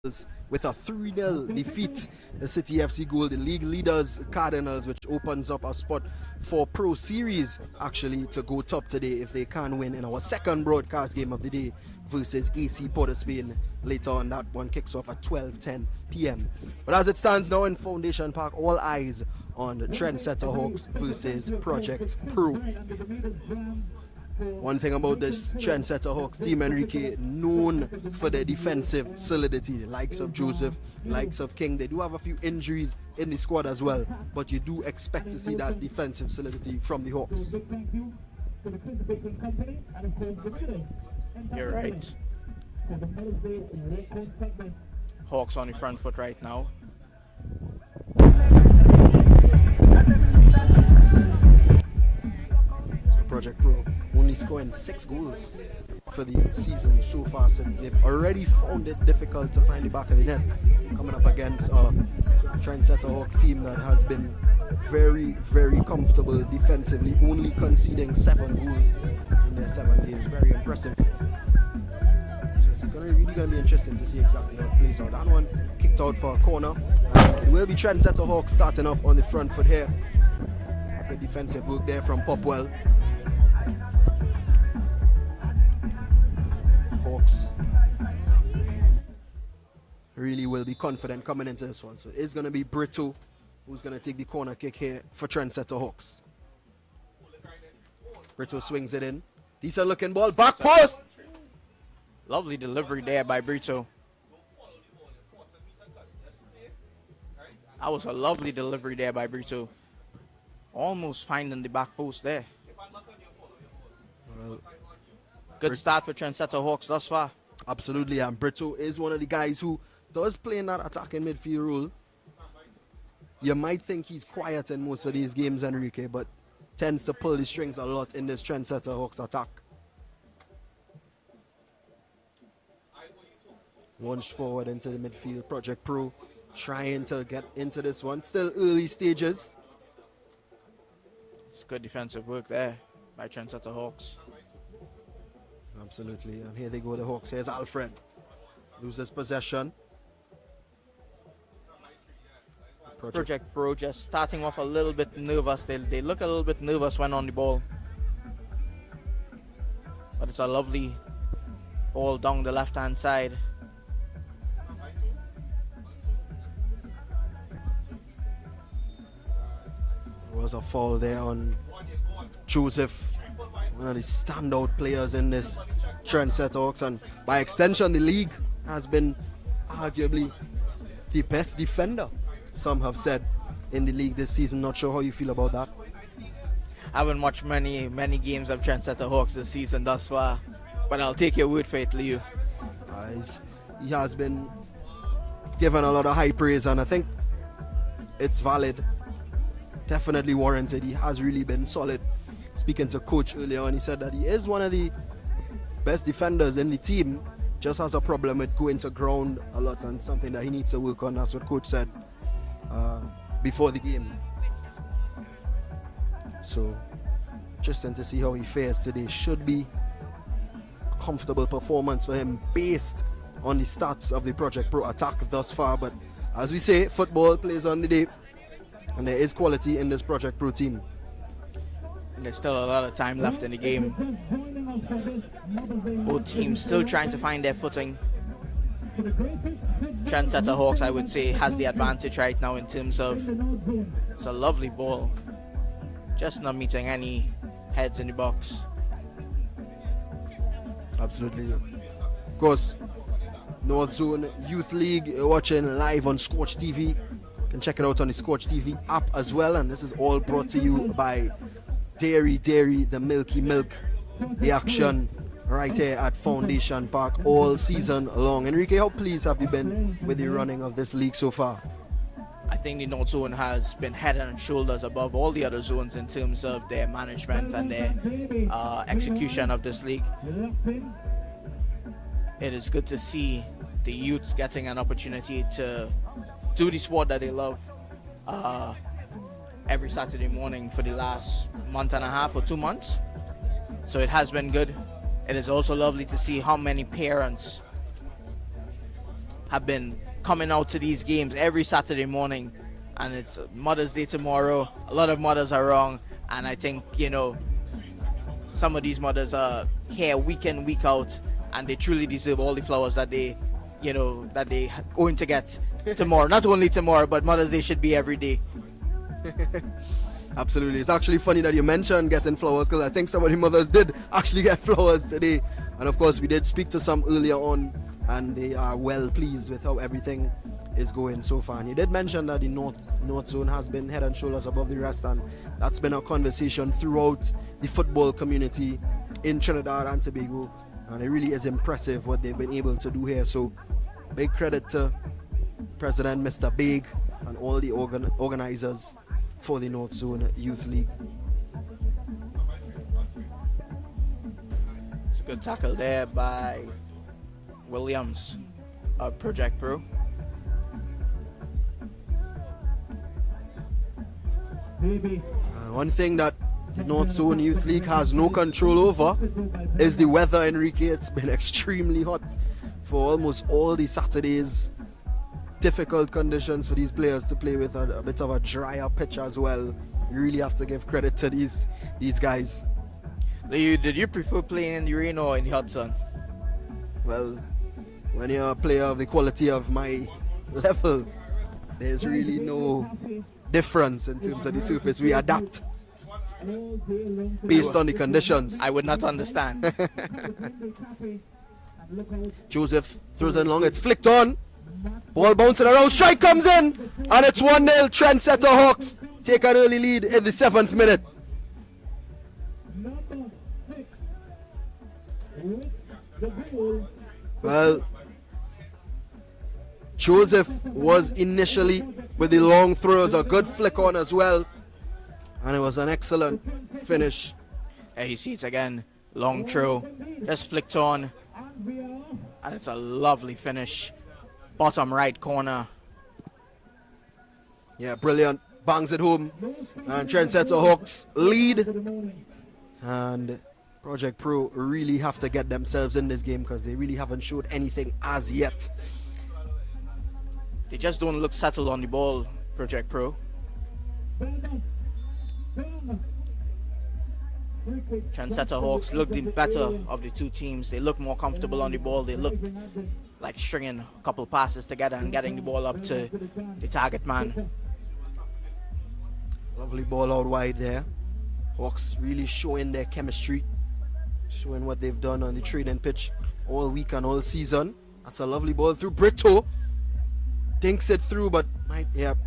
with a 3-0 defeat. The City FC Golden League leaders Cardinals, which opens up a spot for Pro Series actually to go top today if they can win in our second broadcast game of the day versus AC POS Spain. Later on, that one kicks off at 12:10 p.m. But as it stands now in Foundation Park, all eyes on the Trendsetter Hawks versus Project Pro. One thing about this Trendsetter Hawks team, Enrique, known for their defensive solidity, likes of Joseph, likes of King. They do have a few injuries in the squad as well, but you do expect to see that defensive solidity from the Hawks. You're right. Hawks on the front foot right now. Project Pro only scoring 6 goals for the season so far, so they've already found it difficult to find the back of the net, coming up against a Trendsetter Hawks team that has been very, very comfortable defensively, only conceding 7 goals in their 7 games. Very impressive. So it's really going to be interesting to see exactly how it plays out. That one kicked out for a corner. It will be Trendsetter Hawks starting off on the front foot here. Good defensive work there from Popwell. Hawks really will be confident coming into this one. So it's going to be Brito who's going to take the corner kick here for Trendsetter Hawks. Brito swings it in. Decent looking ball. Back post! Lovely delivery there by Brito. That was a lovely delivery there by Brito. Almost finding the back post there. Well, good start for Trendsetter Hawks thus far. Absolutely, and Brito is one of the guys who does play in that attacking midfield role. You might think he's quiet in most of these games, Enrique, but tends to pull the strings a lot in this Trendsetter Hawks attack. Launched forward into the midfield. Project Pro trying to get into this one. Still early stages. It's good defensive work there by Trendsetter Hawks. Absolutely, and here they go, the Hawks. Here's Alfred. Loses possession. Project Pro just starting off a little bit nervous. They look a little bit nervous when on the ball. But it's a lovely ball down the left-hand side. There was a foul there on Joseph, one of the standout players in this Trendsetter Hawks, and by extension the league has been arguably the best defender, some have said, in the league this season. Not sure how you feel about that. I haven't watched many games of Trendsetter Hawks this season thus far, but I'll take your word for it, Leo. He has been given a lot of high praise, and I think it's valid, definitely warranted. He has really been solid. Speaking to coach earlier on, he said that he is one of the best defenders in the team, just has a problem with going to ground a lot and something that he needs to work on. That's what coach said before the game. So interesting to see how he fares today. Should be a comfortable performance for him based on the stats of the Project Pro attack thus far, but as we say, football plays on the day and there is quality in this Project Pro team. And there's still a lot of time left in the game. Both teams still trying to find their footing. Trendsetter Hawks, I would say, has the advantage right now in terms of it's a lovely ball, just not meeting any heads in the box. Absolutely. Of course, Northzone Youth League, you're watching live on Scorch TV. You can check it out on the Scorch TV app as well, and this is all brought to you by Dairy, the milky milk. The action right here at Foundation Park all season long. Enrique, how pleased have you been with the running of this league so far? I think the North Zone has been head and shoulders above all the other zones in terms of their management and their execution of this league. It is good to see the youths getting an opportunity to do the sport that they love every Saturday morning for the last month and a half or 2 months. So it has been good. It is also lovely to see how many parents have been coming out to these games every Saturday morning, and it's Mother's Day tomorrow. A lot of mothers are wrong, and I think, you know, some of these mothers are here week in, week out, and they truly deserve all the flowers that they, you know, that they going to get tomorrow. Not only tomorrow, but Mother's Day should be every day. Absolutely. It's actually funny that you mentioned getting flowers, because I think some of the mothers did actually get flowers today. And of course, we did speak to some earlier on, and they are well pleased with how everything is going so far. And you did mention that the North Zone has been head and shoulders above the rest, and that's been a conversation throughout the football community in Trinidad and Tobago. And it really is impressive what they've been able to do here. So big credit to President Mr. Big and all the organizers for the North Zone Youth League. It's a good tackle there by Williams of Project Pro. One thing that the North Zone Youth League has no control over is the weather, Enrique. It's been extremely hot for almost all the Saturdays. Difficult conditions for these players to play with, a bit of a drier pitch as well. You really have to give credit to these guys. Did you prefer playing in the rain or in the hot sun? Well, when you're a player of the quality of my level, there's really no difference in terms of the surface. We adapt based on the conditions. I would not understand. Joseph throws it long, it's flicked on. Ball bouncing around, strike comes in, and it's 1-0. Trendsetter Hawks take an early lead in the 7th minute. Well, Joseph was initially with the long throws, a good flick on as well, and it was an excellent finish. There you see it again, long throw, just flicked on, and it's a lovely finish. Bottom right corner. Yeah, brilliant. Bangs it home. And Trendsetter Hawks lead. And Project Pro really have to get themselves in this game, because they really haven't showed anything as yet. They just don't look settled on the ball, Project Pro. Trendsetter Hawks look the better of the two teams. They look more comfortable on the ball. They look like stringing a couple passes together and getting the ball up to the target man. Lovely ball out wide there. Hawks really showing their chemistry, showing what they've done on the training pitch all week and all season. That's a lovely ball through. Brito dinks it through, but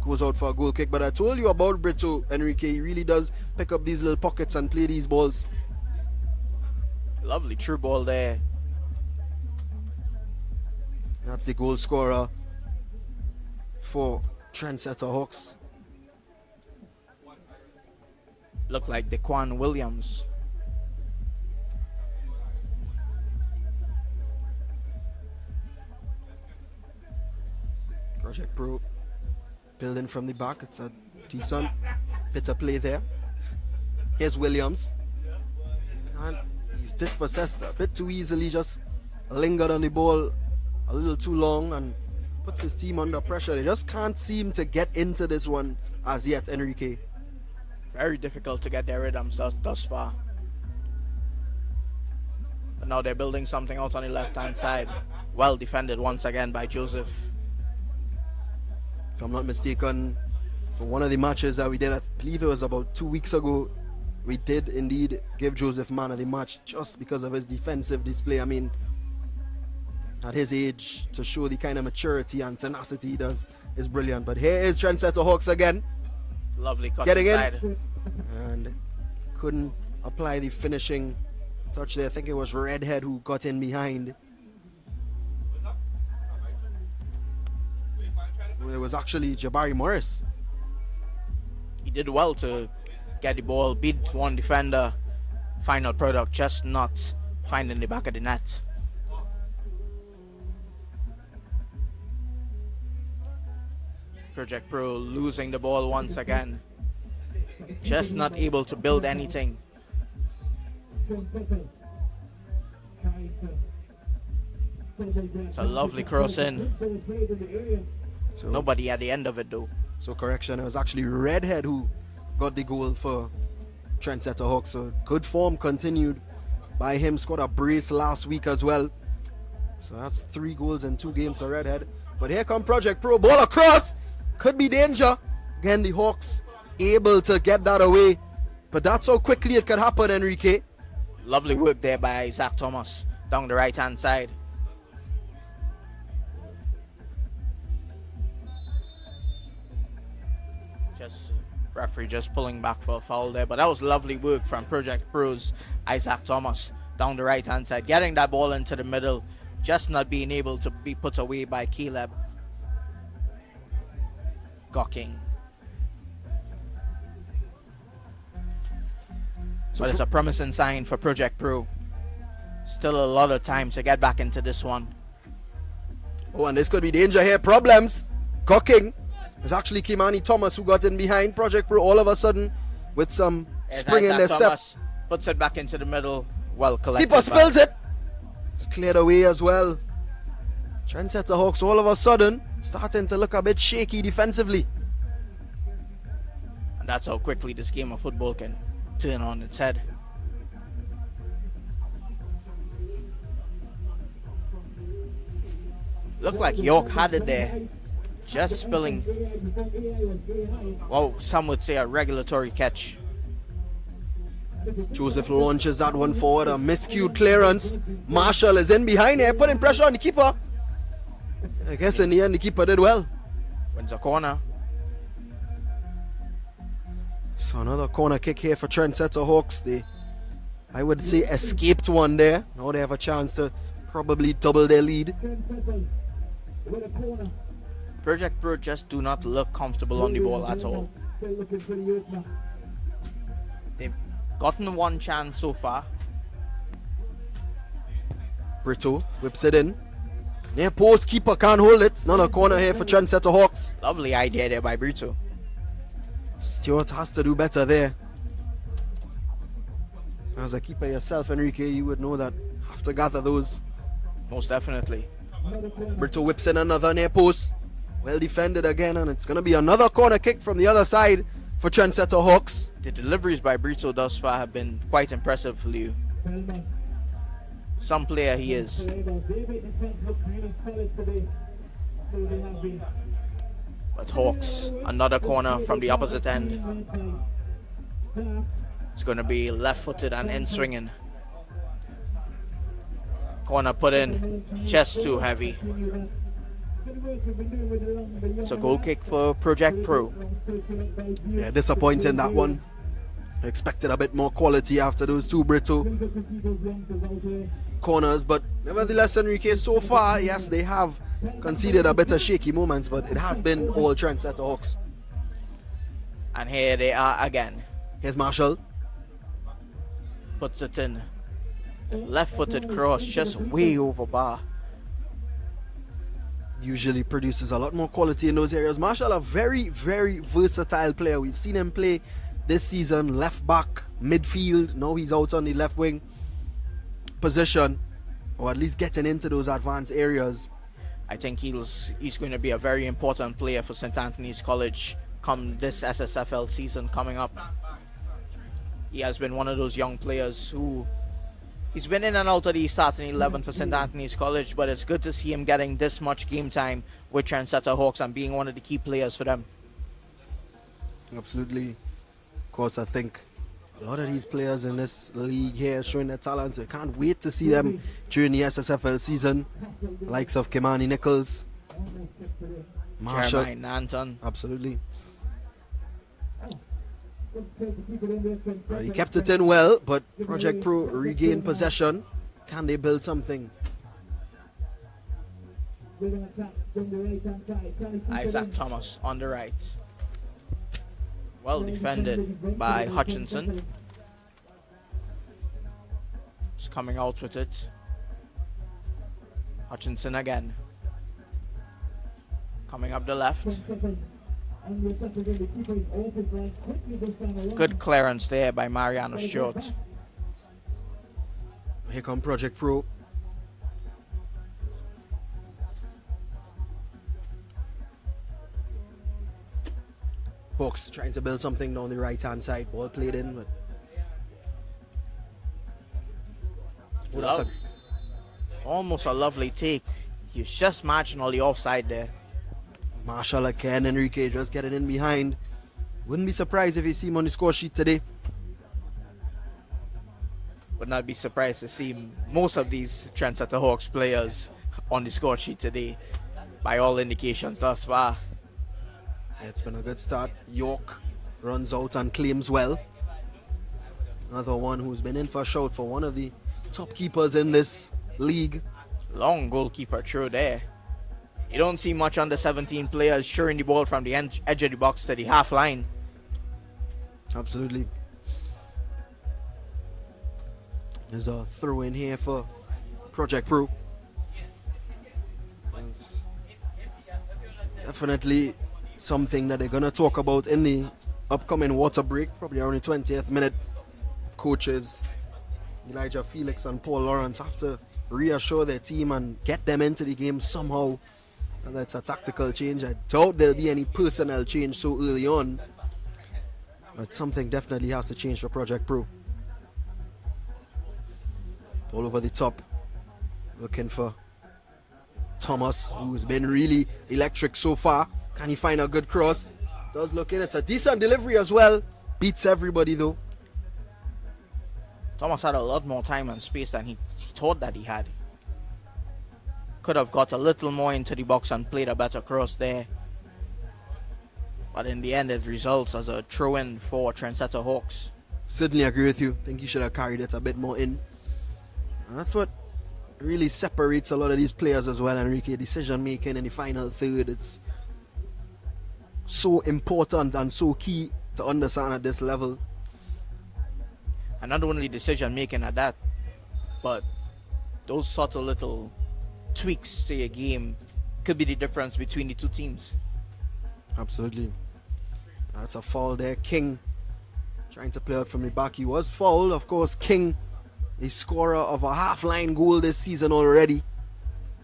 goes out for a goal kick. But I told you about Brito, Enrique. He really does pick up these little pockets and play these balls. Lovely true ball there. That's the goal scorer for Trendsetter Hawks. Look like Dequan Williams. Project Pro building from the back. It's a decent bit of play there. Here's Williams. And he's dispossessed a bit too easily, just lingered on the ball a little too long and puts his team under pressure. They just can't seem to get into this one as yet, Enrique. Very difficult to get their rhythms thus far. But now they're building something out on the left-hand side. Well defended once again by Joseph. If I'm not mistaken, for one of the matches that we did, I believe it was about 2 weeks ago, we did indeed give Joseph man of the match just because of his defensive display. I mean, at his age, to show the kind of maturity and tenacity he does is brilliant. But here is Trendsetter Hawks again. Lovely cut getting inside. In and couldn't apply the finishing touch there. I think it was Redhead who got in behind. It was actually Jabari Morris. He did well to get the ball, beat one defender. Final product just not finding the back of the net. Project Pro losing the ball once again. Just not able to build It's a lovely cross in. So, Nobody at the end of it though. So correction, it was actually Redhead who got the goal for Trendsetter Hawks. So good form continued by him. Scored a brace last week as well. So that's 3 goals in 2 games for Redhead. But here come Project Pro. Ball across. Could be danger. Again, the Hawks able to get that away. But that's how quickly it could happen, Enrique. Lovely work there by Isaac Thomas down the right hand side. Referee just pulling back for a foul there, but that was lovely work from Project Pro's Isaac Thomas down the right hand side, getting that ball into the middle, just not being able to be put away by Caleb Gocking. But it's a promising sign for Project Pro. Still a lot of time to get back into this one. Oh, and this could be danger here. Problems. Gocking. It's actually Kimani Thomas who got in behind Project Pro all of a sudden with some spring in their step. Puts it back into the middle. Well collected. Keeper spills it. It's cleared away as well. Trendsetter Hawks all of a sudden starting to look a bit shaky defensively. And that's how quickly this game of football can turn on its head. Looked like York had it there. Just spilling, well, some would say a regulatory catch. Joseph launches that one forward, a miscued clearance. Marshall is in behind here, putting pressure on the keeper. I guess in the end the keeper did well. Wins a corner. So another corner kick here for Trendsetter Hawks. They, I would say, escaped one there. Now they have a chance to probably double their lead. Project Pro just do not look comfortable on the ball at all. They've gotten one chance so far. Brito whips it in. Near post, keeper can't hold it. It's not a corner here for Trendsetter Hawks. Lovely idea there by Brito. Stewart has to do better there. As a keeper yourself, Enrique, you would know that. Have to gather those. Most definitely. Brito whips in another near post. Well defended again, and it's going to be another corner kick from the other side for Trendsetter Hawks. The deliveries by Brito thus far have been quite impressive, Liu. Some player he is. But Hawks, another corner from the opposite end. It's going to be left-footed and in-swinging. Corner put in, just too heavy. It's a goal kick for Project Pro. Yeah, disappointing that one. I expected a bit more quality after those 2 Brito corners, but nevertheless, Enrique, so far, yes, they have conceded a bit of shaky moments, but it has been all Trendsetter Hawks. And here they are again. Here's Marshall. Puts it in. Left-footed cross, just way over bar. Usually produces a lot more quality in those areas. Marshall, a very, very versatile player. We've seen him play this season left back, midfield. Now he's out on the left wing position, or at least getting into those advanced areas. I think he's going to be a very important player for St. Anthony's College come this SSFL season coming up. He has been one of those young players who he's been in and out of the starting 11 for St. Anthony's College, but it's good to see him getting this much game time with Trendsetter Hawks and being one of the key players for them. Absolutely. Of course, I think a lot of these players in this league here showing their talents. I can't wait to see them during the SSFL season. Likes of Kimani Nichols, Marshall, Jeremiah Nanton. absolutely. He kept it in well, but Project Pro regained possession. Can they build something? Isaac Thomas on the right. Well defended by Hutchinson. Just coming out with it. Hutchinson again. Coming up the left. Good clearance there by Mariano Stewart. Here come Project Pro. Hawks trying to build something down the right hand side. Ball played in. But oh, that's Almost a lovely take. He was just marginally offside there. Marshall again. Enrique just getting in behind. Wouldn't be surprised if you see him on the score sheet today. Would not be surprised to see most of these Trendsetter Hawks players on the score sheet today, by all indications thus far. It's been a good start. York runs out and claims well. Another one who's been in for a shout for one of the top keepers in this league. Long goalkeeper throw there. You don't see much under 17 players throwing the ball from the edge of the box to the half line. Absolutely. There's a throw in here for Project Pro. It's definitely something that they're going to talk about in the upcoming water break, probably around the 20th minute. Coaches Elijah Felix and Paul Lawrence have to reassure their team and get them into the game somehow. Whether it's a tactical change, I doubt there'll be any personnel change so early on. But something definitely has to change for Project Pro. All over the top, looking for Thomas, who's been really electric so far. Can he find a good cross? Does look in. It's a decent delivery as well. Beats everybody though. Thomas had a lot more time and space than he thought that he had. Could have got a little more into the box and played a better cross there. But in the end, it results as a throw-in for Trendsetter Hawks. Certainly agree with you. Think he should have carried it a bit more in. And that's what really separates a lot of these players as well, Enrique. Decision making in the final third. It's so important and so key to understand at this level. And not only decision making at that, but those subtle little tweaks to your game could be the difference between the two teams. Absolutely. That's a foul there. King trying to play out from the back. He was fouled. Of course, King, a scorer of a half-line goal this season already.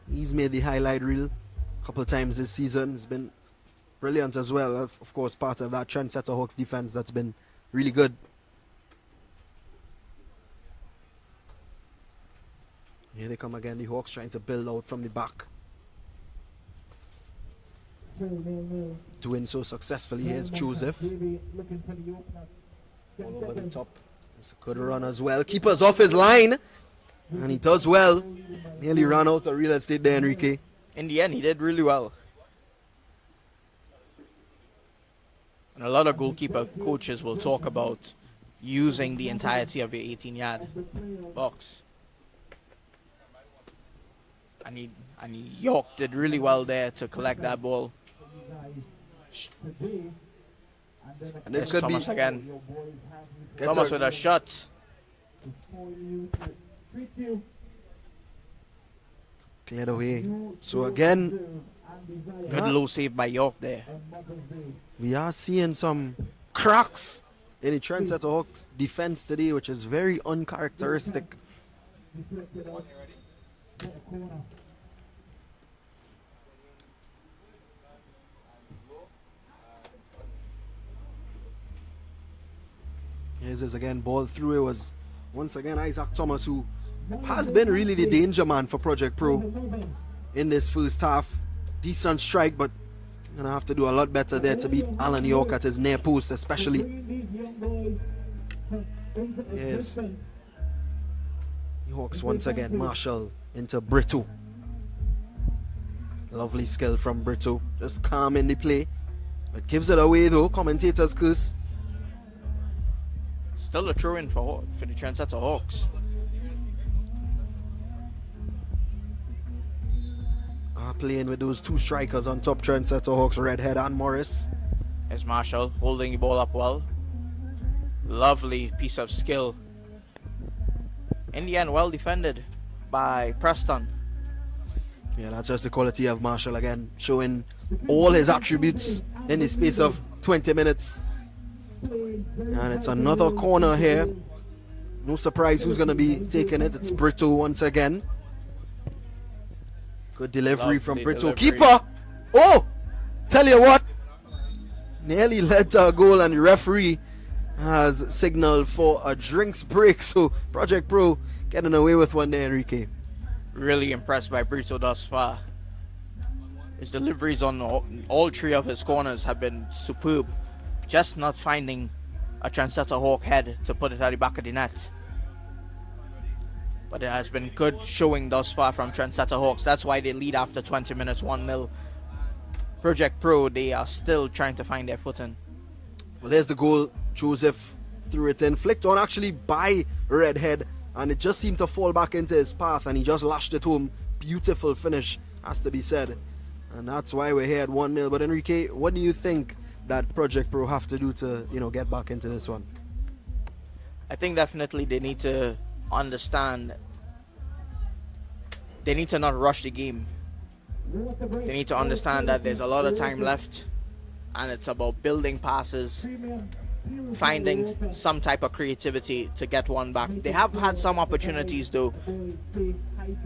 He's made the highlight reel a couple times this season. He's been brilliant as well. Of course, part of that Trendsetter Hawks defense that's been really good. Here they come again, the Hawks trying to build out from the back. Doing so successfully. Here's Joseph. All over the top. It's a good run as well. Keeper's off his line. And he does well. Nearly ran out of real estate there, Enrique. In the end, he did really well. And a lot of goalkeeper coaches will talk about using the entirety of your 18-yard box. And York did really well there to collect that ball. And this could Thomas be again. Thomas with a shot. Cleared away. So again, Good low save by York there. we are seeing some cracks in the Trendsetter Hawks defense today, which is very uncharacteristic. Here's this again, ball through. It was once again Isaac Thomas, who has been really the danger man for Project Pro in this first half. Decent strike, but gonna have to do a lot better there to beat Alan York at his near post, especially. Here's the Hawks once again. Marshall into Brito. Lovely skill from Brito. Just calm in the play. But gives it away though. Commentators curse. Still a throw-in for the Trendsetter Hawks. Playing with those two strikers on top, Trendsetter Hawks, Redhead and Morris. There's Marshall holding the ball up well. Lovely piece of skill. In the end, well defended by Preston. Yeah, that's just the quality of Marshall again, showing all his attributes in the space of 20 minutes. And it's another corner here. No surprise who's going to be taking it. It's Brito once again. Good delivery from Brito. Delivery. Keeper! Oh! Tell you what. nearly led to a goal, and the referee has signaled for a drinks break. So Project Pro getting away with one there, Enrique. Really impressed by Brito thus far. His deliveries on all three of his corners have been superb. Just not finding a Trendsetter Hawk head to put it at the back of the net. But it has been good showing thus far from Trendsetter Hawks. That's why they lead after 20 minutes, 1-0. Project Pro, they are still trying to find their footing. Well, there's the goal. Joseph threw it in, flicked on actually by Redhead, and it just seemed to fall back into his path, and he just lashed it home. Beautiful finish, has to be said. And that's why we're here at 1-0. But Enrique, what do you think that Project Pro have to do to, get back into this one? I think definitely they need to understand. They need to not rush the game. They need to understand that there's a lot of time left, and it's about building passes, finding some type of creativity to get one back. They have had some opportunities though,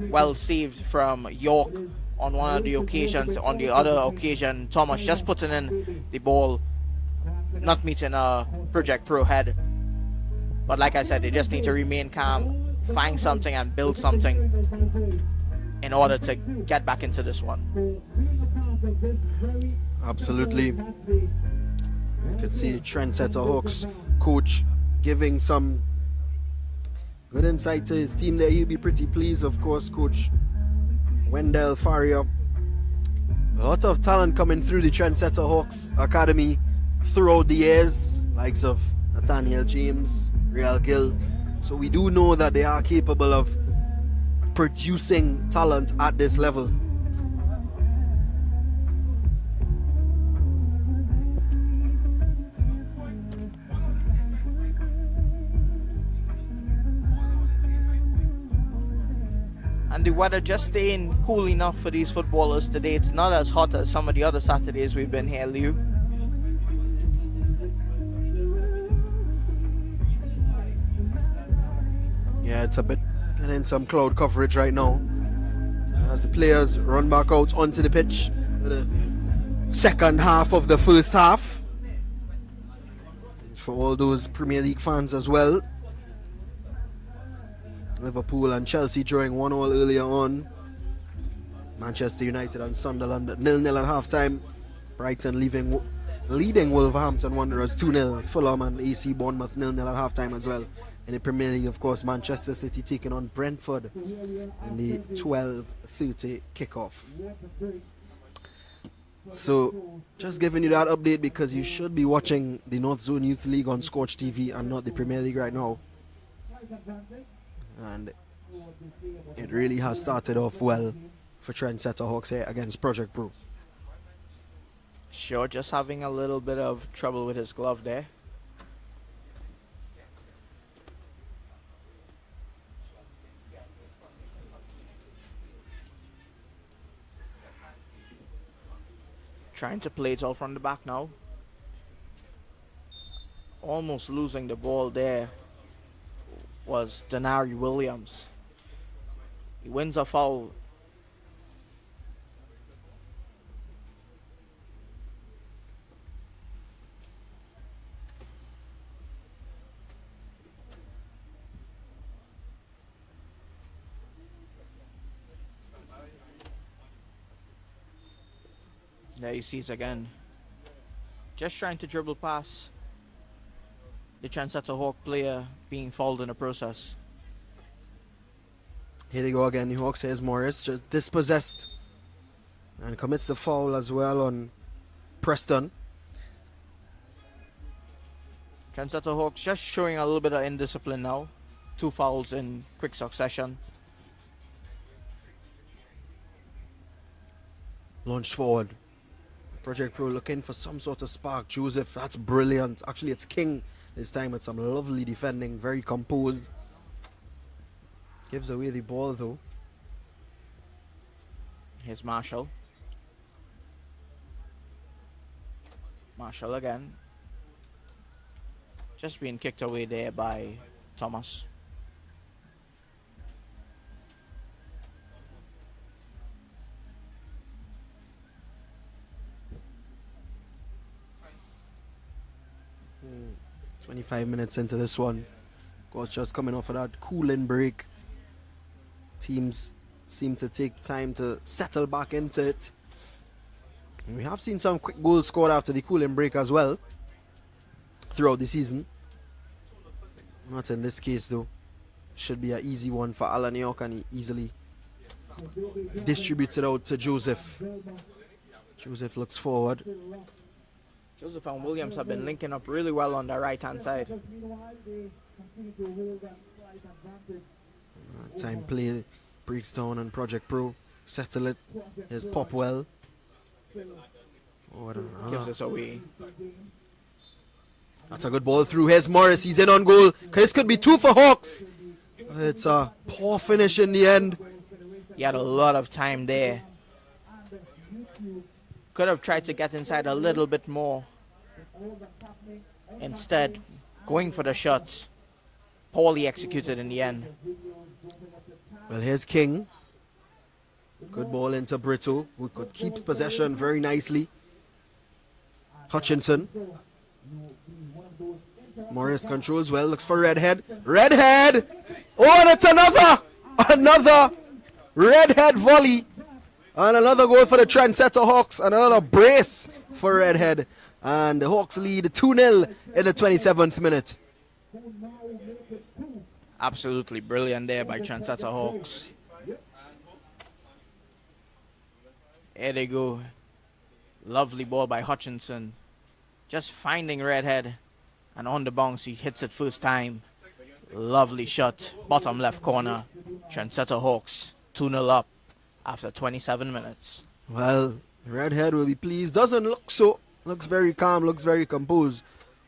well saved from York on one of the occasions. On the other occasion, Thomas just putting in the ball, not meeting a Project Pro head. But like I said, they just need to remain calm, find something and build something in order to get back into this one. Absolutely. You could see Trendsetter Hawks coach giving some good insight to his team there. He'll be pretty pleased, of course, Coach Wendell Faria. A lot of talent coming through the Trendsetter Hawks Academy throughout the years, likes of Nathaniel James, Real Gill. So we do know that they are capable of producing talent at this level. And the weather just staying cool enough for these footballers today. It's not as hot as some of the other Saturdays we've been here, Liu. Yeah, it's a bit getting some cloud coverage right now as the players run back out onto the pitch for the second half of the first half. For all those Premier League fans as well, Liverpool and Chelsea drawing 1-1 earlier on. Manchester United and Sunderland 0-0 at half-time. Brighton leading Wolverhampton Wanderers 2-0. Fulham and AC Bournemouth 0-0 at half-time as well. In the Premier League, of course, Manchester City taking on Brentford in the 12:30 kickoff. So, just giving you that update because you should be watching the Northzone Youth League on Scorch TV and not the Premier League right now. And it really has started off well for Trendsetter Hawks here against Project Pro. Sure, just having a little bit of trouble with his glove there. Trying to play it all from the back now. Almost losing the ball there was Denari Williams. He wins a foul. There you see it again. Just trying to dribble past the Trendsetter Hawk player being fouled in the process. Here they go again. The Hawks, here's Morris, just dispossessed and commits the foul as well on Preston. Trendsetter Hawks just showing a little bit of indiscipline now. 2 fouls in quick succession. Launched forward. Project Pro looking for some sort of spark. Joseph, that's brilliant. Actually, it's King this time with some lovely defending, very composed. Gives away the ball though. Here's Marshall. Marshall again. Just being kicked away there by Thomas. 25 minutes into this one. Of course, just coming off of that cooling break. Teams seem to take time to settle back into it. And we have seen some quick goals scored after the cooling break as well throughout the season. Not in this case though. Should be an easy one for Alan York, and he easily distributes it out to Joseph. Joseph looks forward. Joseph and Williams have been linking up really well on the right-hand side. Time play breaks down and Project Pro settle it. Here's Popwell. Gives us away. That's a good ball through. Here's Morris. He's in on goal. This could be 2 for Hawks. It's a poor finish in the end. He had a lot of time there. Could have tried to get inside a little bit more. Instead, going for the shots. Poorly executed in the end. Well, here's King. Good ball into Brito, who could keep possession very nicely. Hutchinson. Morris controls well, looks for Redhead. Redhead! Oh, and it's another Redhead volley. And another goal for the Trendsetter Hawks. And another brace for Redhead. And the Hawks lead 2-0 in the 27th minute. Absolutely brilliant there by Trendsetter Hawks. There they go. Lovely ball by Hutchinson. Just finding Redhead. And on the bounce, he hits it first time. Lovely shot. Bottom left corner. Trendsetter Hawks 2-0 up after 27 minutes. Well, Redhead will be pleased. Doesn't look so. Looks very calm, looks very composed.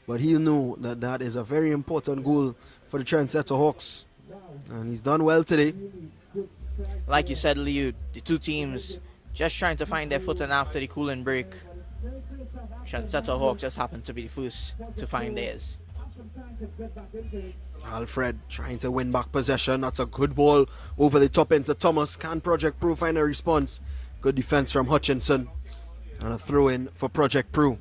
But he'll know that that is a very important goal for the Trendsetter Hawks. And he's done well today. Like you said, Liu, the two teams just trying to find their footing after the cooling break. Trendsetter Hawks just happened to be the first to find theirs. Alfred trying to win back possession. That's a good ball over the top into Thomas. Can Project Pro find a response? Good defense from Hutchinson. And a throw in for Project Pro.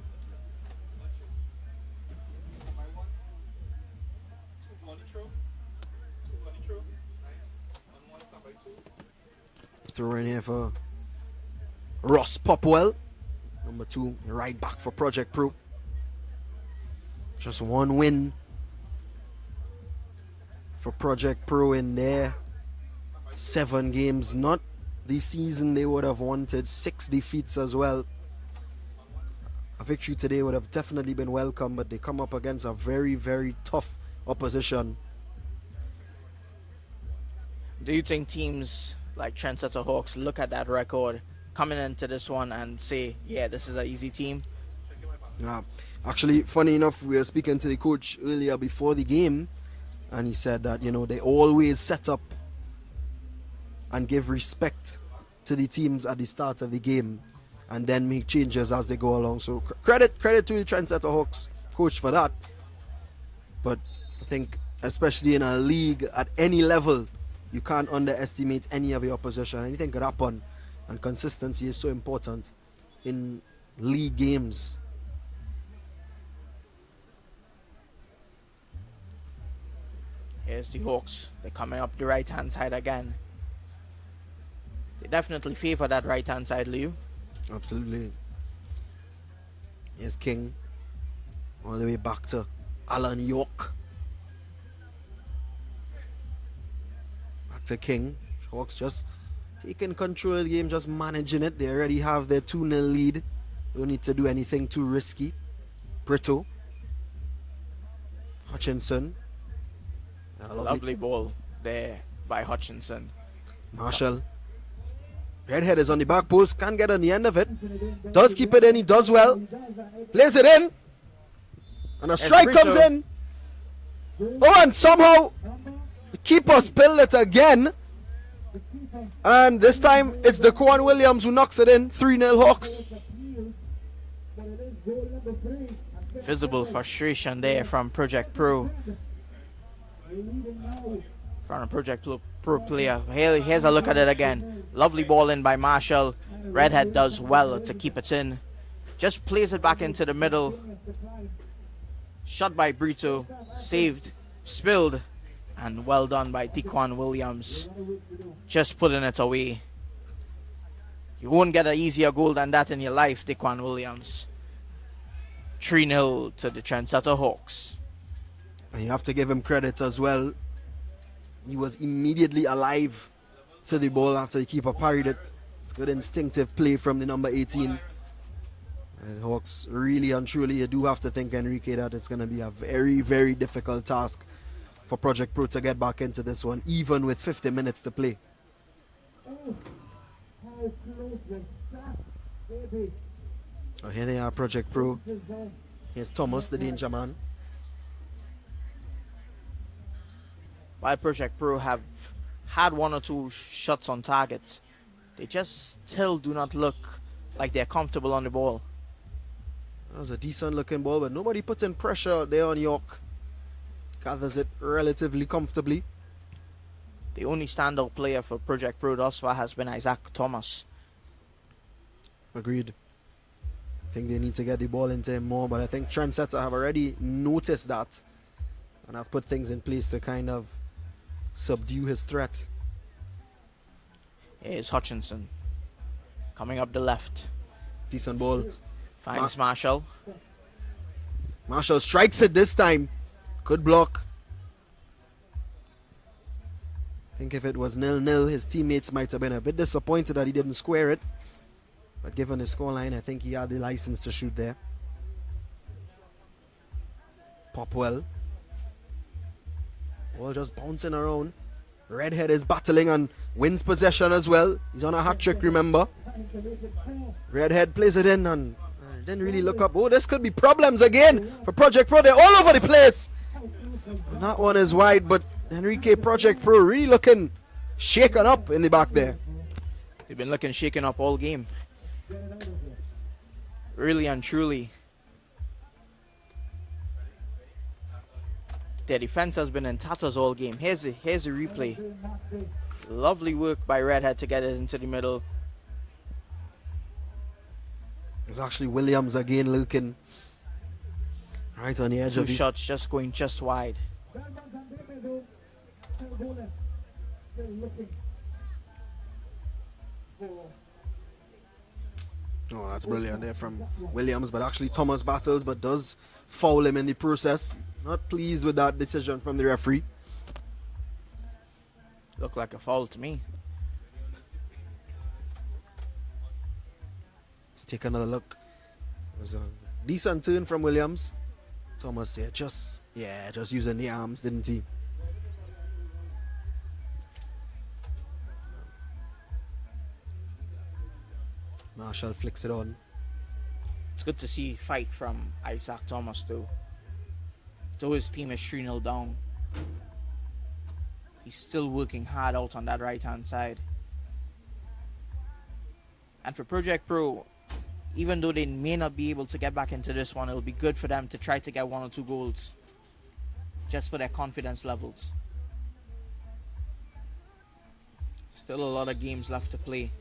Throw in here for Ross Popwell. Number 2, right back for Project Pro. Just one win for Project Pro in their 7 games. Not the season they would have wanted. 6 defeats as well. A victory today would have definitely been welcome, but they come up against a very, very tough opposition. Do you think teams like Trendsetter Hawks look at that record coming into this one and say, yeah, this is an easy team? Actually, funny enough, we were speaking to the coach earlier before the game, and he said that, you know, they always set up and give respect to the teams at the start of the game and then make changes as they go along. So credit to the Trendsetter Hawks coach for that. But I think especially in a league at any level, you can't underestimate any of your opposition. Anything could happen, and consistency is so important in league games. Here's the Hawks. They're coming up the right-hand side again. They definitely favor that right-hand side, Liu. Absolutely. Here's King. All the way back to Alan York. Back to King. Hawks just taking control of the game, just managing it. They already have their 2-0 lead. Don't need to do anything too risky. Brito. Hutchinson. Lovely ball there by Hutchinson. Marshall. Redhead is on the back post. Can't get on the end of it. Does keep it in. He does well. Plays it in. And a strike comes in. Oh, and somehow the keeper spilled it again. And this time it's the Quan Williams who knocks it in. 3-0 Hawks. Visible frustration there from Project Pro. From a Project Pro player. Here's a look at it again. Lovely ball in by Marshall. Redhead does well to keep it in. Just plays it back into the middle. Shot by Brito, saved, spilled, and well done by Dequan Williams. Just putting it away. You won't get an easier goal than that in your life, Dequan Williams. 3-0 to the Trendsetter Hawks. And you have to give him credit as well. He was immediately alive to the ball after the keeper parried it. It's good instinctive play from the number 18. And Hawks, really and truly, you do have to think, Enrique, that it's going to be a very, very difficult task for Project Pro to get back into this one, even with 50 minutes to play. Oh, here they are, Project Pro. Here's Thomas, the danger man. While Project Pro have had 1 or 2 shots on target, they just still do not look like they're comfortable on the ball. That was a decent looking ball, but nobody puts in pressure there on York. Gathers it relatively comfortably. The only standout player for Project Pro thus far has been Isaac Thomas. Agreed. I think they need to get the ball into him more, but I think Trendsetter have already noticed that and have put things in place to kind of subdue his threat. Here's Hutchinson coming up the left. Decent ball. Finds Marshall. Marshall strikes it this time. Good block. I think if it was 0-0, his teammates might have been a bit disappointed that he didn't square it. But given the scoreline, I think he had the license to shoot there. Popwell. Ball just bouncing around. Redhead is battling and wins possession as well. He's on a hat trick, remember. Redhead plays it in and didn't really look up. Oh, this could be problems again for Project Pro. They're all over the place. And that one is wide, but Enrique, Project Pro really looking shaken up in the back there. They've been looking shaken up all game. Really and truly. Their defense has been in tatters all game. Here's a replay. Lovely work by Redhead to get it into the middle. It's actually Williams again looking right on the edge of 2 shots just going just wide. Oh, that's brilliant there from Williams, but actually Thomas battles but does foul him in the process. Not pleased with that decision from the referee. Looked like a foul to me. Let's take another look. It was a decent turn from Williams. Thomas just using the arms, didn't he? Marshall flicks it on. It's good to see fight from Isaac Thomas too. Though his team is 3-0 down, he's still working hard out on that right hand side. And for Project Pro, even though they may not be able to get back into this one, it'll be good for them to try to get 1 or 2 goals, just for their confidence levels. Still a lot of games left to play.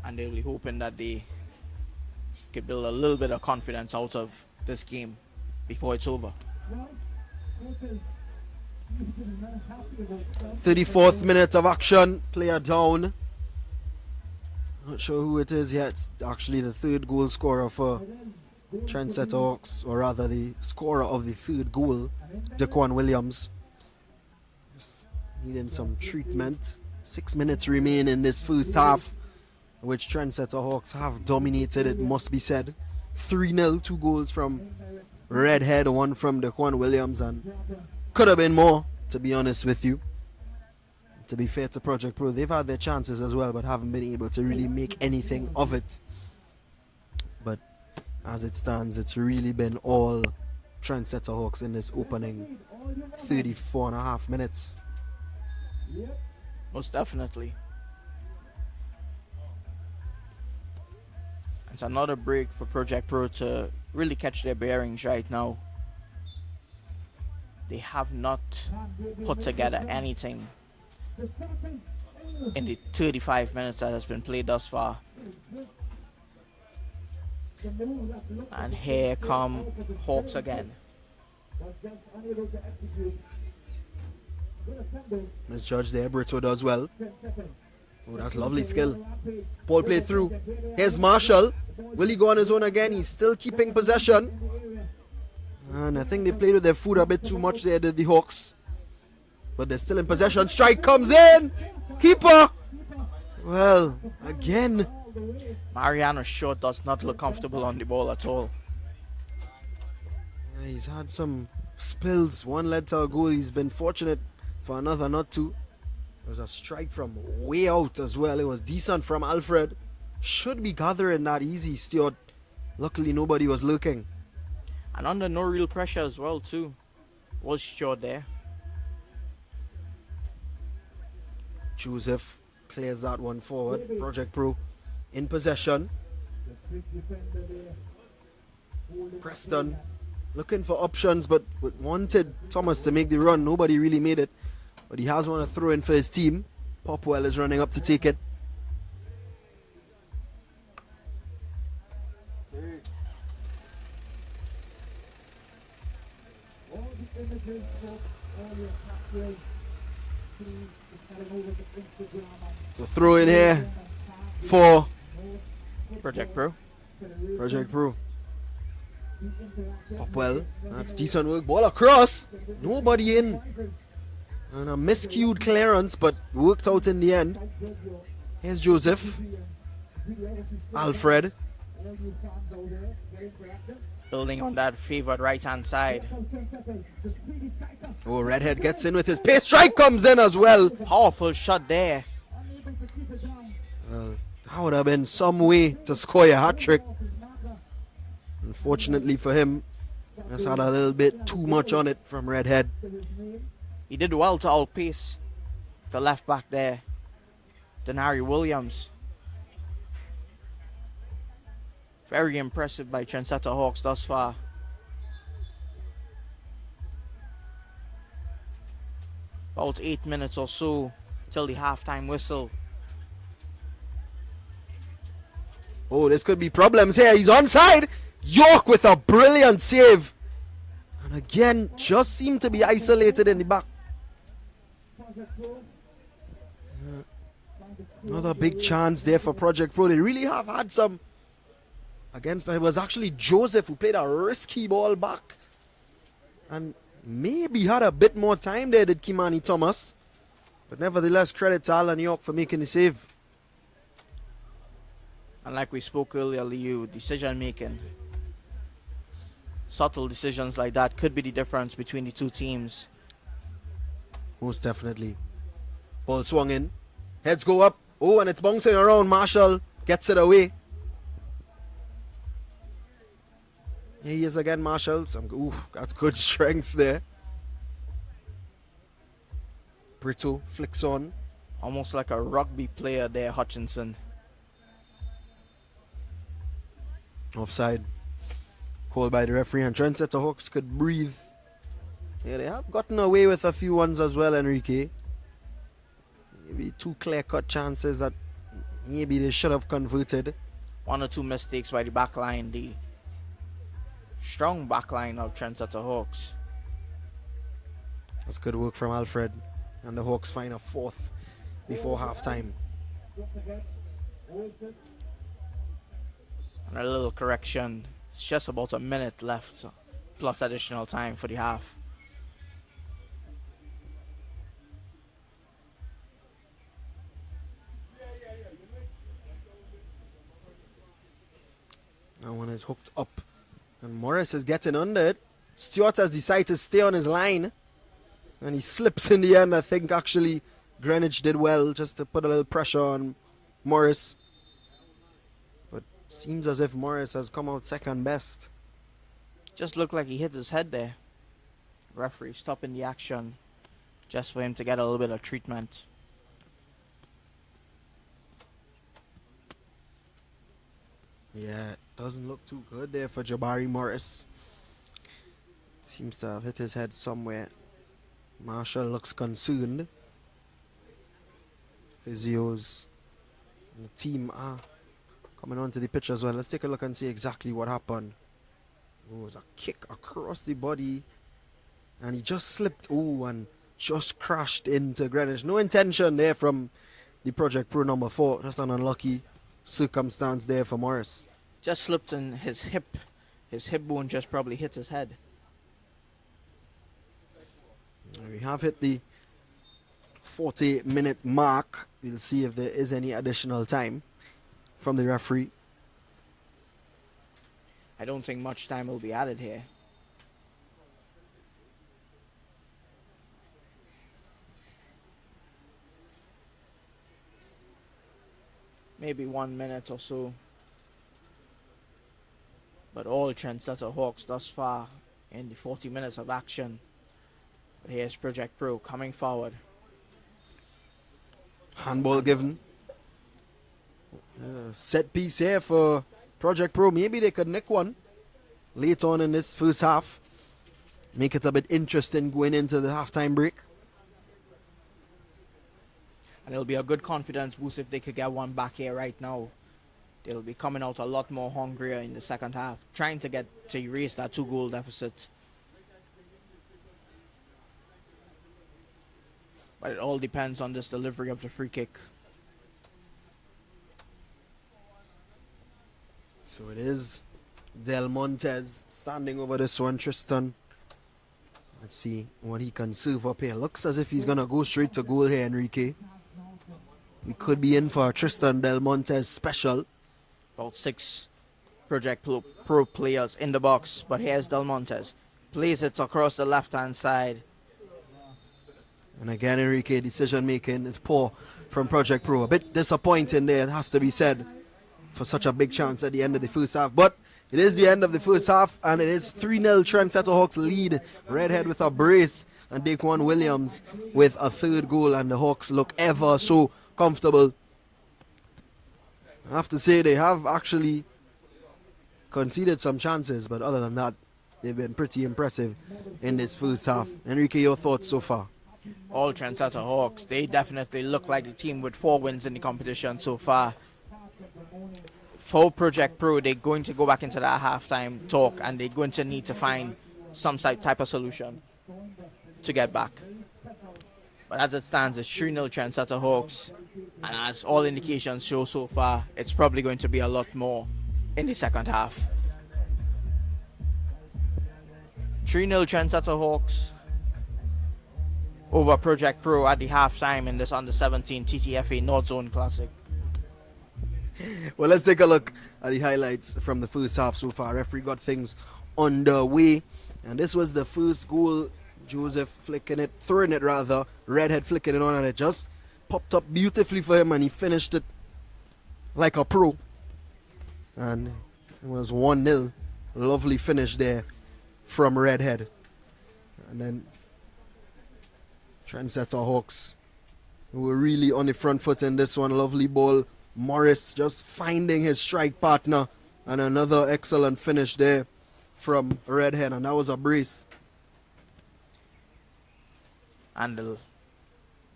And they'll be hoping that they could build a little bit of confidence out of this game before it's over. 34th minute of action. Player down. Not sure who it is yet. It's actually the 3rd goal scorer for Trendsetter Hawks, or rather the scorer of the 3rd goal, Dequan Williams. Just needing some treatment. 6 minutes remain in this first half, which Trendsetter Hawks have dominated, it must be said. 3-0, 2 goals from Redhead, 1 from Dequan Williams, and could have been more, to be honest with you. To be fair to Project Pro, they've had their chances as well, but haven't been able to really make anything of it. But as it stands, it's really been all Trendsetter Hawks in this opening 34.5 minutes. Most definitely. It's another break for Project Pro to really catch their bearings right now. They have not put together anything in the 35 minutes that has been played thus far. And here come Hawks again. Misjudged there. Brito does well. Oh, that's lovely skill. Ball played through. Here's Marshall. Will he go on his own again? He's still keeping possession. And I think they played with their foot a bit too much there, did the Hawks. But they're still in possession. Strike comes in. Keeper. Well, again. Mariano Shaw does not look comfortable on the ball at all. Yeah, he's had some spills. One led to a goal. He's been fortunate for another not to. It was a strike from way out as well. It was decent from Alfred. Should be gathering that easy, Stuart. Luckily, nobody was looking. And under no real pressure as well, too. Was Shaw there. Joseph clears that one forward. Project Pro in possession. Preston looking for options, but wanted Thomas to make the run. Nobody really made it. But he has one to throw in for his team. Popwell is running up to take it. So throw in here for Project Pro. Project Pro. Popwell, that's decent work. Ball across. Nobody in. And a miscued clearance, but worked out in the end. Here's Joseph. Alfred. Building on that favored right-hand side. Oh, Redhead gets in with his pace. Strike comes in as well. Powerful shot there. Well, that would have been some way to score a hat-trick. Unfortunately for him, just had a little bit too much on it from Redhead. He did well to outpace the left back there, Denari Williams. Very impressive by Trendsetter Hawks thus far. About 8 minutes or so till the halftime whistle. Oh, this could be problems here. He's onside. York with a brilliant save. And again, just seemed to be isolated in the back. Another big chance there for Project Pro. They really have had some against, but it was actually Joseph who played a risky ball back. And maybe had a bit more time there, did Kimani Thomas. But nevertheless, credit to Alan York for making the save. And like we spoke earlier, Liu, decision making. Subtle decisions like that could be the difference between the two teams. Most definitely. Ball swung in. Heads go up. Oh, and it's bouncing around. Marshall gets it away. Here he is again, Marshall. That's good strength there. Brito flicks on. Almost like a rugby player there, Hutchinson. Offside. Called by the referee, and Trendsetter Hawks could breathe. Yeah, they have gotten away with a few ones as well, Enrique. Maybe two clear-cut chances that maybe they should have converted. One or two mistakes by the back line, the strong back line of Trendsetter Hawks. That's good work from Alfred. And the Hawks find a fourth before halftime. And a little correction. It's just about a minute left, plus additional time for the half. That one is hooked up. And Morris is getting under it. Stewart has decided to stay on his line. And he slips in the end. I think actually Greenwich did well just to put a little pressure on Morris. But seems as if Morris has come out second best. Just looked like he hit his head there. Referee stopping the action just for him to get a little bit of treatment. Yeah, it doesn't look too good there for Jabari Morris. Seems to have hit his head somewhere. Marshall looks concerned. Physios and the team are coming onto the pitch as well. Let's take a look and see exactly what happened. It was a kick across the body, and he just slipped. Oh, and just crashed into Greenwich. No intention there from the Project Pro number 4. That's an unlucky circumstance there for Morris. Just slipped in his hip. His hip bone just probably hit his head. We have hit the 40-minute mark. We'll see if there is any additional time from the referee. I don't think much time will be added here. Maybe 1 minute or so. But all Trendsetter Hawks thus far in the 40 minutes of action. But here's Project Pro coming forward. Handball given. Set piece here for Project Pro. Maybe they could nick one late on in this first half. Make it a bit interesting going into the halftime break. And it'll be a good confidence boost if they could get one back here right now. They'll be coming out a lot more hungrier in the second half, trying to erase that 2-goal deficit. But it all depends on this delivery of the free kick. So it is Del Montes standing over this one. Tristan, let's see what he can serve up here. Looks as if he's going to go straight to goal here, Enrique. We could be in for a Tristan Del Montes special. About 6 Project Pro players in the box, but here's Del Montes. Plays it across the left-hand side. And again, Enrique, decision making is poor from Project Pro. A bit disappointing there, it has to be said, for such a big chance at the end of the first half. But it is the end of the first half, and it is 3-0 Trendsetter Hawks lead. Redhead with a brace, and Daquan Williams with a 3rd goal, and the Hawks look ever so comfortable. I have to say they have actually conceded some chances, but other than that, they've been pretty impressive in this first half. Enrique, your thoughts so far? All Trendsetter Hawks, they definitely look like the team with 4 wins in the competition so far. For Project Pro, they're going to go back into that halftime talk, and they're going to need to find some type of solution to get back. But as it stands, it's 3-0 Trendsetter Hawks, and as all indications show so far, it's probably going to be a lot more in the second half. 3-0 Trendsetter Hawks over Project Pro at the halftime in this under-17 TTFA Northzone Classic. Well, let's take a look at the highlights from the first half so far. Referee got things underway, and this was the first goal. Joseph throwing it rather, Redhead flicking it on, and it just popped up beautifully for him, and he finished it like a pro. And it was 1-0. Lovely finish there from Redhead. And then Trendsetter Hawks, who were really on the front foot in this one. Lovely ball. Morris just finding his strike partner, and another excellent finish there from Redhead, and that was a brace. And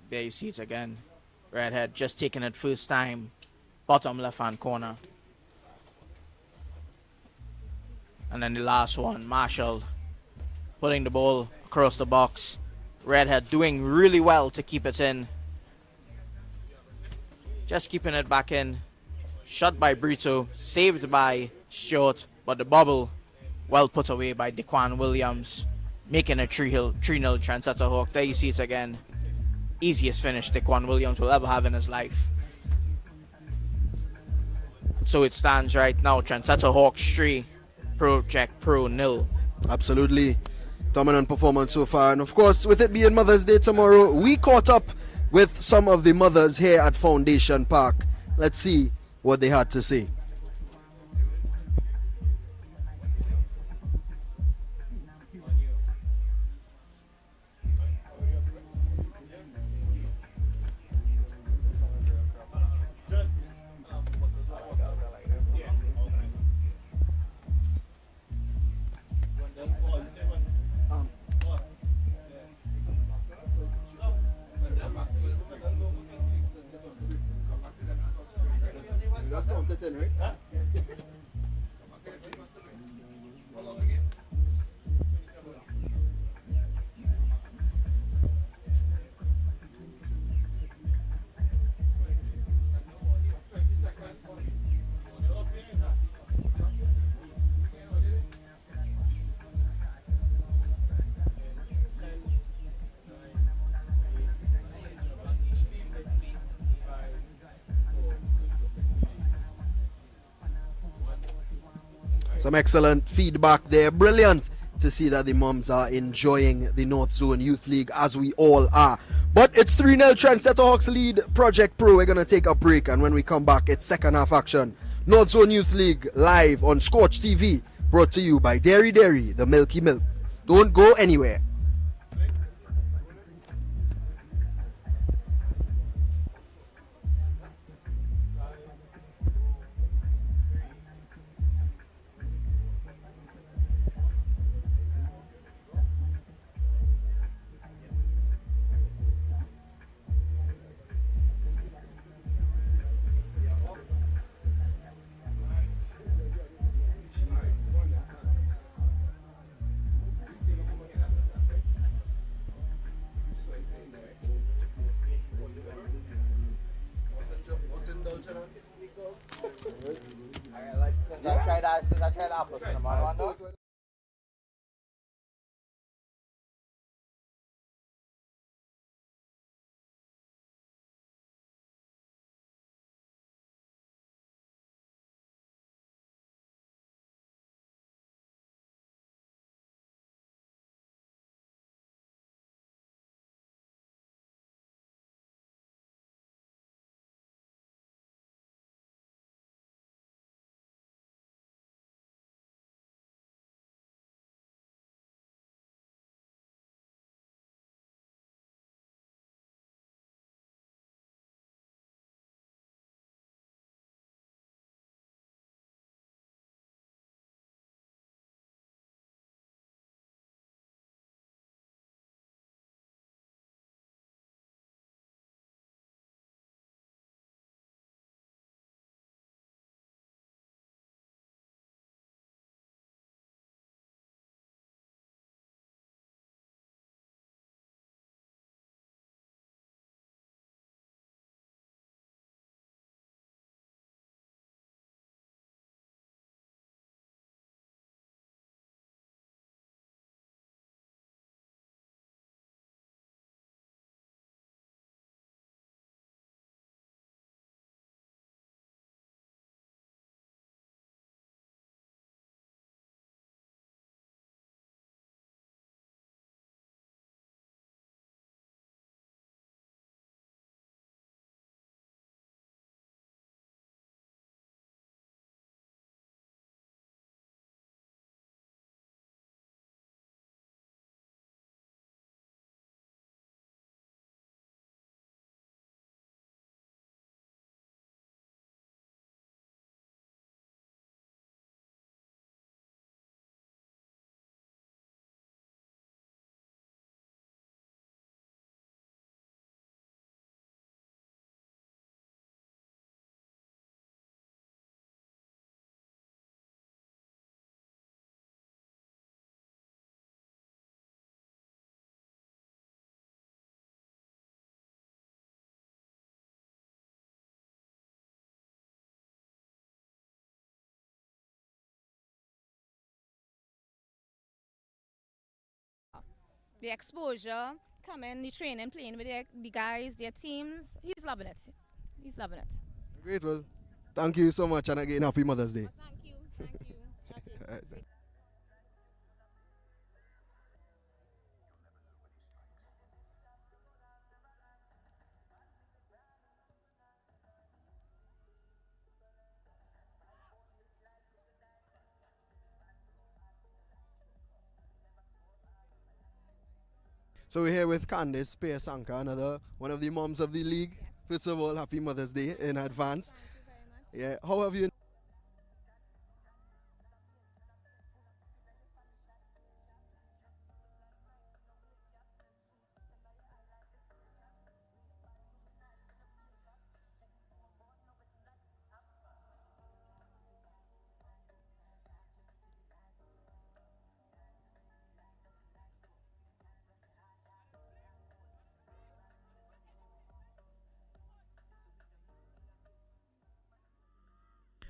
there you see it again. Redhead just taking it first time. Bottom left-hand corner. And then the last one, Marshall putting the ball across the box. Redhead doing really well to keep it in. Just keeping it back in. Shot by Brito. Saved by Stewart. But the bubble well put away by Daquan Williams. Making a 3-0 Trendsetter Hawk. There you see it again. Easiest finish Daquan Williams will ever have in his life. So it stands right now. Trendsetter Hawks 3. Project Pro 0. Absolutely. Dominant performance so far. And of course, with it being Mother's Day tomorrow, we caught up with some of the mothers here at Foundation Park. Let's see what they had to say. in, right? Some excellent feedback there. Brilliant to see that the moms are enjoying the Northzone Youth League as we all are. But it's 3-0 Trendsetter Hawks lead Project Pro. We're going to take a break, and when we come back, it's second half action. Northzone Youth League live on Scorch TV, brought to you by Dairy Dairy, the Milky Milk. Don't go anywhere. Since I tried apples in the morning, the exposure, coming, the training, playing with the guys, their teams. He's loving it. He's loving it. Great, well, thank you so much, and again, happy Mother's Day. Oh, thank you. Thank you. Okay. So we're here with Candice P.O.S. another one of the moms of the league. First of all, happy Mother's Day in advance. Thank you very much. Yeah, how have you?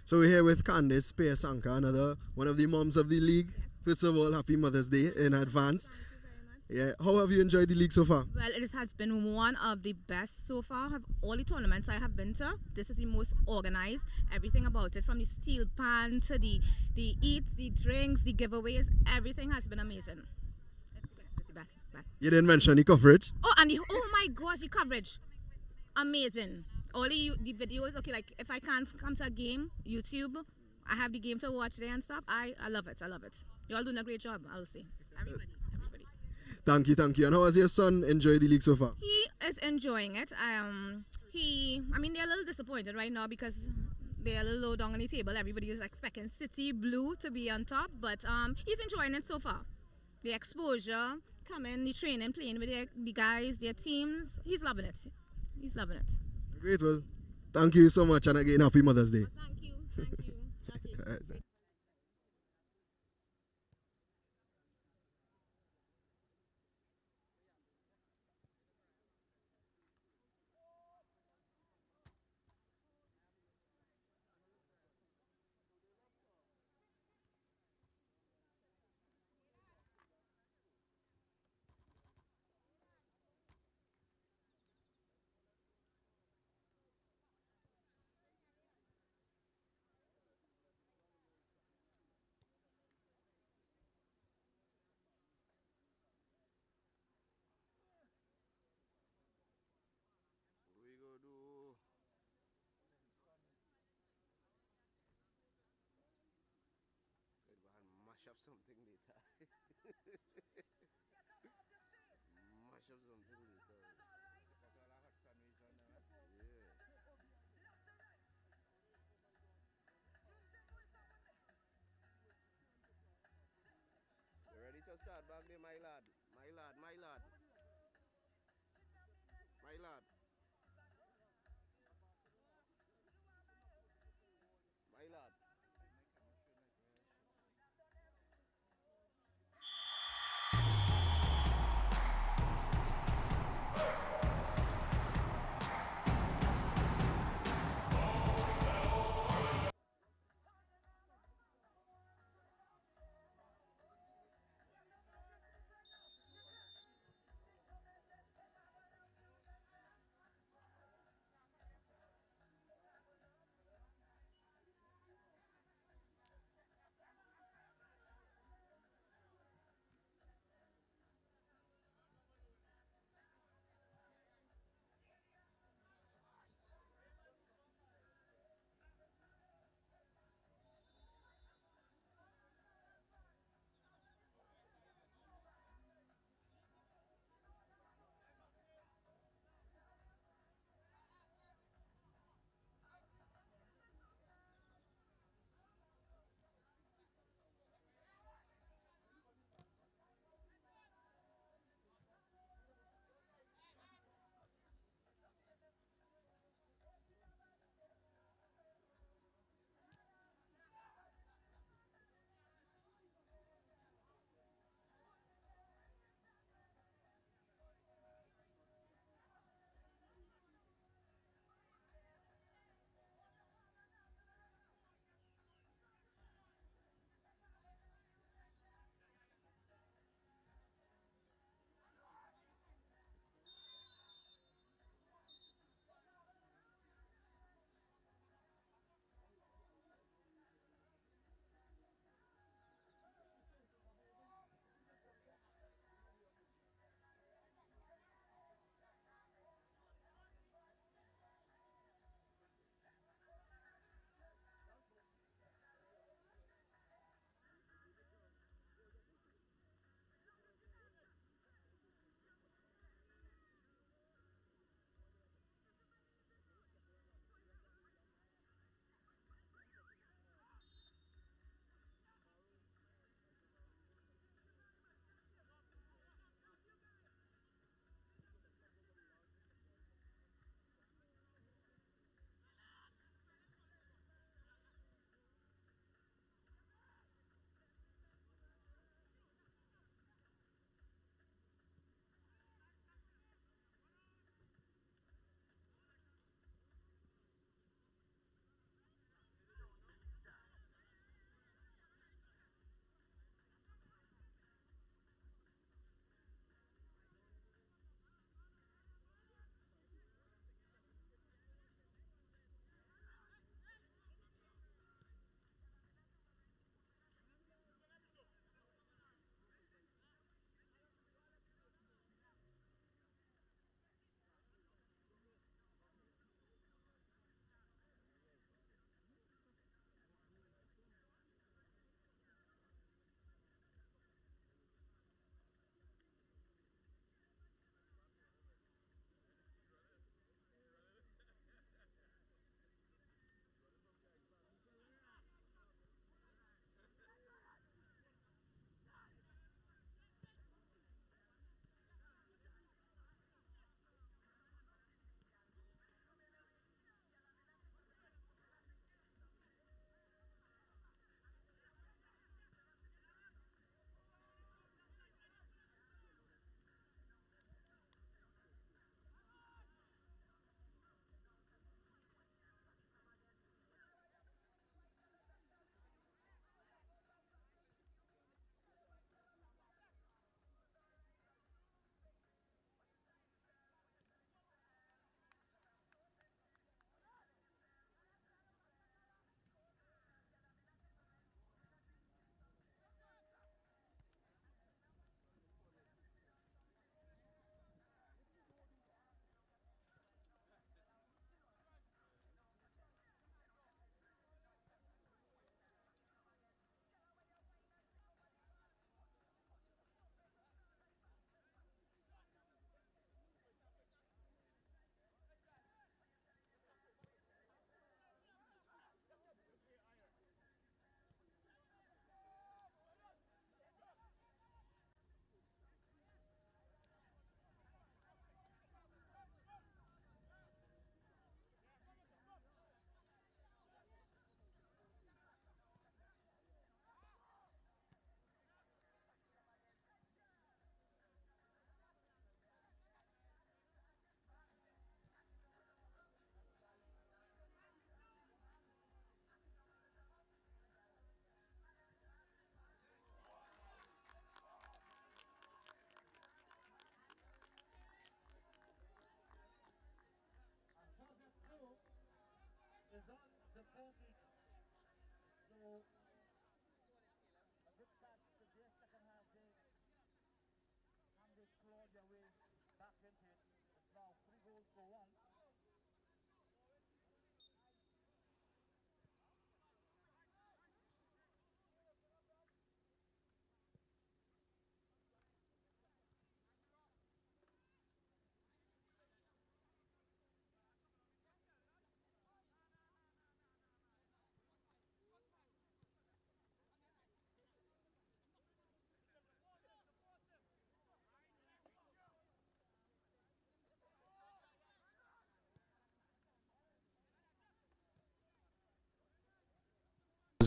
So we're here with Candice P.O.S. another one of the moms of the league. First of all, happy Mother's Day in advance. Yeah, how have you enjoyed the league so far? Well, it has been one of the best so far. Of all the tournaments I have been to, this is the most organized. Everything about it, from the steel pan to the eats, the drinks, the giveaways, everything has been amazing. It's the best. You didn't mention the coverage. Oh, and oh my gosh, the coverage, amazing. All the videos, okay, like if I can't come to a game, YouTube, I have the game to watch there and stuff. I love it. You all doing a great job, I'll say. Everybody. Thank you. And how has your son enjoyed the league so far? He is enjoying it. They're a little disappointed right now because they're a little low down on the table. Everybody is expecting City Blue to be on top, but he's enjoying it so far. The exposure, coming, the training, playing with the guys, their teams, he's loving it. Great, well, thank you so much, and again, happy Mother's Day. Thank you. Okay. Ready to start back there, my lad.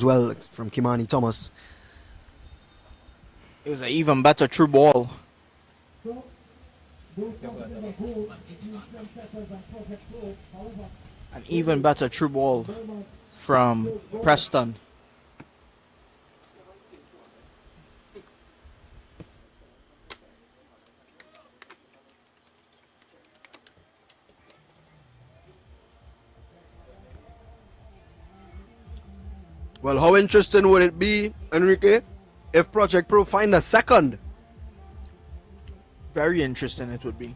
as well from Kimani Thomas. It was an even better true ball. An even better true ball from Preston. Well, how interesting would it be, Enrique, if Project Pro find a second? Very interesting it would be.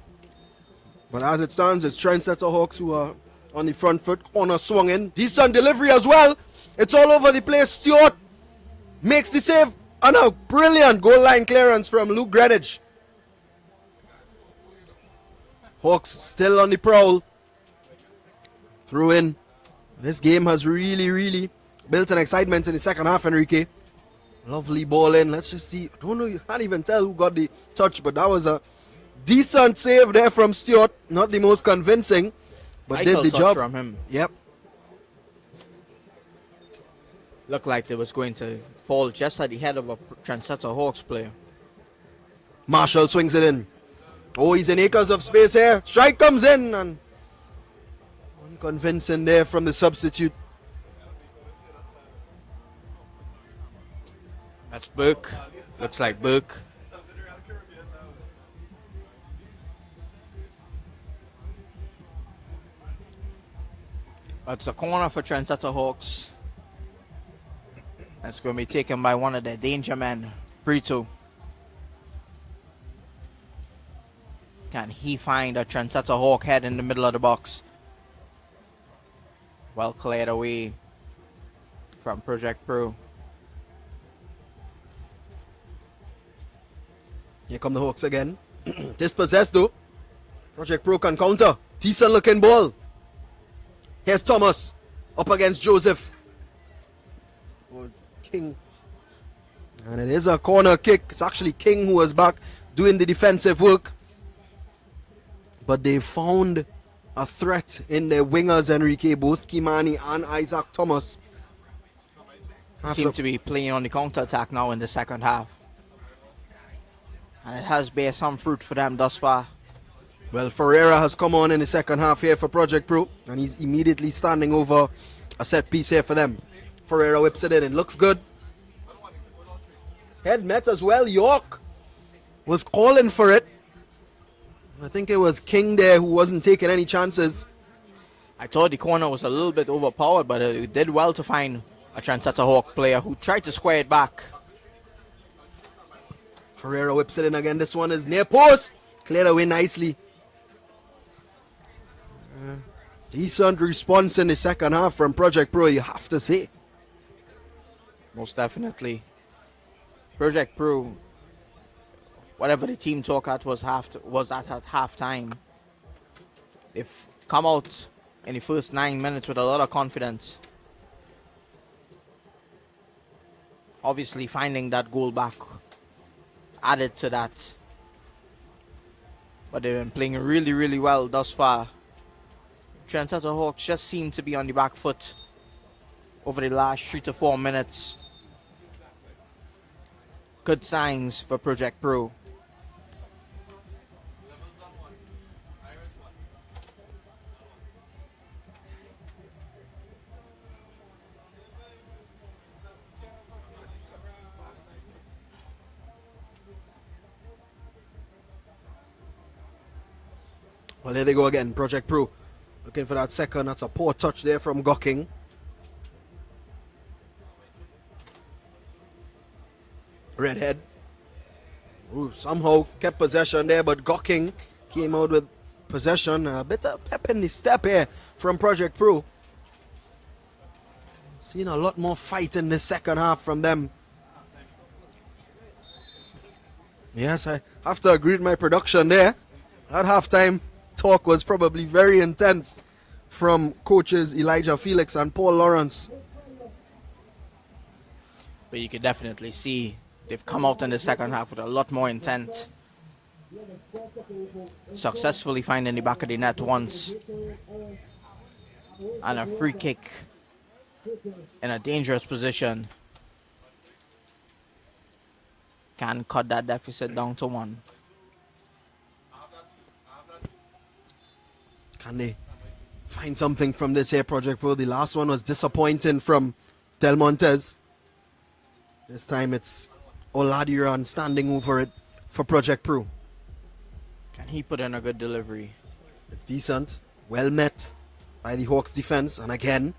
But as it stands, it's Trendsetter Hawks who are on the front foot. Corner swung in. Decent delivery as well. It's all over the place. Stewart makes the save. And a brilliant goal line clearance from Luke Greenwich. Hawks still on the prowl. Through in. This game has really built an excitement in the second half, Enrique. Lovely ball in. Let's just see. I don't know. You can't even tell who got the touch, but that was a decent save there from Stewart. Not the most convincing, but did the job. From him. Yep. Looked like it was going to fall just at the head of a Trendsetter Hawks player. Marshall swings it in. Oh, he's in acres of space here. Strike comes in, and unconvincing there from the substitute. That's Burke. Looks like Burke. That's a corner for Trendsetter Hawks. That's going to be taken by one of their danger men, Brito. Can he find a Trendsetter Hawk head in the middle of the box? Well cleared away from Project Pro. Here come the Hawks again. Dispossessed though. Project Pro can counter. Decent looking ball. Here's Thomas up against Joseph. Oh, King. And it is a corner kick. It's actually King who was back doing the defensive work. But they found a threat in their wingers, Enrique. Both Kimani and Isaac Thomas Seem to be playing on the counter attack now in the second half. And it has bear some fruit for them thus far. Well, Ferreira has come on in the second half here for Project Pro, and he's immediately standing over a set piece here for them. Ferreira whips it in. It looks good. Head met as well. York was calling for it. I think it was King there who wasn't taking any chances. I thought the corner was a little bit overpowered, but it did well to find a Trendsetter Hawk player who tried to square it back. Ferreira whips it in again. This one is near post. Cleared away nicely. Decent response in the second half from Project Pro, you have to say. Most definitely. Project Pro, whatever the team talk at was at half time. They've come out in the first 9 minutes with a lot of confidence. Obviously finding that goal back added to that. But they've been playing really well thus far. Trendsetter Hawks just seem to be on the back foot over the last 3 to 4 minutes. Good signs for Project Pro. Well, here they go again. Project Pro looking for that second. That's a poor touch there from Gocking. Redhead. Ooh, somehow kept possession there, but Gocking came out with possession. A bit of pep in the step here from Project Pro. Seen a lot more fight in the second half from them. Yes, I have to agree with my production there. At halftime, talk was probably very intense from coaches Elijah Felix and Paul Lawrence. But you can definitely see they've come out in the second half with a lot more intent. Successfully finding the back of the net once. And a free kick in a dangerous position. Can cut that deficit down to 1. Can they find something from this here Project Pro? The last one was disappointing from Del Montes. This time it's Oladiran standing over it for Project Pro. Can he put in a good delivery? It's decent. Well met by the Hawks defense. And again,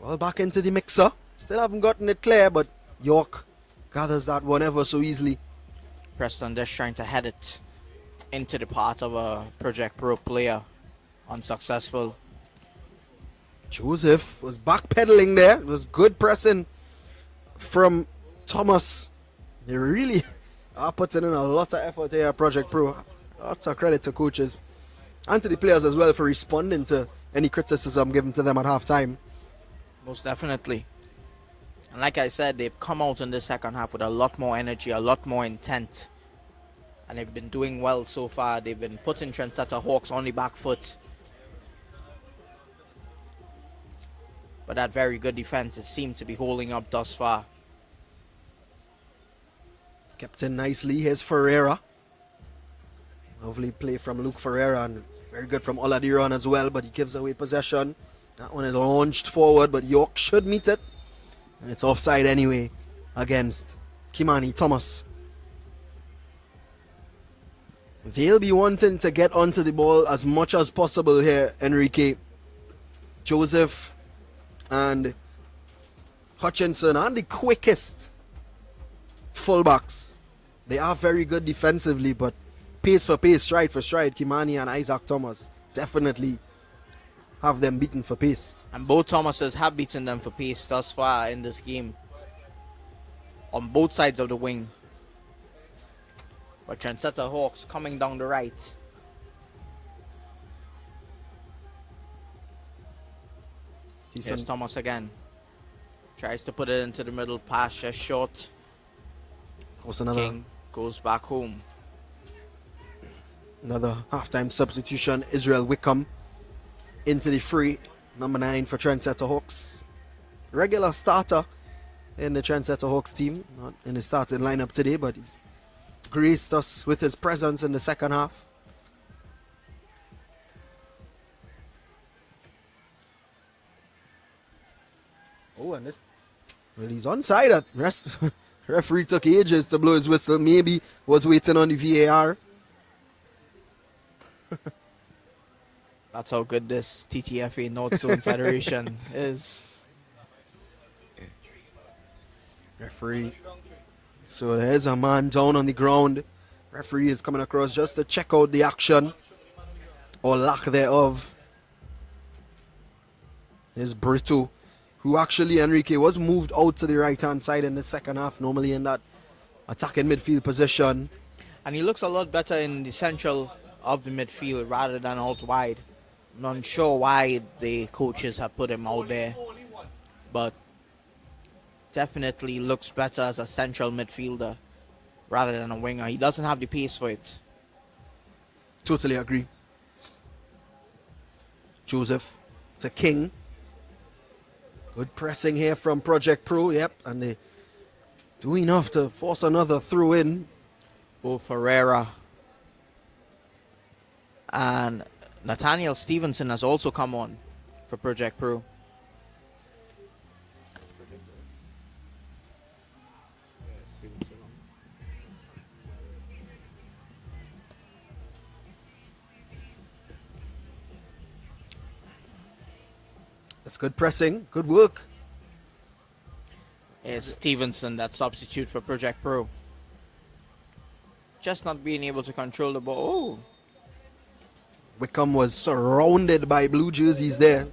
ball back into the mixer. Still haven't gotten it clear, but York gathers that one ever so easily. Preston just trying to head it into the path of a Project Pro player. Unsuccessful. Joseph was backpedaling there. It was good pressing from Thomas. They really are putting in a lot of effort here at Project Pro. Lots of credit to coaches and to the players as well for responding to any criticism given to them at halftime. Most definitely. And like I said, they've come out in the second half with a lot more energy, a lot more intent. And they've been doing well so far. They've been putting Trendsetter Hawks on the back foot. But that very good defense has seemed to be holding up thus far. Kept in nicely. Here's Ferreira. Lovely play from Luke Ferreira and very good from Oladiran as well, but he gives away possession. That one is launched forward, but York should meet it. And it's offside anyway against Kimani Thomas. They'll be wanting to get onto the ball as much as possible here, Enrique. Joseph and Hutchinson are the quickest fullbacks. They are very good defensively, but pace for pace, stride for stride, Kimani and Isaac Thomas definitely have them beaten for pace. And both Thomases have beaten them for pace thus far in this game. On both sides of the wing. But Trendsetter Hawks coming down the right. Here's Thomas again. Tries to put it into the middle, pass just short. King goes back home. Another halftime substitution. Israel Wickham into the fray. Number 9 for Trendsetter Hawks. Regular starter in the Trendsetter Hawks team. Not in the starting lineup today, but he's graced us with his presence in the second half. Oh, and this... Well, he's onside at rest. Referee took ages to blow his whistle. Maybe was waiting on the VAR. That's how good this TTFA Northzone Federation is. Referee. So there's a man down on the ground. Referee is coming across just to check out the action or lack thereof. There's Brito, who actually, Enrique, was moved out to the right-hand side in the second half, normally in that attacking midfield position. And he looks a lot better in the central of the midfield rather than out wide. I'm not sure why the coaches have put him out there, but definitely looks better as a central midfielder rather than a winger. He doesn't have the pace for it. Totally agree. Joseph to King. Good pressing here from Project Pro, yep, and they do enough to force another throw in. Both Ferreira and Nathaniel Stevenson has also come on for Project Pro. That's good pressing, good work. It's Stevenson, that substitute for Project Pro. Just not being able to control the ball. Oh. Wickham was surrounded by blue jerseys there.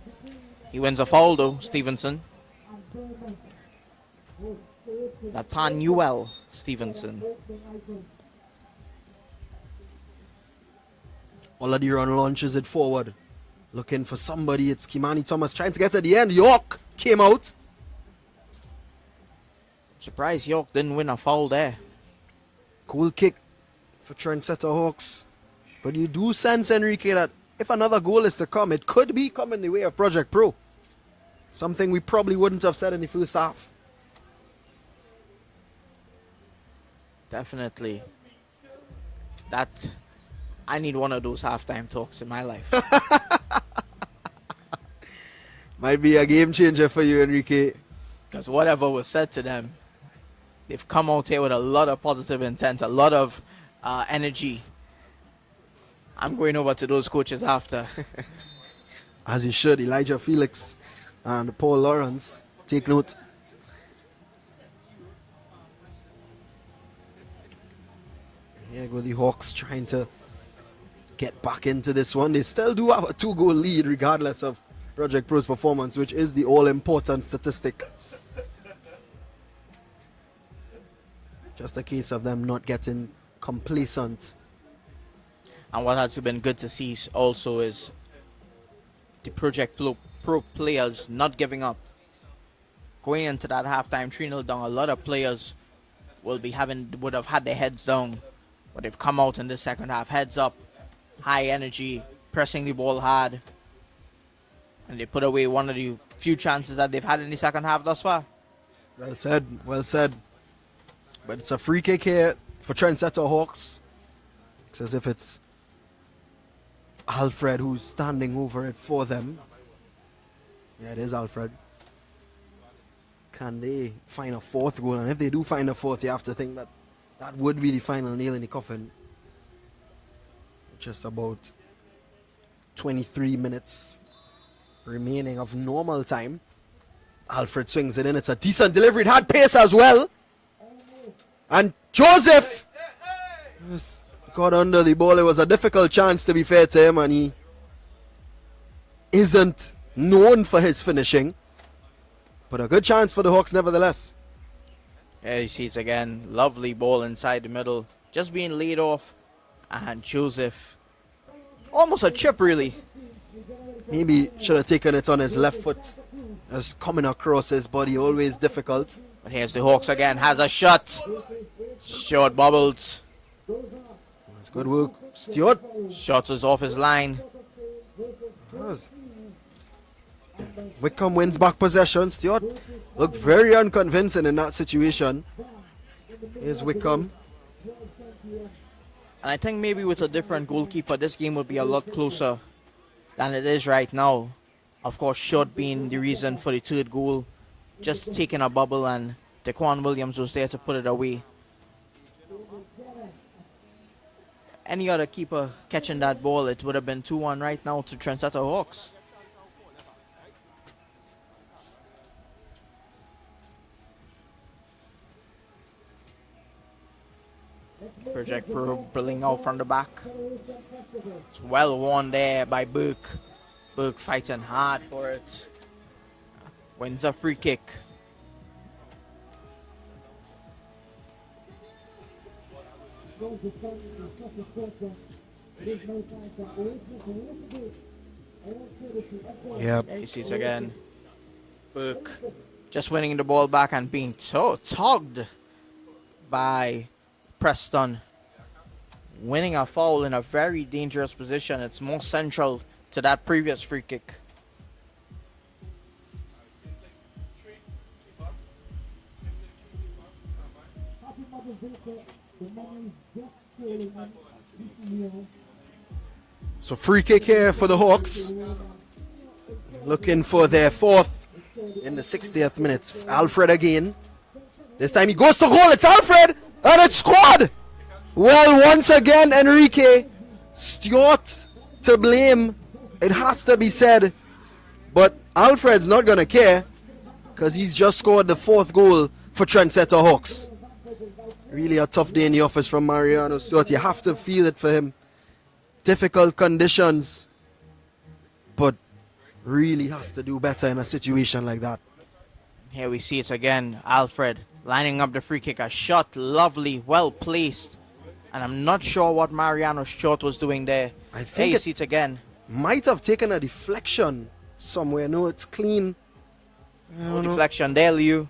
He wins a foul though, Stevenson. Nathaniel Stevenson. Oladiran launches it forward. Looking for somebody. It's Kimani Thomas trying to get to the end. York came out. Surprised York didn't win a foul there. Cool kick for Trendsetter Hawks. But you do sense, Enrique, that if another goal is to come, it could be coming the way of Project Pro. Something we probably wouldn't have said in the first half. Definitely. That I need one of those halftime talks in my life. Might be a game changer for you, Enrique. Because whatever was said to them, they've come out here with a lot of positive intent, a lot of energy. I'm going over to those coaches after. As you should, Elijah Felix and Paul Lawrence. Take note. Here go the Hawks trying to get back into this one. They still do have a 2-goal lead regardless of Project Pro's performance, which is the all-important statistic. Just a case of them not getting complacent. And what has been good to see also is the Project Pro players not giving up. Going into that halftime 3-0 down, a lot of players would have had their heads down. But they've come out in the second half, heads up, high energy, pressing the ball hard. And they put away one of the few chances that they've had in the second half thus far. Well said, well said. But it's a free kick here for Trendsetter Hawks. It's as if it's Alfred who's standing over it for them. Yeah, it is Alfred. Can they find a fourth goal? And if they do find a fourth, you have to think that that would be the final nail in the coffin. Just about 23 minutes remaining of normal time. Alfred swings it in. It's a decent delivery. It had pace as well. And Joseph got under the ball. It was a difficult chance, to be fair to him, and he isn't known for his finishing. But a good chance for the Hawks nevertheless. Yeah, you see it again. Lovely ball inside the middle. Just being laid off. And Joseph, almost a chip really. Maybe should have taken it on his left foot. As coming across his body, always difficult. But here's the Hawks again. Has a shot. Short bubbles. That's good work. Stewart. Shot is off his line. Wickham wins back possession. Stewart looked very unconvincing in that situation. Here's Wickham. And I think maybe with a different goalkeeper, this game would be a lot closer than it is right now. Of course, shot being the reason for the third goal. Just taking a bubble, and Daquan Williams was there to put it away. Any other keeper catching that ball, it would have been 2-1 right now to Trendsetter Hawks. Project Pro pulling out from the back. It's well won there by Burke. Burke fighting hard for it. Wins a free kick. Yep. There you see it again. Burke just winning the ball back and being so tugged by Preston. Winning a foul in a very dangerous position. It's more central to that previous free kick. So free kick here for the Hawks. Looking for their fourth in the 60th minute. Alfred again. This time he goes to goal. It's Alfred. And it's scored. Well, once again, Enrique. Stewart to blame. It has to be said. But Alfred's not going to care, because he's just scored the fourth goal for Trendsetter Hawks. Really a tough day in the office from Mariano Stewart. You have to feel it for him. Difficult conditions. But really has to do better in a situation like that. Here we see it again. Alfred lining up the free kick. A shot, lovely, well placed. And I'm not sure what Mariano Stewart was doing there. I think you see it again. Might have taken a deflection somewhere. No, it's clean. No deflection there, Liu.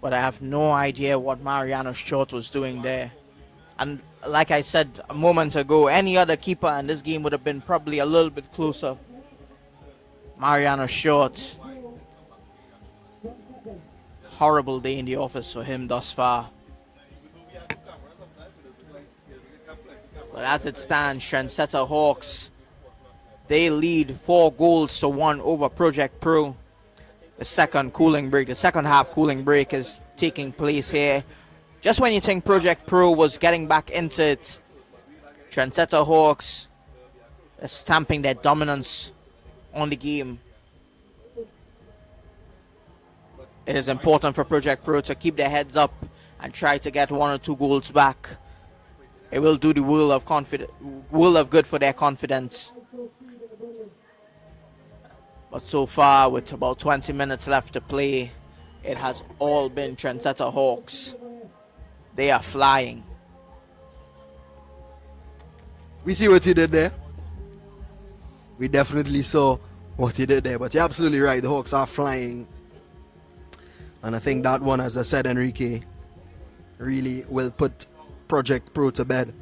But I have no idea what Mariano Stewart was doing there. And like I said a moment ago, any other keeper in this game would have been probably a little bit closer. Mariano short. Horrible day in the office for him thus far. But as it stands, Trendsetter Hawks, they lead 4-1 over Project Pro. The second half cooling break is taking place here. Just when you think Project Pro was getting back into it, Trendsetter Hawks are stamping their dominance on the game. It is important for Project Pro to keep their heads up and try to get 1 or 2 goals back. It will do the world of good for their confidence. But so far, with about 20 minutes left to play, it has all been Trendsetter Hawks. They are flying. We see what you did there. We definitely saw what you did there. But you're absolutely right. The Hawks are flying. And I think that one, as I said, Enrique, really will put Project Pro to bed.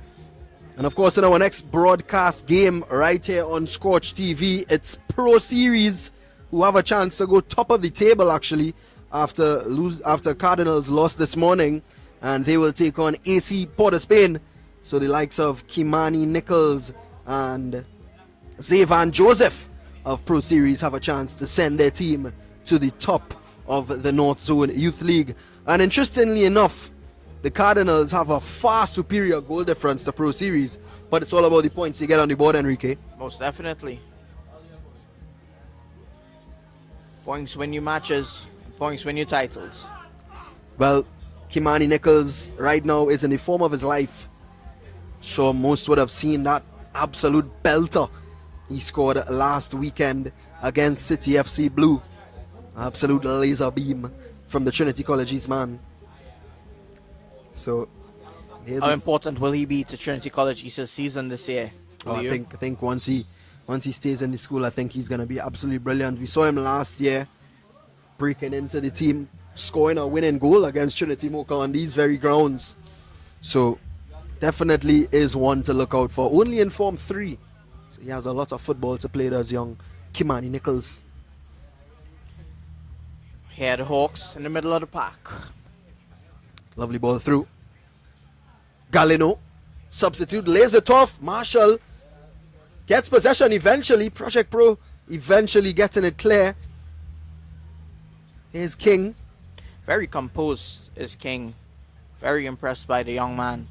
And of course, in our next broadcast game right here on Scorch TV, it's Pro Series, who have a chance to go top of the table actually after Cardinals lost this morning, and they will take on AC Port of Spain. So the likes of Kimani Nichols and Zayvan Joseph of Pro Series have a chance to send their team to the top of the Northzone Youth League. And interestingly enough, the Cardinals have a far superior goal difference to Pro Series, but it's all about the points you get on the board, Enrique. Most definitely. Points win you matches, points win you titles. Well, Kimani Nichols right now is in the form of his life. Sure, most would have seen that absolute belter he scored last weekend against City FC Blue. Absolute laser beam from the Trinity College East man. So, how important will he be to Trinity College East's season this year? I think once he stays in the school, I think he's going to be absolutely brilliant. We saw him last year breaking into the team, scoring a winning goal against Trinity Mocha on these very grounds. So, definitely is one to look out for. Only in Form 3. So, he has a lot of football to play, does young Kimani Nichols. Here the Hawks in the middle of the pack. Lovely ball through. Galeno, substitute, lays it off. Marshall gets possession eventually. Project Pro eventually getting it clear. Here's King. Very composed is King. Very impressed by the young man.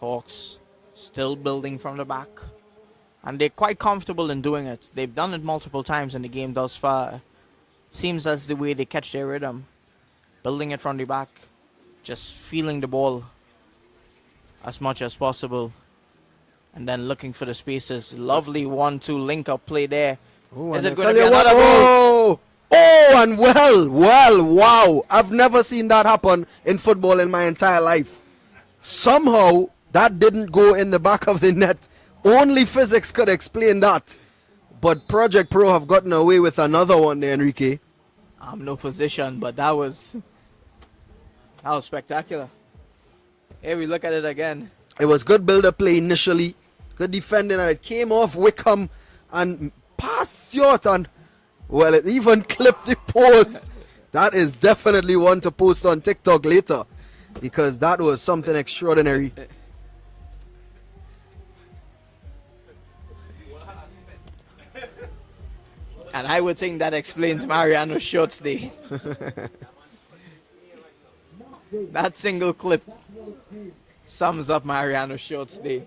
Hawks still building from the back. And they're quite comfortable in doing it. They've done it multiple times in the game thus far. It seems that's the way they catch their rhythm. Building it from the back. Just feeling the ball as much as possible. And then looking for the spaces. Lovely 1-2 link-up play there. Oh, Is and it going to be another goal? Oh, and wow. I've never seen that happen in football in my entire life. Somehow, that didn't go in the back of the net. Only physics could explain that. But Project Pro have gotten away with another one there, Enrique. I'm no physician, but that was spectacular. Here we look at it again. It was good build-up play initially. Good defending, and it came off Wickham and passed short, and well, it even clipped the post. That is definitely one to post on TikTok later, because that was something extraordinary. And I would think that explains Mariano Short's day. That single clip sums up Mariano Short's day.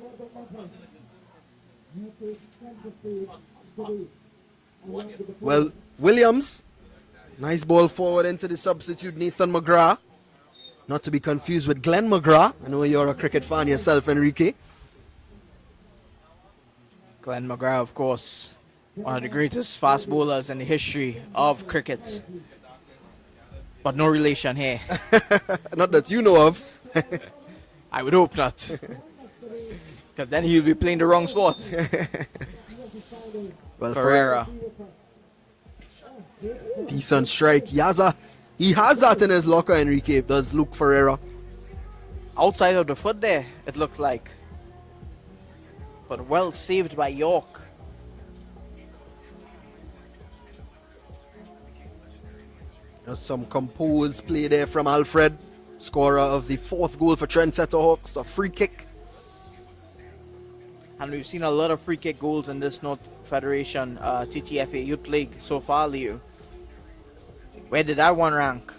Well, Williams, nice ball forward into the substitute Nathan McGrath. Not to be confused with Glenn McGrath. I know you're a cricket fan yourself, Enrique. Glenn McGrath, of course, one of the greatest fast bowlers in the history of cricket. But no relation here. Not that you know of. I would hope not. Because then he'll be playing the wrong sport. Well, Ferreira. Decent strike. He has that in his locker, Enrique, does Luke Ferreira. outside of the foot there, it looked like. But well saved by York. There's some composed play there from Alfred, scorer of the 4th goal for Trendsetter Hawks, a free kick. And we've seen a lot of free kick goals in this North Federation TTFA Youth League so far, Leo. Where did that one rank?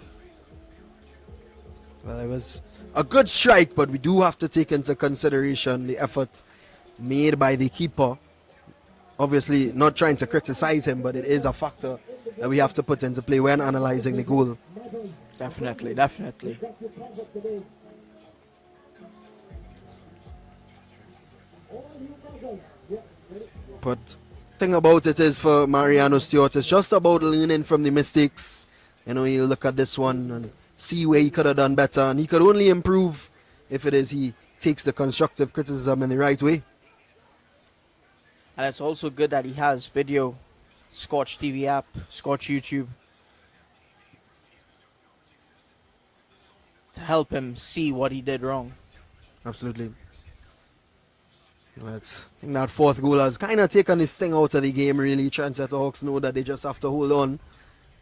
Well, it was a good strike, but we do have to take into consideration the effort made by the keeper. Obviously, not trying to criticize him, but it is a factor that we have to put into play when analyzing the goal. Definitely, definitely. But thing about it is for Mariano Stewart, it's just about learning from the mistakes. You know, you look at this one and see where he could have done better, and he could only improve if it is he takes the constructive criticism in the right way. And it's also good that he has video, Scotch TV app, Scotch YouTube, to help him see what he did wrong. Absolutely. I think that 4th goal has kind of taken this thing out of the game, really. Trendsetter Hawks know that they just have to hold on.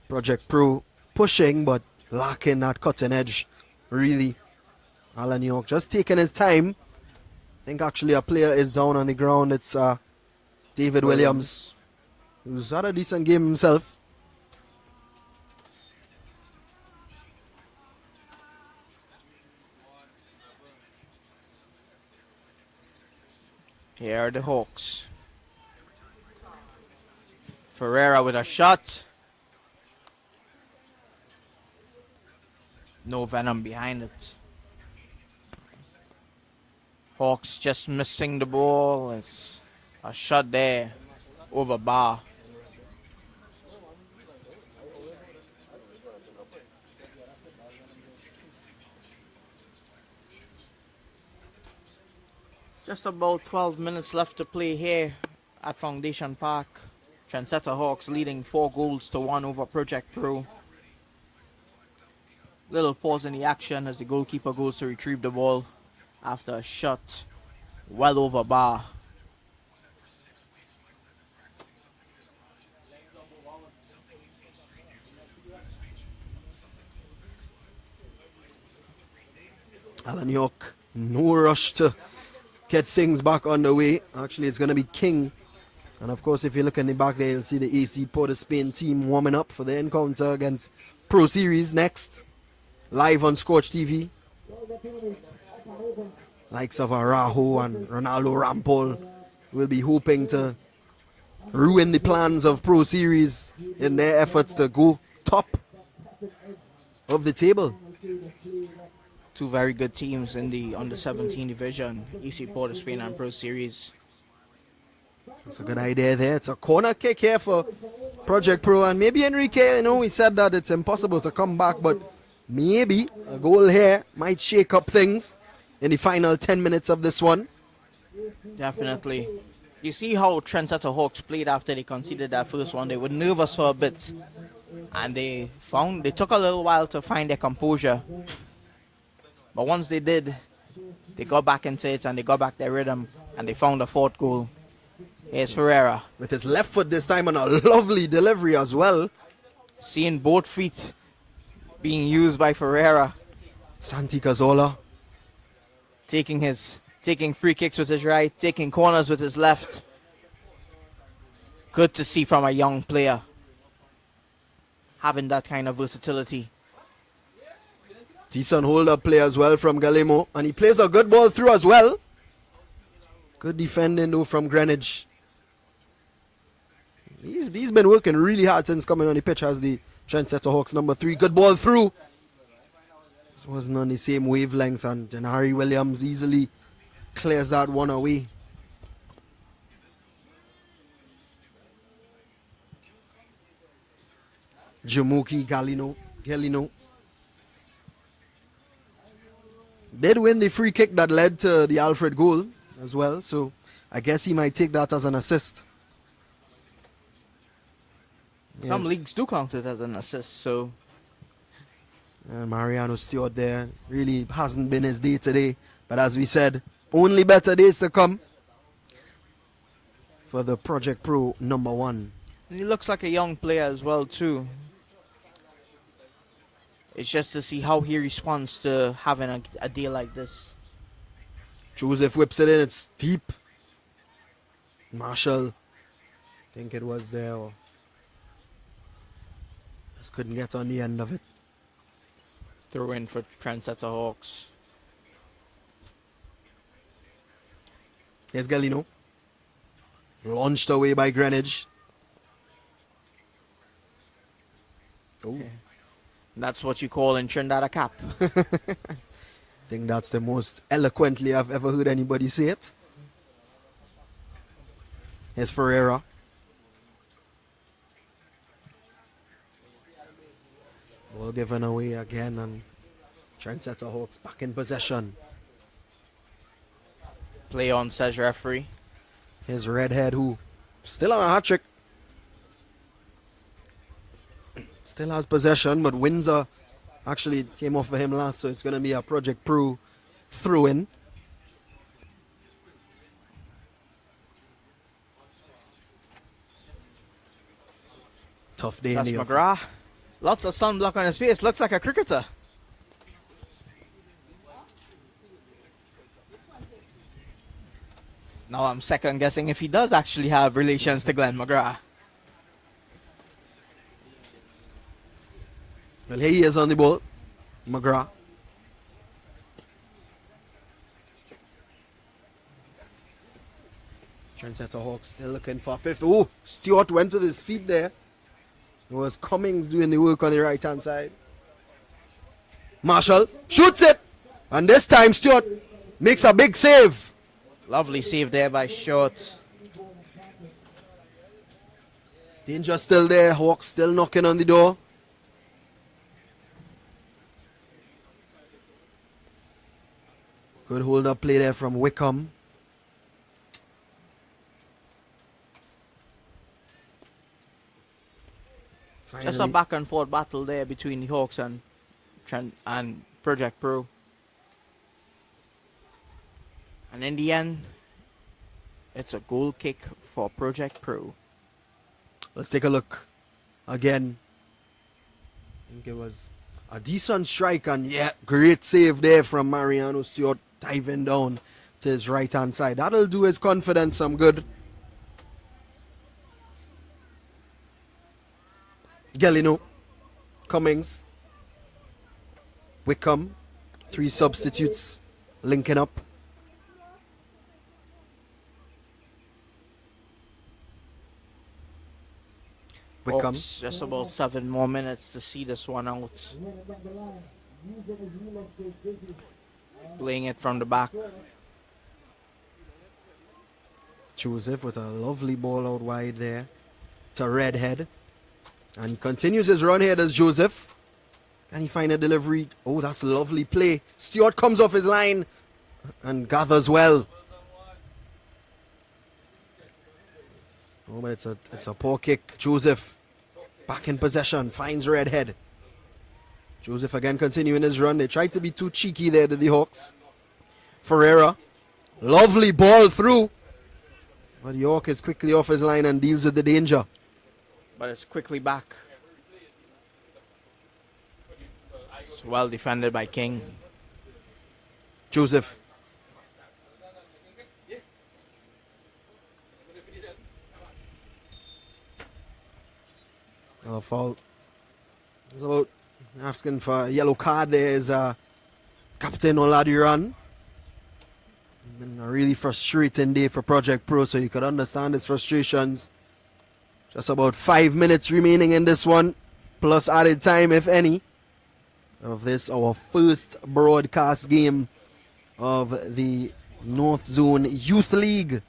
Project Pro pushing, but lacking that cutting edge, really. Alan York just taking his time. I think actually a player is down on the ground. It's David Williams, who's had a decent game himself. Here are the Hawks. Ferreira with a shot. No venom behind it. Hawks just missing the ball. It's a shot there over bar. Just about 12 minutes left to play here at Foundation Park. Trendsetter Hawks leading 4 goals to 1 over Project Pro. Little pause in the action as the goalkeeper goes to retrieve the ball after a shot well over bar. Alan York, no rush to get things back on the way. Actually, it's going to be King. And of course, if you look in the back there, you'll see the AC POS Spain team warming up for the encounter against Pro Series next. Live on Scotch TV. Likes of Arajo and Ronaldo Rampol will be hoping to ruin the plans of Pro Series in their efforts to go top of the table. 2 very good teams in the under 17 division, AC POS Spain and Pro Series. It's a good idea there. It's a corner kick here for Project Pro, and maybe Enrique, you know, we said that it's impossible to come back, but maybe a goal here might shake up things in the final 10 minutes of this one. Definitely. You see how Trendsetter Hawks played after they conceded that first one. They were nervous for a bit, and they took a little while to find their composure. But once they did, they got back into it and they got back their rhythm, and they found a 4th goal. Here's Ferreira. With his left foot this time, and a lovely delivery as well. Seeing both feet being used by Ferreira. Santi Cazorla taking free kicks with his right, taking corners with his left. Good to see from a young player having that kind of versatility. Decent hold-up play as well from Galemo, and he plays a good ball through as well. Good defending though from Greenwich. He's been working really hard since coming on the pitch as the Trendsetter Hawks number 3. Good ball through. This wasn't on the same wavelength, and Denari Williams easily clears that one away. Jamuki Galino did win the free kick that led to the Alfred goal as well, so I guess he might take that as an assist. Some Yes. leagues do count it as an assist, so And Mariano Stewart there really hasn't been his day today. But as we said, only better days to come for the Project Pro number 1. And he looks like a young player as well too. It's just to see how he responds to having a day like this. Joseph whips it in. It's deep. Marshall, I think it was there. Or just couldn't get on the end of it. Throw in for Trendsetter Hawks. Here's Galino. Launched away by Greenwich. Oh. That's what you call in Trinidad a cap. I think that's the most eloquently I've ever heard anybody say it. Here's Ferreira. Ball given away again, and Trendsetter Hawks back in possession. Play on, says referee. Here's Redhead, who still on a hat trick. Still has possession, but Windsor actually came off for him last, so it's going to be a Project Pro throw-in. Tough day That's in the McGrath. Lots of sunblock on his face. Looks like a cricketer. Now I'm second guessing if he does actually have relations to Glenn McGrath. Well, here he is on the ball. McGrath. Trendsetter Hawks still looking for fifth. Oh, Stewart went with his feet there. It was Cummings doing the work on the right hand side. Marshall shoots it. And this time Stewart makes a big save. Lovely save there by Short. Danger still there. Hawks still knocking on the door. Good hold up play there from Wickham. Just a back and forth battle there between the Hawks and Project Pro. And in the end, it's a goal kick for Project Pro. Let's take a look again. I think it was a decent strike, and yeah, great save there from Mariano Stewart, diving down to his right hand side. That'll do his confidence some good. Galino, Cummings, Wickham, 3 substitutes linking up. Wickham. Hawks, just about 7 more minutes to see this one out. Playing it from the back. Joseph with a lovely ball out wide there to Redhead. And he continues his run here, does Joseph. Can he find a delivery? Oh, that's a lovely play. Stewart comes off his line and gathers well. Oh, but it's a poor kick. Joseph back in possession, finds Redhead. Joseph again continuing his run. They tried to be too cheeky there to the Hawks. Ferreira, lovely ball through. But the Hawk is quickly off his line and deals with the danger. But it's quickly back. It's well defended by King. Joseph. Another foul. It's about asking for a yellow card. There is Captain Oladiran. Been a really frustrating day for Project Pro, so you could understand his frustrations. Just about 5 minutes remaining in this one, plus added time, if any, of this, our first broadcast game of the Northzone Youth League.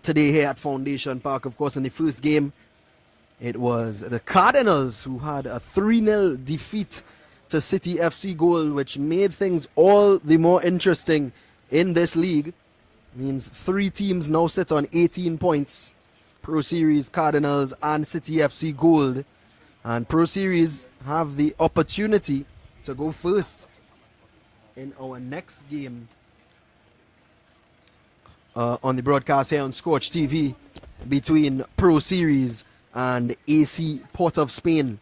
Today here at Foundation Park, of course, in the first game, it was the Cardinals who had a 3-0 defeat to City FC goal, which made things all the more interesting in this league. Means 3 teams now sit on 18 points. Pro Series, Cardinals, and City FC Gold. And Pro Series have the opportunity to go first in our next game on the broadcast here on Scorch TV between Pro Series and AC Port of Spain.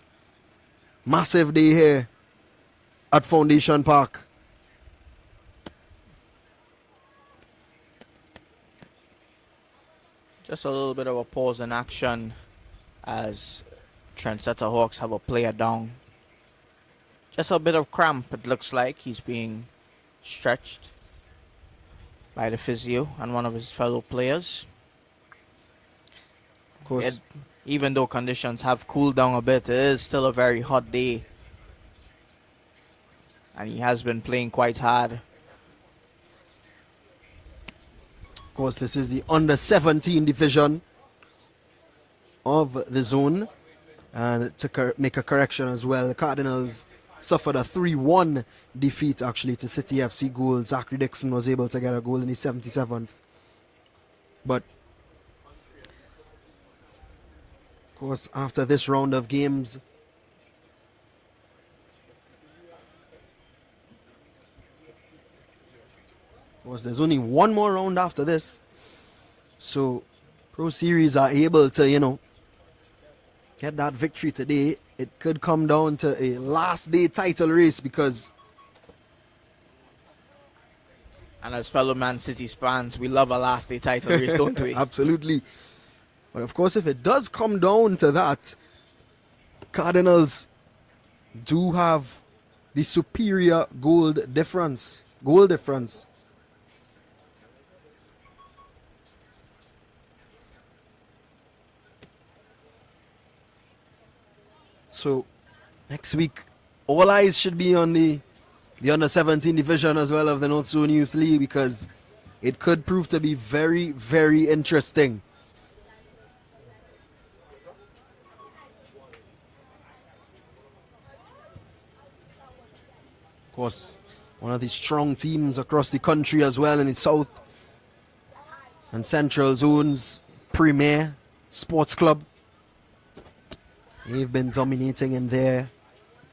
Massive day here at Foundation Park. Just a little bit of a pause in action as Trendsetter Hawks have a player down. Just a bit of cramp, it looks like. He's being stretched by the physio and one of his fellow players. Of course, even though conditions have cooled down a bit, it is still a very hot day. And he has been playing quite hard. Of course, this is the under 17 division of the zone. And to make a correction as well, the Cardinals suffered a 3-1 defeat actually to City FC goal. Zachary Dixon was able to get a goal in the 77th. But of course, after this round of games, of course, there's only one more round after this. So Pro Series are able to, get that victory today. It could come down to a last day title race because, and as fellow Man City fans, we love a last day title race, don't we? Absolutely. But of course, if it does come down to that, Cardinals do have the superior goal difference. So next week, all eyes should be on the under 17 division as well of the Northzone Youth League, because it could prove to be very, very interesting. Of course, one of the strong teams across the country as well in the South and Central Zones, Premier Sports Club. They've been dominating in their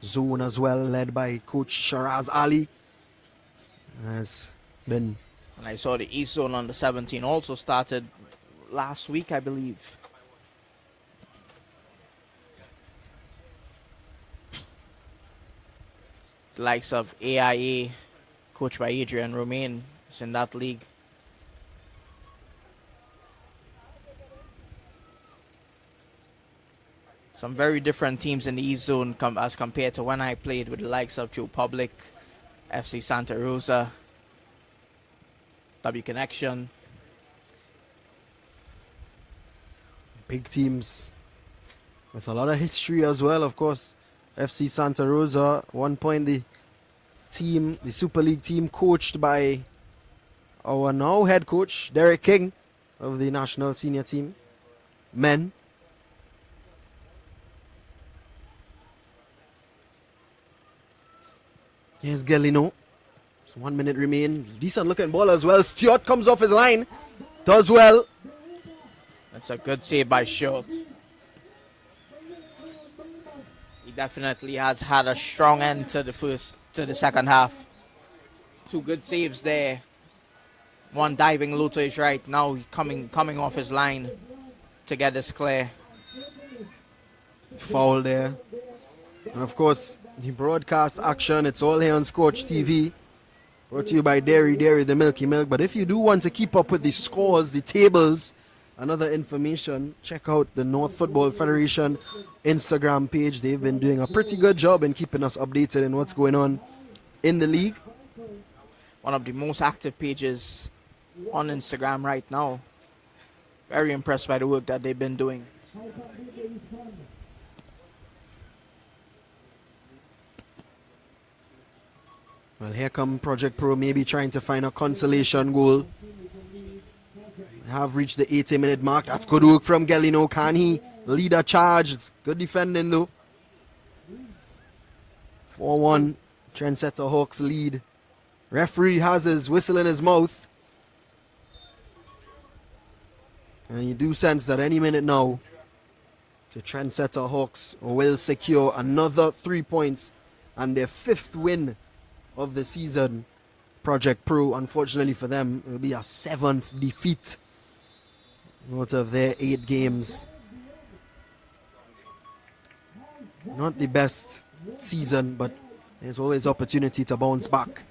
zone as well, led by Coach Sharaz Ali. Has been. And I saw the East Zone under 17 also started last week, I believe. The likes of AIA, coached by Adrian Romain, is in that league. Some very different teams in the East Zone as compared to when I played with the likes of Joe Public, FC Santa Rosa, W Connection. Big teams with a lot of history as well, of course. FC Santa Rosa, one point the Super League team coached by our now head coach, Derek King of the national senior team, men. Here's Galino. Just 1 minute remain. Decent looking ball as well. Stewart comes off his line. Does well. That's a good save by Short. He definitely has had a strong end to the second half. Two good saves there. One diving low to his right. Now coming off his line to get this clear. Foul there. And of course, the broadcast action, it's all here on Scorch TV. Brought to you by Dairy, the Milky Milk. But if you do want to keep up with the scores, the tables, and other information, check out the North Football Federation Instagram page. They've been doing a pretty good job in keeping us updated in what's going on in the league. One of the most active pages on Instagram right now. Very impressed by the work that they've been doing. Well, here come Project Pro, maybe trying to find a consolation goal. Have reached the 80-minute mark. That's good work from Galino. Can he lead a charge? It's good defending though. 4-1. Trendsetter Hawks lead. Referee has his whistle in his mouth. And you do sense that any minute now, The Trendsetter Hawks will secure another 3 points and their 5th win of the season. Project Pro, unfortunately for them, will be a 7th defeat out of their 8 games. Not the best season, but there's always opportunity to bounce back.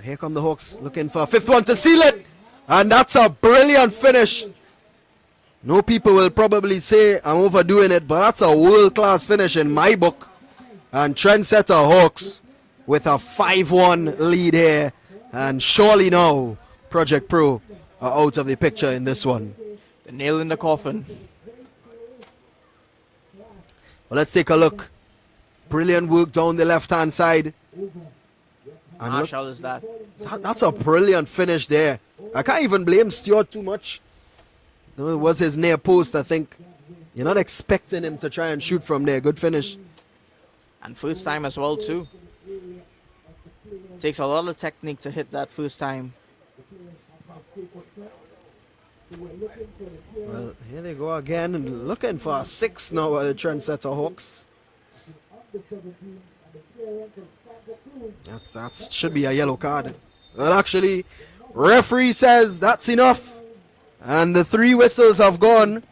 Here come the Hawks looking for a 5th one to seal it. And that's a brilliant finish. No people will probably say I'm overdoing it, but that's a world-class finish in my book. And Trendsetter Hawks with a 5-1 lead here. And surely now, Project Pro are out of the picture in this one. The nail in the coffin. Well, let's take a look. Brilliant work down the left-hand side. And Marshall is that. That's a brilliant finish there. I can't even blame Stewart too much. It was his near post, I think. You're not expecting him to try and shoot from there. Good finish. And first time as well, too. Takes a lot of technique to hit that first time. Well, here they go again, and looking for a 6 now at the Trendsetter Hawks. That should be a yellow card. Well, actually, referee says that's enough. And the 3 whistles have gone.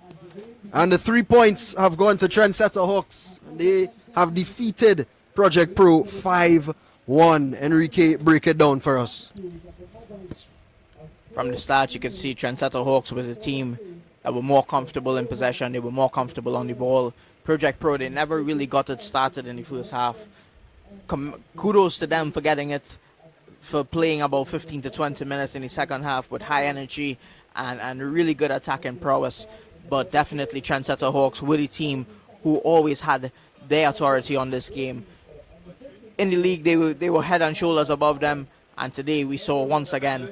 And the 3 points have gone to Trendsetter Hawks. They have defeated Project Pro 5-1. Enrique, break it down for us. From the start, you could see Trendsetter Hawks was a team that were more comfortable in possession. They were more comfortable on the ball. Project Pro, they never really got it started in the first half. Kudos to them for getting it, for playing about 15 to 20 minutes in the second half with high energy and really good attacking prowess. But definitely Trendsetter Hawks were the team who always had their authority on this game. In the league, they were head and shoulders above them. And today we saw once again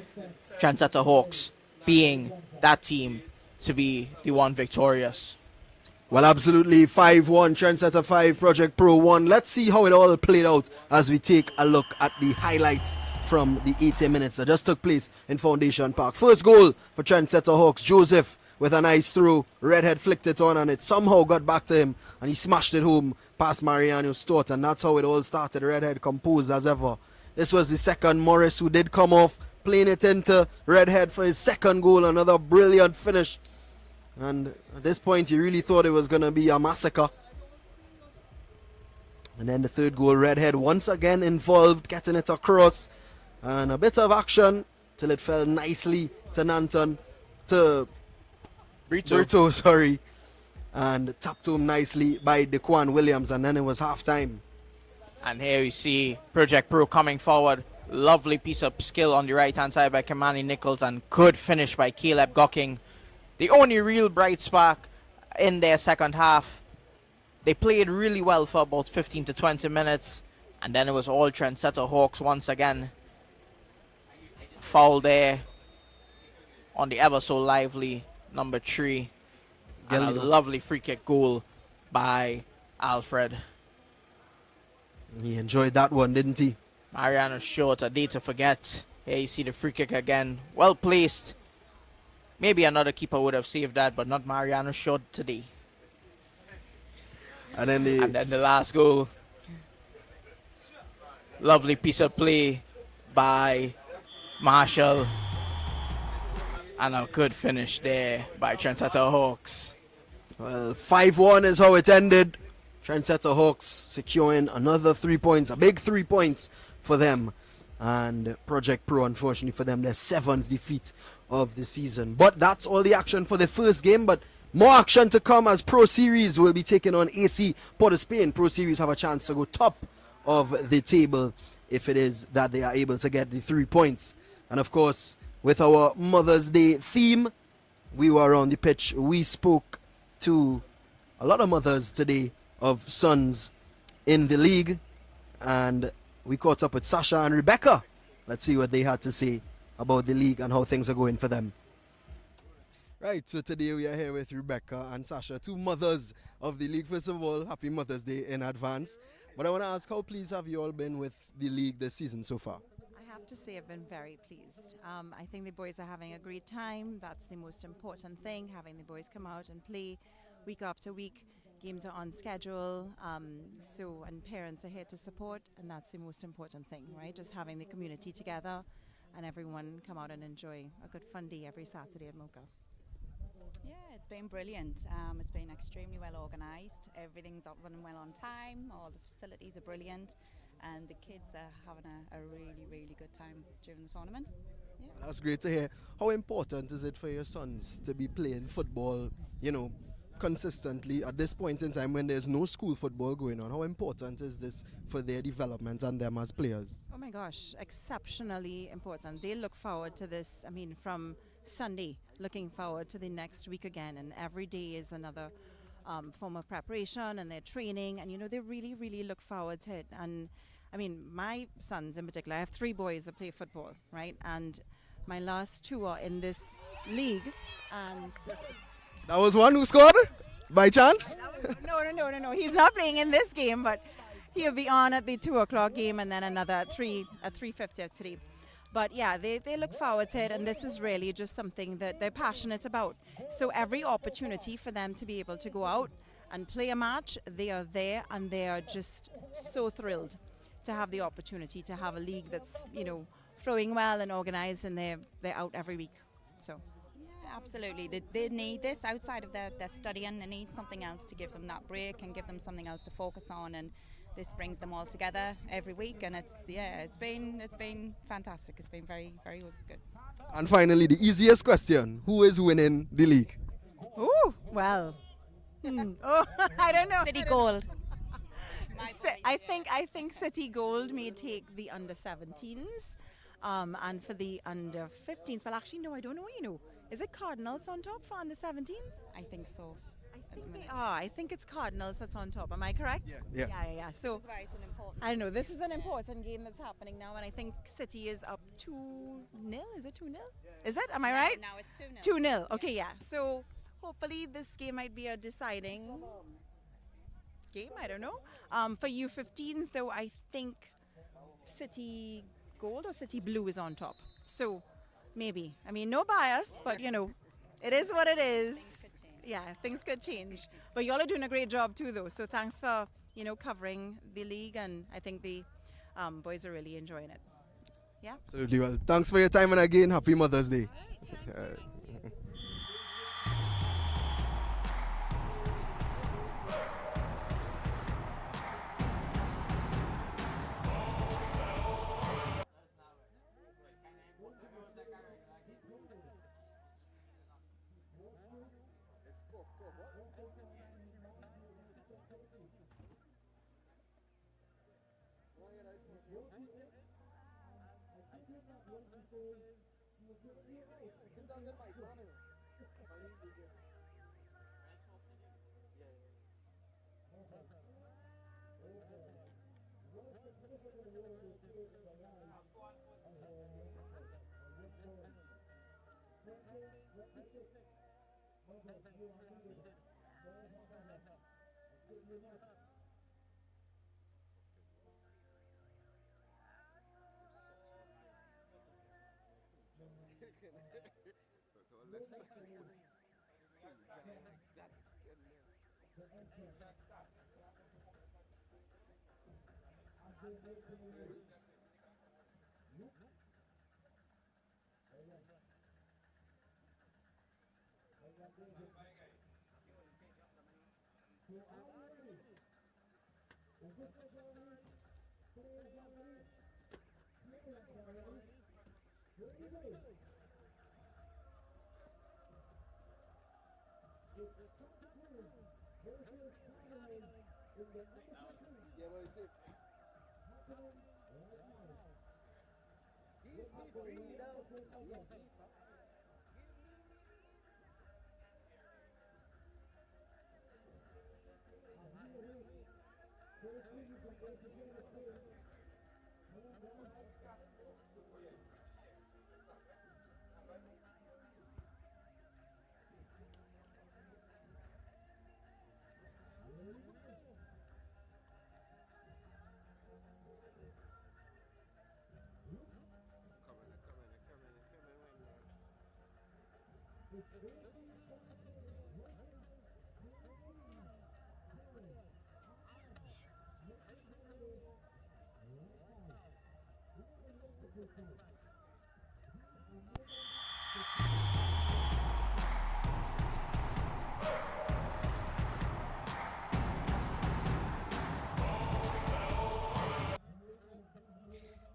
Trendsetter Hawks being that team to be the one victorious. Well, absolutely. 5-1, Trendsetter 5, Project Pro 1. Let's see how it all played out as we take a look at the highlights from the 80 minutes that just took place in Foundation Park. First goal for Trendsetter Hawks, Joseph with a nice throw. Redhead flicked it on and it somehow got back to him and he smashed it home past Mariano Stott, and that's how it all started. Redhead composed as ever. This was the second. Morris, who did come off, playing it into Redhead for his second goal. Another brilliant finish. And at this point, you really thought it was going to be a massacre. And then the third goal, Redhead once again involved, getting it across. And a bit of action till it fell nicely to Nanton, to Brito, sorry. And tapped home nicely by Dequan Williams. And then it was half-time. And here we see Project Pro coming forward. Lovely piece of skill on the right-hand side by Kamani Nichols and good finish by Caleb Gocking. The only real bright spark in their second half. They played really well for about 15 to 20 minutes. And then it was all Trendsetter Hawks once again. Foul there on the ever so lively number 3. And a lovely free kick goal by Alfred. He enjoyed that one, didn't he? Mariano Short, a day to forget. Here you see the free kick again. Well placed. Maybe another keeper would have saved that, but not Mariano Short today. And then the last goal. Lovely piece of play by Marshall. And a good finish there by Trendsetter Hawks. Well, 5-1 is how it ended. Trendsetter Hawks securing another 3 points, a big 3 points for them. And Project Pro, unfortunately for them, their 7th defeat of the season. But that's all the action for the first game. But more action to come as Pro Series will be taking on AC POS Spain. Pro Series have a chance to go top of the table if it is that they are able to get the 3 points. And of course, with our Mother's Day theme, we were on the pitch. We spoke to a lot of mothers today of sons in the league, and we caught up with Sasha and Rebecca. Let's see what they had to say about the league and how things are going for them. Right, so today we are here with Rebecca and Sasha, 2 mothers of the league. First of all, happy Mother's Day in advance. But I want to ask, how pleased have you all been with the league this season so far? I have to say I've been very pleased. I think the boys are having a great time. That's the most important thing, having the boys come out and play. week after week. Games are on schedule, and parents are here to support, and that's the most important thing, right? Just having the community together and everyone come out and enjoy a good fun day every Saturday at Mocha. Yeah, it's been brilliant. It's been extremely well organised. Everything's running well on time. All the facilities are brilliant, and the kids are having a really, really good time during the tournament. Yeah. That's great to hear. How important is it for your sons to be playing football, consistently at this point in time when there's no school football going on? How important is this for their development and them as players? Oh my gosh, exceptionally important. They look forward to this, from Sunday, looking forward to the next week again, and every day is another form of preparation and their training, and they really, really look forward to it. And my sons in particular, I have 3 boys that play football, right? And my last 2 are in this league, and That was one who scored by chance? no. He's not playing in this game, but he'll be on at the 2 o'clock game, and then another at 3:50 today. But yeah, they look forward to it, and this is really just something that they're passionate about. So every opportunity for them to be able to go out and play a match, they are there, and they are just so thrilled to have the opportunity to have a league that's, flowing well and organized, and they're out every week. So. Yeah, absolutely. They need this outside of their studying. They need something else to give them that break and give them something else to focus on, and this brings them all together every week, and it's been fantastic. It's been very, very good. And finally, the easiest question: who is winning the league? Ooh, well. I don't know. City Gold. I think City Gold may take the under 17s, and for the under 15s. Well, actually, no, I don't know. Is it Cardinals on top for under 17s? I think so. I think they are. I think it's Cardinals that's on top. Am I correct? Yeah. So That's why it's an important. I know this is an important game that's happening now, and I think City is up 2-0. Is it 2-0? Is it? Am I right? Now it's 2-0. 2-0. Okay, yeah. So hopefully this game might be a deciding game. I don't know. For U15s, though, I think City Gold or City Blue is on top. So maybe. No bias, but it is what it is. Yeah, things could change. But y'all are doing a great job too, though. So thanks for covering the league, and I think the boys are really enjoying it. Yeah. Absolutely. Well, thanks for your time, and again, happy Mother's Day.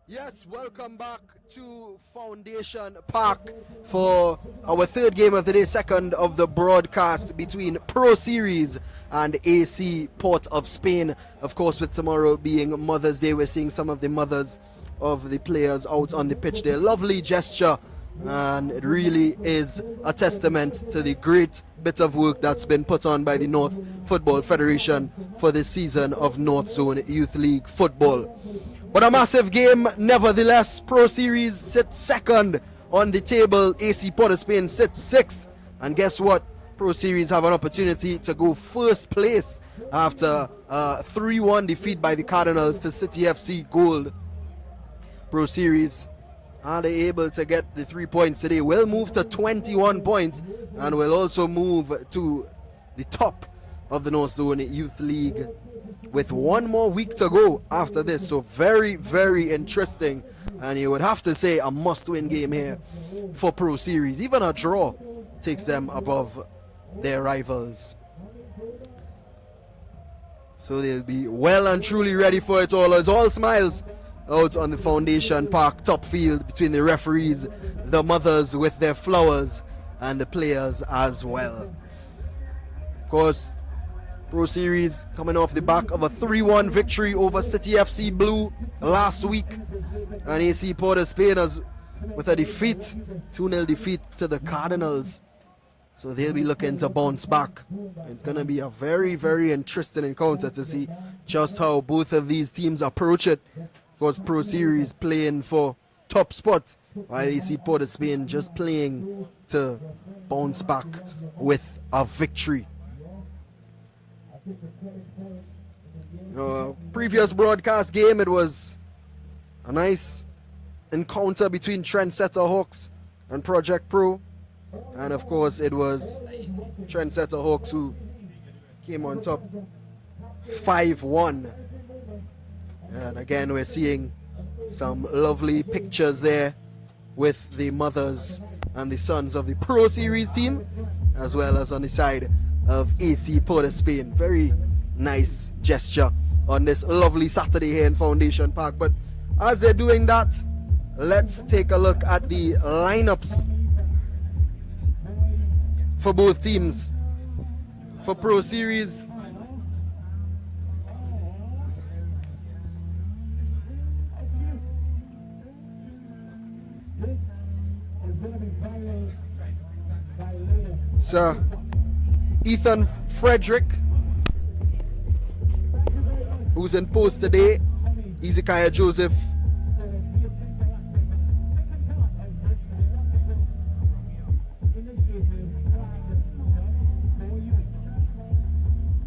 Yes, welcome back to Foundation Park for our third game of the day, second of the broadcast between Pro Series and AC Port of Spain. Of course, with tomorrow being Mother's Day, we're seeing some of the mothers of the players out on the pitch there. Lovely gesture, and it really is a testament to the great bit of work that's been put on by the North Football Federation for this season of Northzone Youth League football. But a massive game nevertheless. Pro Series sits second on the table. AC Port of Spain sits sixth. And guess what? Pro Series have an opportunity to go first place after a 3-1 defeat by the Cardinals to City FC Gold. Pro Series, are they able to get the 3 points today? Will move to 21 points and will also move to the top of the Northzone Youth League with one more week to go after this. So very, very interesting, and you would have to say a must-win game here for Pro Series. Even a draw takes them above their rivals. So they'll be well and truly ready for it all. It's all smiles out on the Foundation Park top field between the referees, the mothers with their flowers, and the players as well. Of course, Pro Series coming off the back of a 3-1 victory over City FC Blue last week, and AC Port of Spain with a defeat, 2-0 defeat to the Cardinals. So they'll be looking to bounce back. It's going to be a very, very interesting encounter to see just how both of these teams approach it. Of course, Pro Series playing for top spot, while AC Port of Spain just playing to bounce back with a victory. Previous broadcast game, it was a nice encounter between Trendsetter Hawks and Project Pro, and of course it was Trendsetter Hawks who came on top 5-1. And again, we're seeing some lovely pictures there with the mothers and the sons of the Pro Series team, as well as on the side of AC Port of Spain. Very nice gesture on this lovely Saturday here in Foundation Park. But as they're doing that, let's take a look at the lineups for both teams. For Pro Series, Sir Ethan Frederick, who's in post today. Ezekiah Joseph.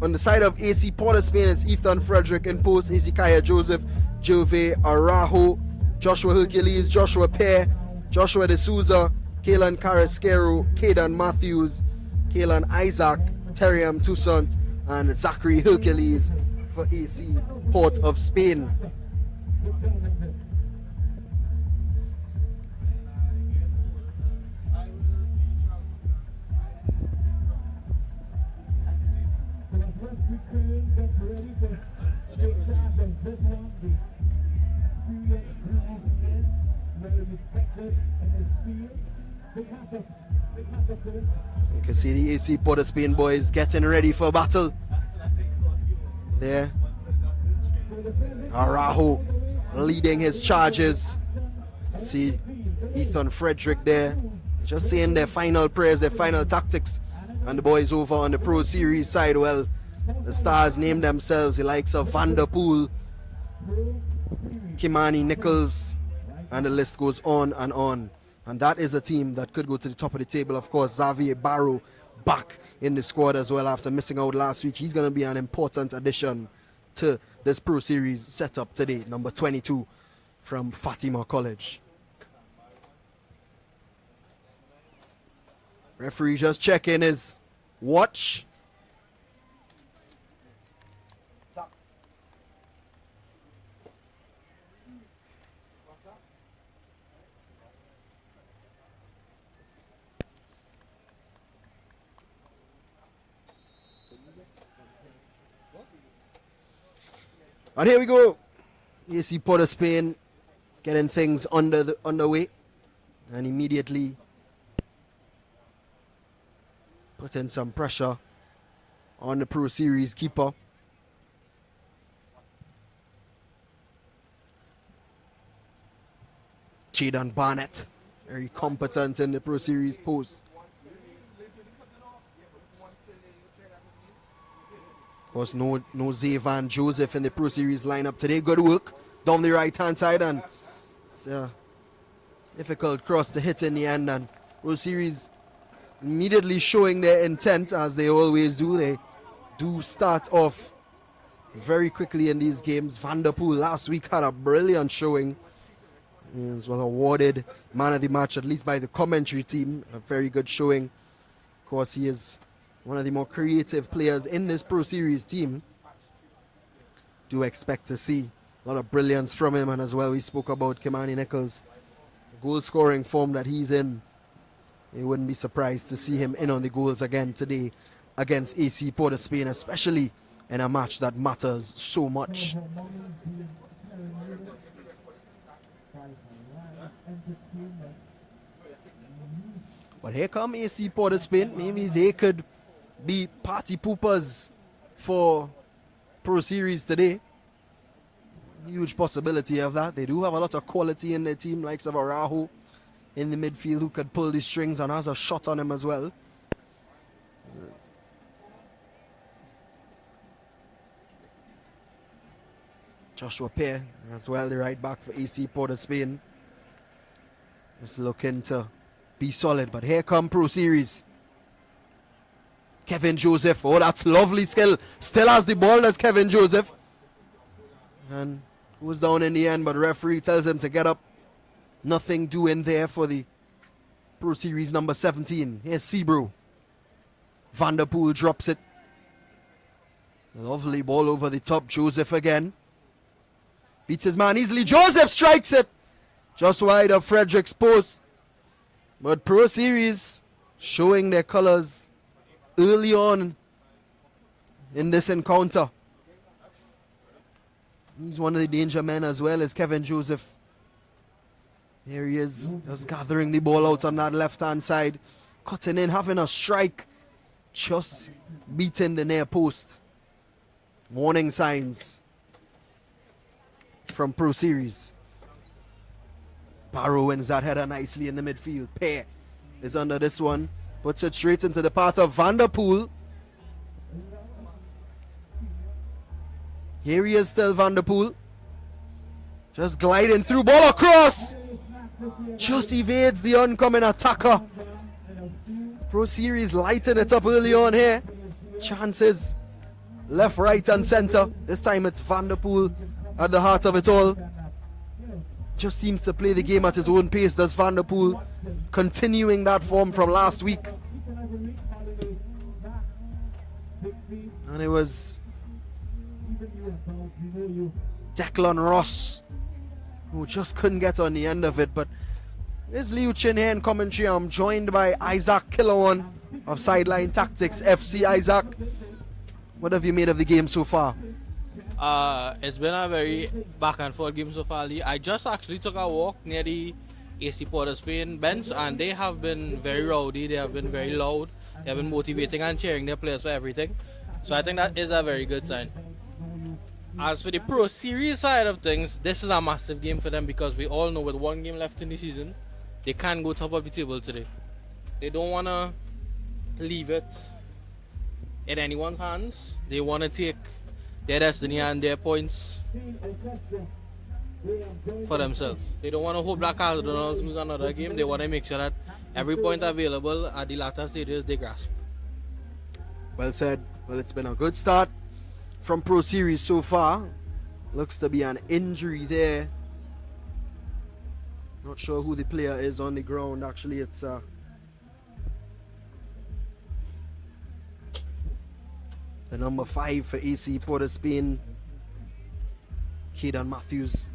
On the side of AC Port of Spain, it's Ethan Frederick in post, Ezekiah Joseph, Jove Arajo, Joshua Hercules, Joshua Pear, Joshua De Souza, Kaylan Carrasquero, Caden Matthews, Kaylan Isaac, Teriam Toussaint, and Zachary Hercules for AC Port of Spain. You can see the AC Port of Spain boys getting ready for battle. There, Arajo leading his charges. See Ethan Frederick there, just saying their final prayers, their final tactics. And the boys over on the Pro Series side, well, the stars name themselves the likes of Vanderpool, Kimani Nichols, and the list goes on and on. And that is a team that could go to the top of the table. Of course, Xavier Barrow back in the squad as well after missing out last week. He's going to be an important addition to this Pro Series setup today, number 22 from Fatima College. Referee just checking his watch. And here we go. AC Port of Spain getting things underway. And immediately putting some pressure on the Pro Series keeper. Jadon Barnett, very competent in the Pro Series post. Of course, no Zayvan Joseph in the Pro Series lineup today. Good work down the right-hand side, and it's a difficult cross to hit in the end. And Pro Series immediately showing their intent, as they always do. They do start off very quickly in these games. Vanderpool last week had a brilliant showing. He was awarded man of the match, at least by the commentary team. A very good showing. Of course, he is one of the more creative players in this Pro Series team. Do expect to see a lot of brilliance from him. And as well, we spoke about Kimani Nichols, the goal scoring form that he's in. You wouldn't be surprised to see him in on the goals again today against AC Port of Spain, especially in a match that matters so much. But here come AC Port of Spain. Maybe they could be party poopers for Pro Series today. Huge possibility of that. They do have a lot of quality in their team, likes of Araujo in the midfield, who could pull the strings and has a shot on him as well. Joshua Pear as well, the right back for AC Port of Spain. Just looking to be solid, but here come Pro Series. Kevin Joseph, oh, that's lovely skill. Still has the ball, as Kevin Joseph. And goes down in the end, but the referee tells him to get up. Nothing doing there for the Pro Series number 17. Here's Sebro. Vanderpool drops it. Lovely ball over the top. Joseph again. Beats his man easily. Joseph strikes it just wide of Frederick's post. But Pro Series showing their colors early on in this encounter. He's one of the danger men as well as Kevin Joseph. Here he is, just gathering the ball out on that left-hand side. Cutting in, having a strike. Just beating the near post. Warning signs from Pro Series. Barrow wins that header nicely in the midfield. Pear is under this one. Puts it straight into the path of Vanderpool. Here he is still, Vanderpool. Just gliding through, ball across. Just evades the oncoming attacker. Pro Series lighting it up early on here. Chances left, right and center. This time it's Vanderpool at the heart of it all. Just seems to play the game at his own pace, does Vanderpool, continuing that form from last week. And it was Declan Ross who just couldn't get on the end of it. But there's Liu Chin here in commentary. I'm joined by Isaac Killawan of Sideline Tactics FC. Isaac, what have you made of the game so far? It's been a very back and forth game so far, Lee. I just actually took a walk near the AC Port of Spain bench, and they have been very rowdy, they have been very loud, they have been motivating and cheering their players for everything. So I think that is a very good sign. As for the Pro Series side of things, this is a massive game for them because we all know with one game left in the season, they can't go top of the table today. They don't want to leave it in anyone's hands. They want to take their destiny and their points for themselves. They don't want to hope Black Cardinals lose another game. They want to make sure that every point available at the latter stages they grasp. Well said. Well, it's been a good start from Pro Series so far. Looks to be an injury there. Not sure who the player is on the ground. Actually, it's the number 5 for AC Port of Spain, Caden Matthews,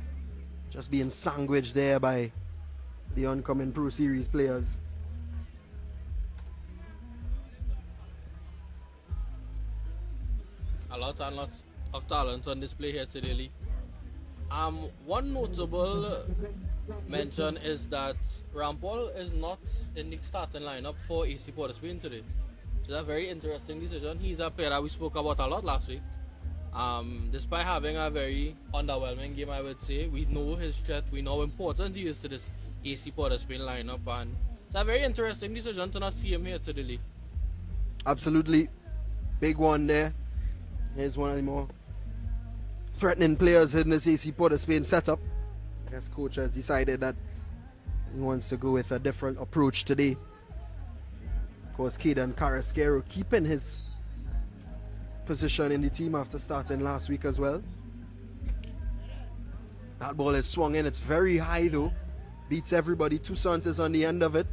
just being sandwiched there by the oncoming Pro Series players. A lot and lots. of talent on display here today, Lee. One notable mention is that Rampol is not in the starting lineup for AC Port Spain today. So that's a very interesting decision. He's a player that we spoke about a lot last week. Despite having a very underwhelming game, I would say, we know his threat, we know how important he is to this AC Port Spain lineup, and it's a very interesting decision to not see him here today, Lee. Absolutely. Big one there. Here's one of the more threatening players in this AC Port Spain setup. I guess coach has decided that he wants to go with a different approach today. Of course, Caden Carrasquero keeping his position in the team after starting last week as well. That ball is swung in. It's very high though. Beats everybody. Toussaint is on the end of it.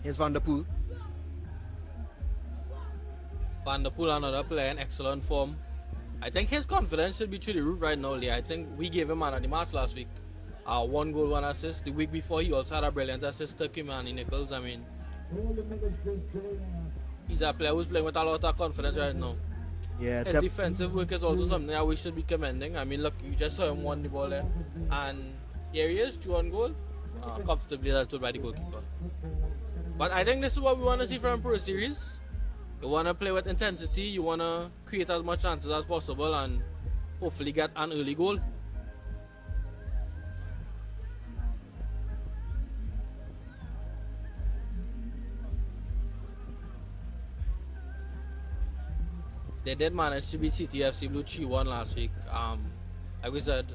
Here's Van der Poel. Van der Poel, another player in excellent form. I think his confidence should be through the roof right now, Lee. I think we gave him man of the match last week. 1 goal, 1 assist. The week before, he also had a brilliant assist to Kimani Nichols. I mean, he's a player who's playing with a lot of confidence right now. Yeah, his defensive work is also something that we should be commending. I mean, look, you just saw him won the ball there. And here he is, 2-1 goal. Comfortably dealt by the goalkeeper. But I think this is what we want to see from Pro Series. You want to play with intensity, you want to create as much chances as possible and hopefully get an early goal. They did manage to beat CTFC Blue 3-1 last week. Like we said,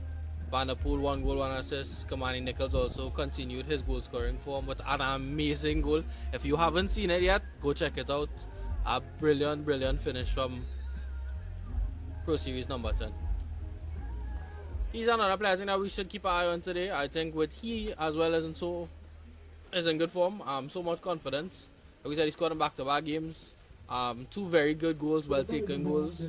Van der Poel 1 goal, 1 assist. Kimani Nichols also continued his goal scoring form with an amazing goal. If you haven't seen it yet, go check it out. A brilliant, brilliant finish from Pro Series number 10. He's another player I think that we should keep an eye on today. I think with he as well as is in good form. So much confidence. Like we said, he scored in back-to-back games. 2 very good goals, well taken goals.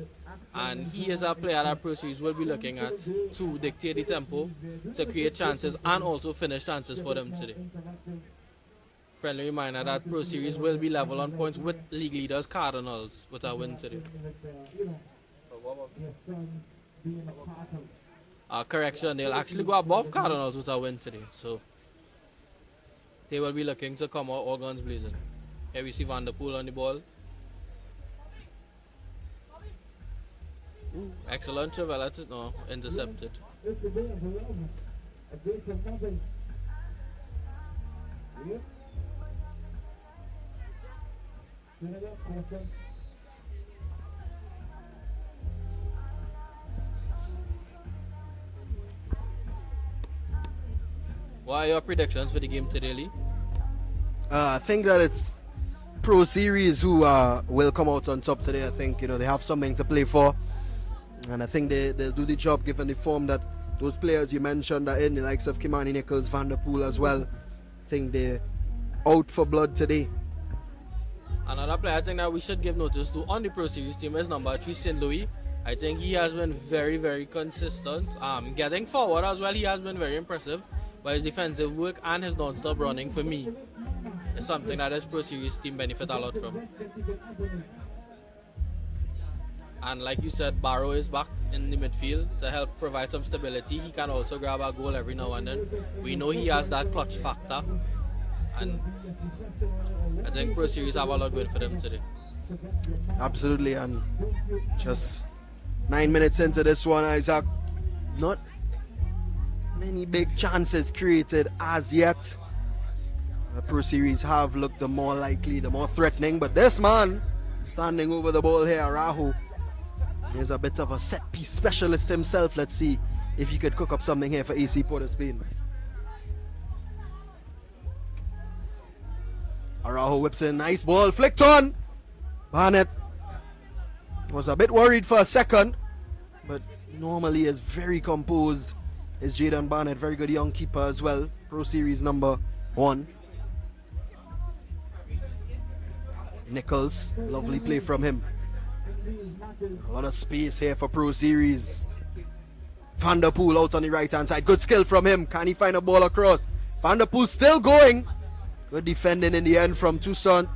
And he is a player that Pro Series will be looking at to dictate the tempo, to create chances and also finish chances for them today. Friendly reminder that Pro Series will be level on points with league leaders Cardinals with a win today. Correction, they'll actually go above Cardinals with a win today. So they will be looking to come out all guns blazing. Here we see Van der Poel on the ball. Ooh, excellent Chevelle, no, intercepted. What are your predictions for the game today, Lee? I think that it's Pro Series who will come out on top today. I think they have something to play for, and I think they'll do the job given the form that those players you mentioned are in, the likes of Kimani Nichols, Van der Poel as well. I think they're out for blood today. Another player I think that we should give notice to on the Pro Series team is number 3, St. Louis. I think he has been very, very consistent. Getting forward as well, he has been very impressive. But his defensive work and his non-stop running, for me, is something that this Pro Series team benefit a lot from. And like you said, Barrow is back in the midfield to help provide some stability. He can also grab a goal every now and then. We know he has that clutch factor. And I think Pro Series have a lot going for them today. Absolutely, and just 9 minutes into this one, Isaac, not many big chances created as yet. The Pro Series have looked the more likely, the more threatening, but this man standing over the ball here, Rahu, is a bit of a set piece specialist himself. Let's see if he could cook up something here for AC Port Spain. Araujo whips in, nice ball, flicked on. Barnett was a bit worried for a second, but normally is very composed. Is Jaden Barnett, very good young keeper as well. Pro Series number 1. Nichols, lovely play from him. A lot of space here for Pro Series. Van der Poel out on the right hand side. Good skill from him. Can he find a ball across? Van der Poel still going. Good defending in the end from Toussaint.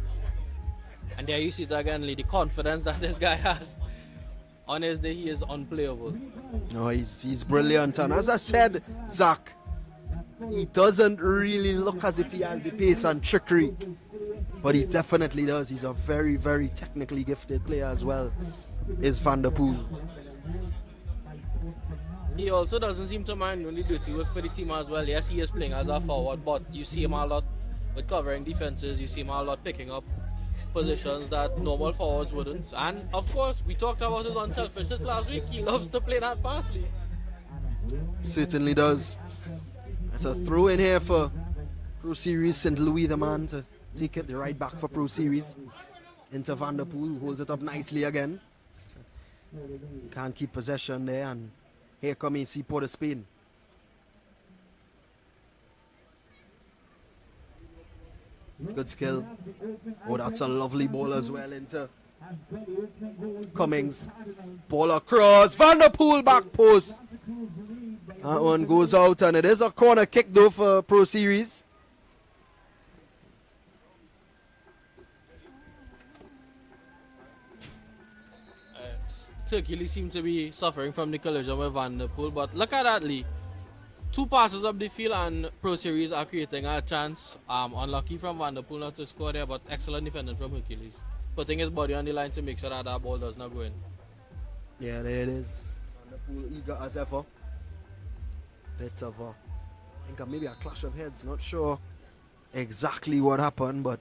And there you see it again, Lee, the confidence that this guy has. on his day he is unplayable. No, he's brilliant. And as I said, Zach, he doesn't really look as if he has the pace and trickery, but he definitely does. He's a very, very technically gifted player as well, is Van der Poel. He also doesn't seem to mind when he dirty work for the team as well. Yes, he is playing as a forward, but you see him a lot with covering defenses. You see him a lot picking up positions that normal forwards wouldn't. And of course, we talked about his unselfishness last week. He loves to play that parsley. Certainly does. It's a throw in here for Pro Series St. Louis, the man to take it the right back for Pro Series. Into Van der Poel, who holds it up nicely again. Can't keep possession there, and here come AC Port of Spain. Good skill. Oh, that's a lovely ball as well into Cummings. Ball across. Van der Poel back post. That one goes out, and it is a corner kick though for Pro Series. Turkey seems to be suffering from the collision with Van der Poel, but look at that, Lee. 2 passes up the field and Pro Series are creating a chance. Unlucky from Van der Poel not to score there, but excellent defending from Hercules. Putting his body on the line to make sure that that ball does not go in. Yeah, there it is. Van der Poel eager as ever. Bit of I think maybe a clash of heads, not sure exactly what happened, but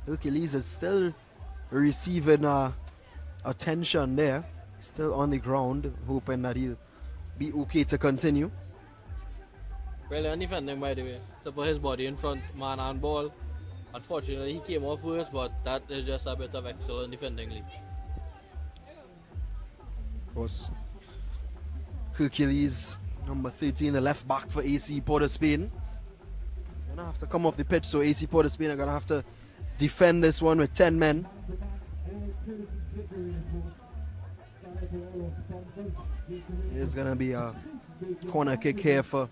Hercules is still receiving attention there. Still on the ground, hoping that he'll be okay to continue. Brilliant defending, by the way, to put his body in front, man and ball. Unfortunately, he came off worse, but that is just a bit of excellent defending, Lee. Of course, Hercules, number 13, the left back for AC Port of Spain. He's gonna have to come off the pitch, so AC Port of Spain are gonna have to defend this one with 10 men. There's gonna be a corner kick here for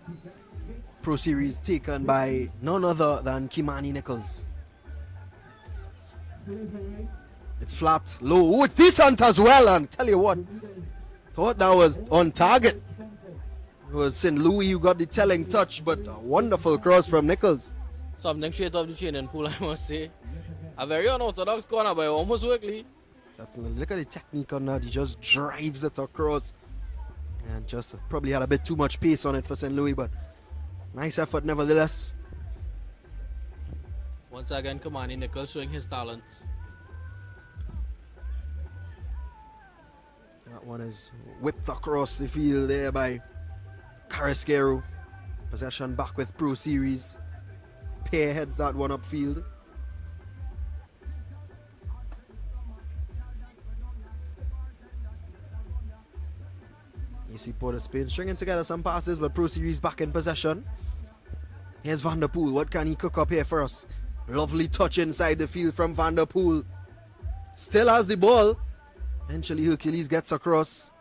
Pro Series, taken by none other than Kimani Nichols. It's flat, low. Oh, it's decent as well, and tell you what, thought that was on target. It was St. Louis who got the telling touch, but a wonderful cross from Nichols. Something straight off the chain and pool, I must say. A very unorthodox corner, but almost worked, Lee. Definitely. Look at the technique on that. He just drives it across. And just probably had a bit too much pace on it for St. Louis, but nice effort nevertheless. Once again, Kimani Nichols showing his talent. That one is whipped across the field there by Carrasquero. Possession back with Pro Series. Pair heads that one upfield. AC Port of Spain stringing together some passes, but Pro Series back in possession. Here's Van der Poel. What can he cook up here for us? Lovely touch inside the field from Van der Poel. Still has the ball. Eventually Hercules gets across.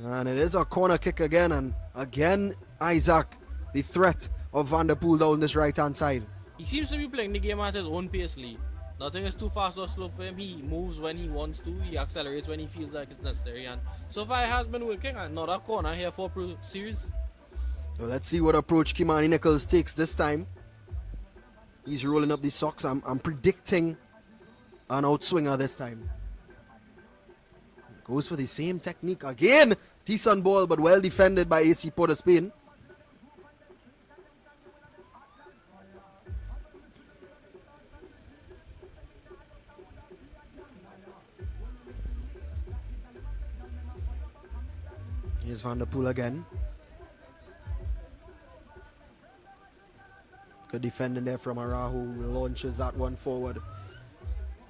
And it is a corner kick again. And again, Isaac, the threat of Van der Poel down this right-hand side. He seems to be playing the game at his own pace, Lee. Nothing is too fast or slow for him. He moves when he wants to. He accelerates when he feels like it's necessary. And so far it has been working. Another corner here for Pro Series. So let's see what approach Kimani Nichols takes this time. He's rolling up the socks. I'm predicting an outswinger this time. Goes for the same technique again. Decent ball, but well defended by AC Port of Spain. Here's Van der Poel again. Good defending there from Arahu, who launches that one forward.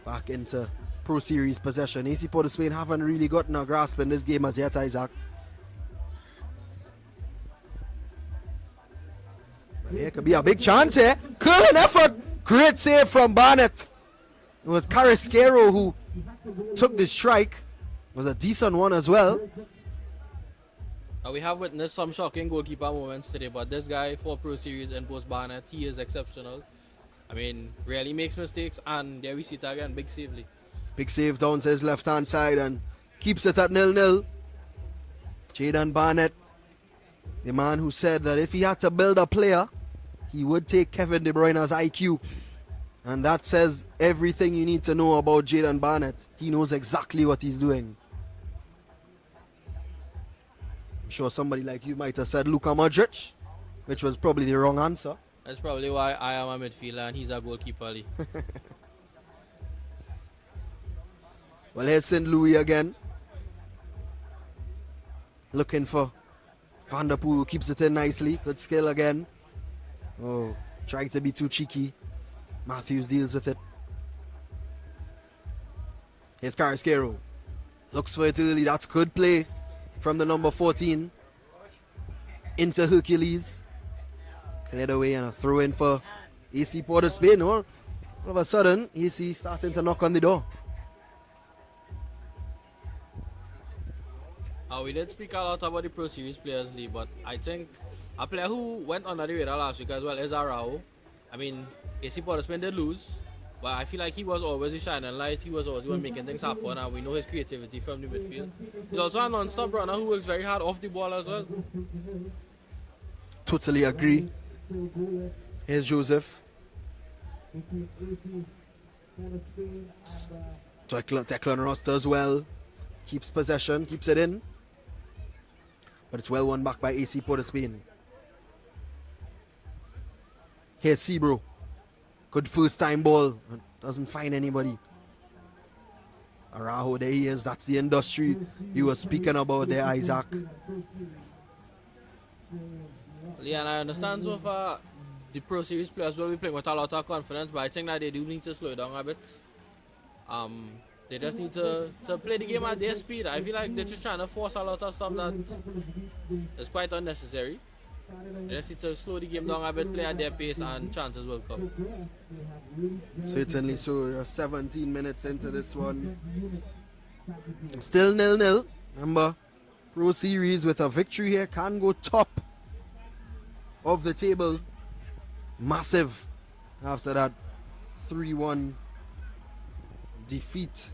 Back into Pro Series possession. AC Port of Spain haven't really gotten a grasp in this game as yet, Isaac. But there could be a big chance here. Curling effort. Great save from Barnett. It was Carrasquero who took the strike. It was a decent one as well. We have witnessed some shocking goalkeeper moments today, but this guy for Pro Series and post Barnett, he is exceptional. I mean, really makes mistakes, and there we see it again, big save. Big save down to his left-hand side and keeps it at 0-0. Jaden Barnett, the man who said that if he had to build a player, he would take Kevin De Bruyne's IQ. And that says everything you need to know about Jaden Barnett. He knows exactly what he's doing. I'm sure somebody like you might have said Luka Modric, which was probably the wrong answer. That's probably why I am a midfielder and he's a goalkeeper. Lee. Well, here's St. Louis again. Looking for Van der Poel, keeps it in nicely. Good skill again. Oh, trying to be too cheeky. Matthews deals with it. Here's Carrasquero. Looks for it early. That's good play from the number 14. Into Hercules. Cleared away and a throw in for AC Port of Spain. All of a sudden, AC starting to knock on the door. We did speak a lot about the Pro Series players, Lee, but I think a player who went under the radar last week as well is Arao. I mean, AC Port of Spain did lose, but I feel like he was always a shining light. He was always the one making things happen, and we know his creativity from the midfield. He's also a non-stop runner who works very hard off the ball as well. Totally agree. Here's Joseph. Declan Ross does well. Keeps possession, keeps it in. But it's well won back by AC Port of Spain. Here's Sebro. Good first time ball. Doesn't find anybody. Araujo, there he is. That's the industry you were speaking about there, Isaac. Yeah, and I understand so far the Pro Series players will be playing with a lot of confidence, but I think that they do need to slow it down a bit. They just need to play the game at their speed. I feel like they're just trying to force a lot of stuff that is quite unnecessary. They just need to slow the game down a bit, play at their pace, and chances will come. Certainly so. You're 17 minutes into this one. Still 0-0. Remember, Pro Series with a victory here can go top of the table. Massive after that 3-1 defeat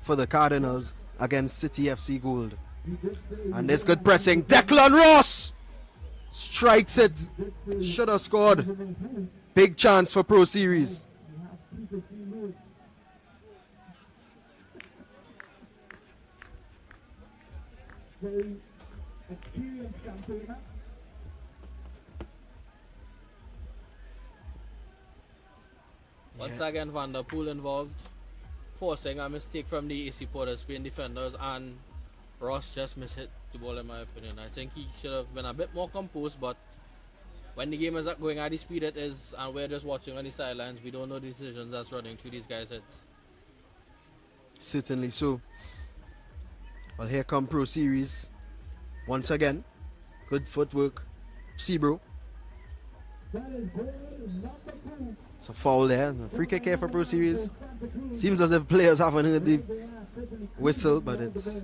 for the Cardinals against City FC Gold. And this good pressing. Declan Ross strikes it. Should have scored. Big chance for Pro Series. Once again, Van der Poel involved, forcing a mistake from the AC Port of Spain defenders, and Ross just mishit the ball in my opinion. I think he should have been a bit more composed, but when the game is going at the speed it is and we're just watching on the sidelines, we don't know the decisions that's running through these guys' heads. Certainly so. Well, here come Pro Series. Once again, good footwork. Sebro. It's a foul there. A free kick here for Pro Series. Seems as if players haven't heard the whistle, but it's...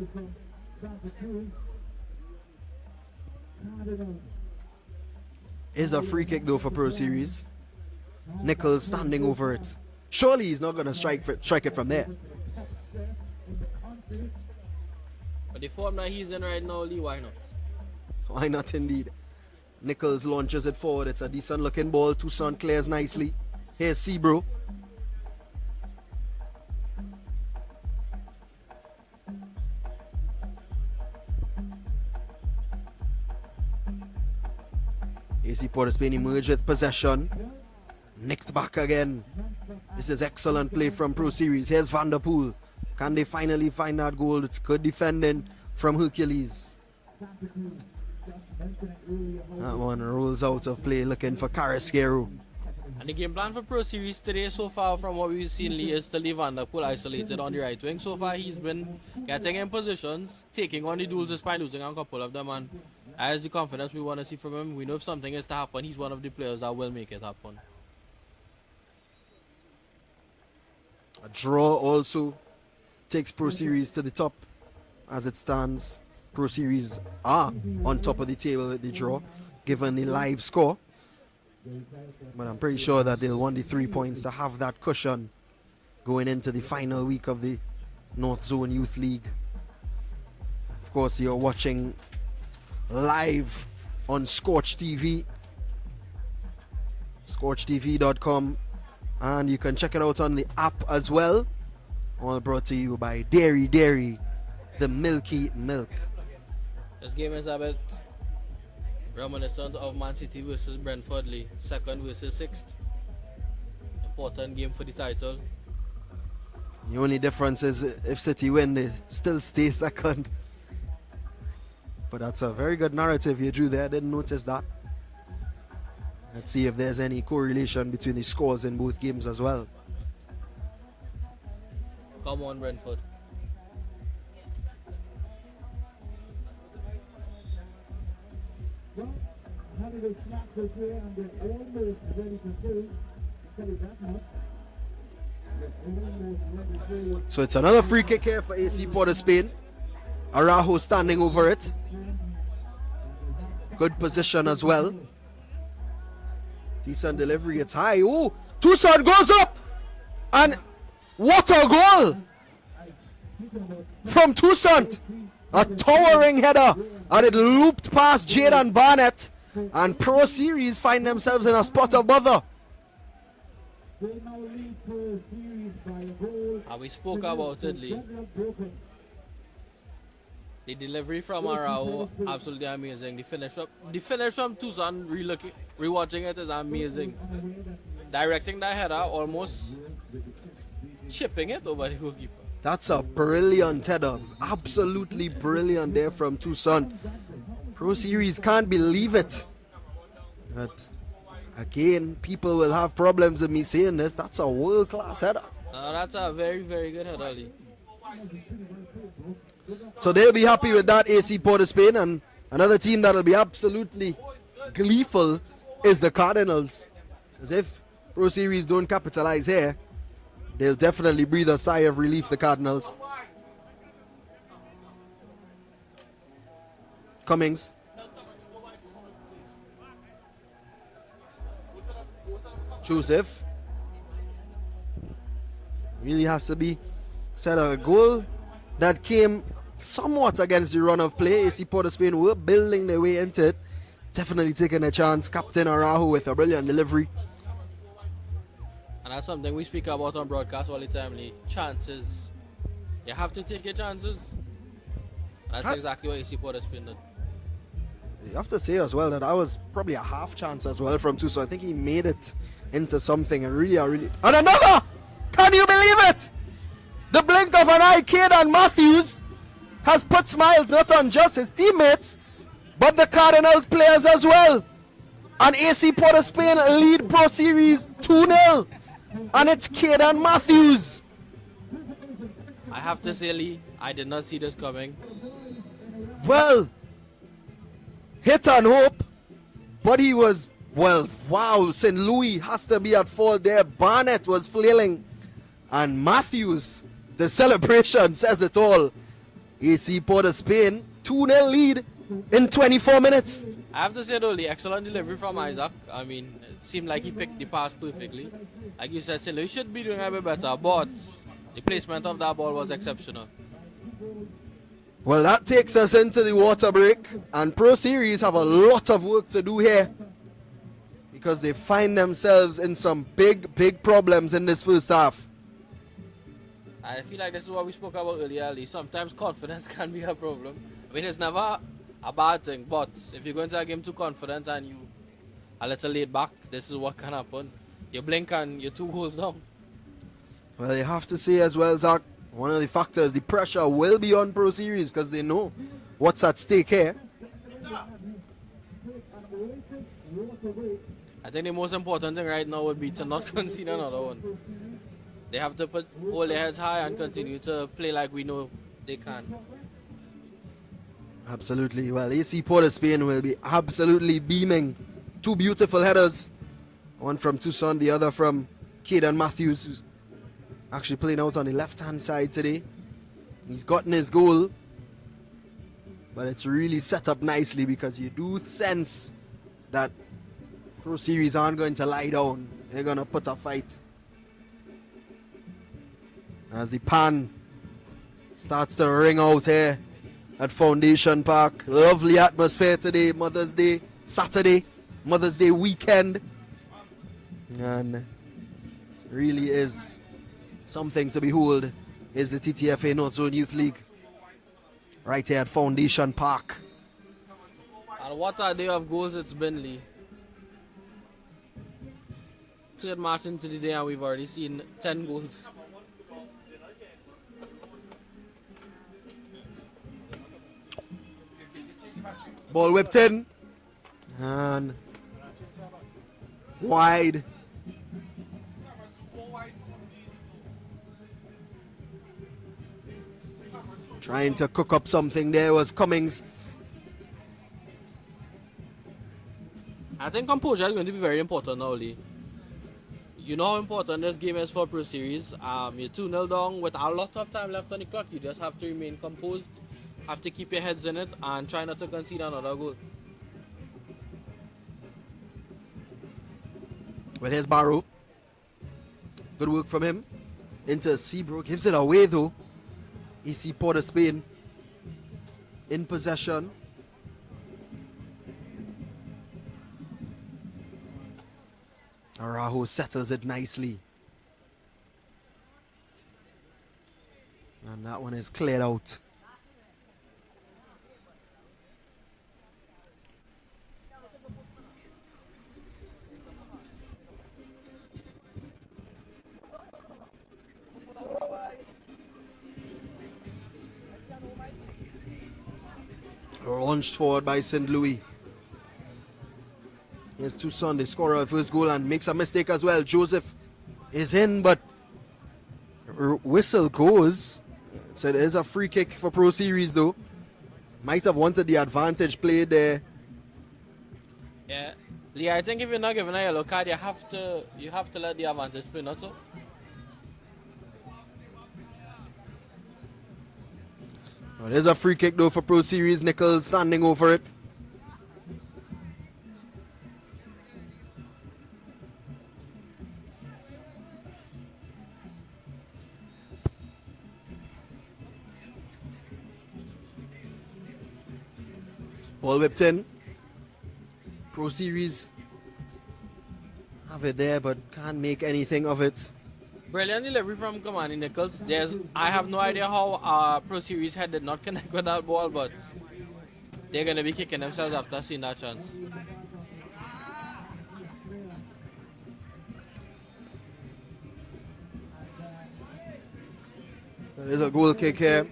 Is a free kick though for Pro Series. Nichols standing over it. Surely he's not going to strike it from there. But the form that he's in right now, Lee, why not? Why not indeed? Nichols launches it forward. It's a decent looking ball. Toussaint clears nicely. Here's Sebro. AC Port of Spain emerged with possession. Nicked back again. This is excellent play from Pro Series. Here's Van der Poel. Can they finally find that goal? It's good defending from Hercules. That one rolls out of play, looking for Carrasquero. And the game plan for Pro Series today so far from what we've seen, Lee, is to leave Van der Poel isolated on the right wing. So far he's been getting in positions, taking on the duels despite losing a couple of them, and as the confidence we want to see from him. We know if something is to happen, he's one of the players that will make it happen. A draw also takes Pro Series to the top. As it stands, Pro Series are on top of the table with the draw, given the live score. But I'm pretty sure that they'll want the 3 points to have that cushion going into the final week of the Northzone Youth League. Of course, you're watching live on Scorch TV, scorchtv.com, and you can check it out on the app as well. All brought to you by Dairy, the milky milk. This game is a bit reminiscent of Man City versus Brentford League, 2nd versus 6th. Important game for the title. The only difference is if City win, they still stay 2nd. But that's a very good narrative you drew there. I didn't notice that. Let's see if there's any correlation between the scores in both games as well. Come on, Brentford. So it's another free kick here for AC Port of Spain. Araujo standing over it. Good position as well. Decent delivery. It's high. Oh, Tucson goes up. And what a goal from Tucson. A towering header. And it looped past Jaden Barnett. And Pro Series find themselves in a spot of bother. And we spoke about it, Lee. The delivery from Araujo, absolutely amazing. The finish from Tucson, rewatching it is amazing. Directing that header, almost chipping it over the goalkeeper. That's a brilliant header. Absolutely brilliant there from Tucson. Pro Series can't believe it. But again, people will have problems with me saying this. That's a world-class header. That's a very, very good header, Lee. So they'll be happy with that, AC Port of Spain. And another team that'll be absolutely gleeful is the Cardinals. Because if Pro Series don't capitalize here, they'll definitely breathe a sigh of relief, the Cardinals. Cummings. Joseph. Really has to be set a goal that came somewhat against the run of play. AC Port of Spain were building their way into it. Definitely taking a chance. Captain Araujo with a brilliant delivery. And that's something we speak about on broadcast all the time, Lee. Chances. You have to take your chances. And that's exactly what AC Port of Spain did. You have to say as well that was probably a half chance as well from Tucson. I think he made it into something and really. And another! Can you believe it? The blink of an eye, Caden Matthews has put smiles not on just his teammates, but the Cardinals players as well. And AC Port of Spain lead Pro Series 2-0. And it's Caden Matthews. I have to say, Lee, I did not see this coming. Well, hit and hope, but he was, well, wow, St. Louis has to be at fault there. Barnett was flailing. And Matthews, the celebration says it all. AC Port of Spain, 2-0 lead in 24 minutes. I have to say, though, the excellent delivery from Isaac. I mean, it seemed like he picked the pass perfectly. Like you said, St. Louis should be doing a bit better, but the placement of that ball was exceptional. Well, that takes us into the water break, and Pro Series have a lot of work to do here because they find themselves in some big problems in this first half. I feel like this is what we spoke about earlier, Lee. Sometimes confidence can be a problem. I mean, it's never a bad thing, but if you go into a game too confident and you a little laid back, this is what can happen. You blink and you're 2 goals down. Well, you have to say as well, Zach, one of the factors, the pressure will be on Pro Series because they know what's at stake here. I think the most important thing right now would be to not concede another one. They have to hold their heads high and continue to play like we know they can. Absolutely. Well, AC Port of Spain will be absolutely beaming. 2 beautiful headers. One from Tucson, the other from Caden Matthews, who's actually playing out on the left-hand side today. He's gotten his goal. But it's really set up nicely because you do sense that Pro Series aren't going to lie down. They're going to put a fight. as the pan starts to ring out here at Foundation Park. Lovely atmosphere today, Mother's Day Saturday, Mother's Day weekend, and really is something to behold. Is the TTFA Northzone Youth League right here at Foundation Park. And what a day of goals it's been, Lee. Third match into the day and we've already seen 10 goals. Ball whipped in and wide. Trying to cook up something there was Cummings. I think composure is going to be very important now, Lee. You know how important this game is for Pro Series. You're 2-0 down with a lot of time left on the clock. You just have to remain composed, have to keep your heads in it, and try not to concede another goal. Well, here's Barrow. Good work from him. Into Seabrook. Gives it away though. AC POS Spain in possession. Araujo settles it nicely. And that one is cleared out. Launched forward by St. Louis. Here's Tucson, the scorer of first goal, and makes a mistake as well. Joseph is in, but whistle goes. So it is a free kick for Pro Series though. Might have wanted the advantage played there. Yeah, Lee, I think if you're not given a yellow card, you have to let the advantage play, not so. Well, there's a free kick though for Pro Series. Nichols standing over it. Ball whipped in. Pro Series have it there, but can't make anything of it. Brilliant delivery from Kamani Nichols. I have no idea how Pro Series head did not connect with that ball, but they're going to be kicking themselves after seeing that chance. There's a goal kick here.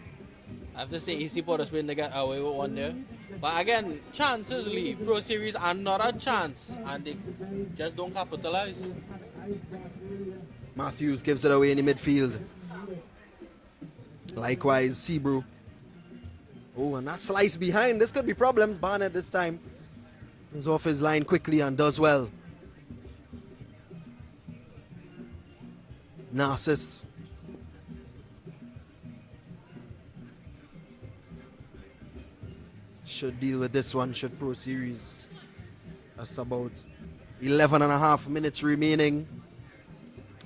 I have to say AC POS Spain to get away with one there. But again, chances leave. Pro Series another chance, and they just don't capitalize. Matthews gives it away in the midfield. Likewise, Sebrew. Oh, and that slice behind. This could be problems. Barnett this time is off his line quickly and does well. Narcissus. Should deal with this one, should Pro Series. That's about 11 and a half minutes remaining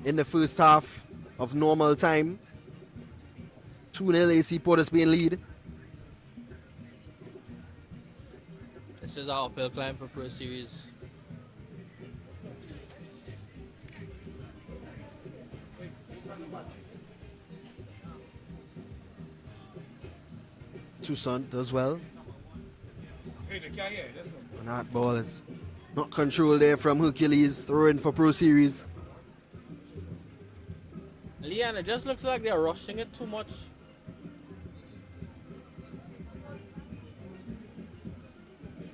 in the first half of normal time. 2-0 AC POS Spain lead. This is our uphill climb for Pro Series. Tucson does well. And that ball is not controlled there from Hercules, throwing for Pro Series. Leanne, it just looks like they're rushing it too much.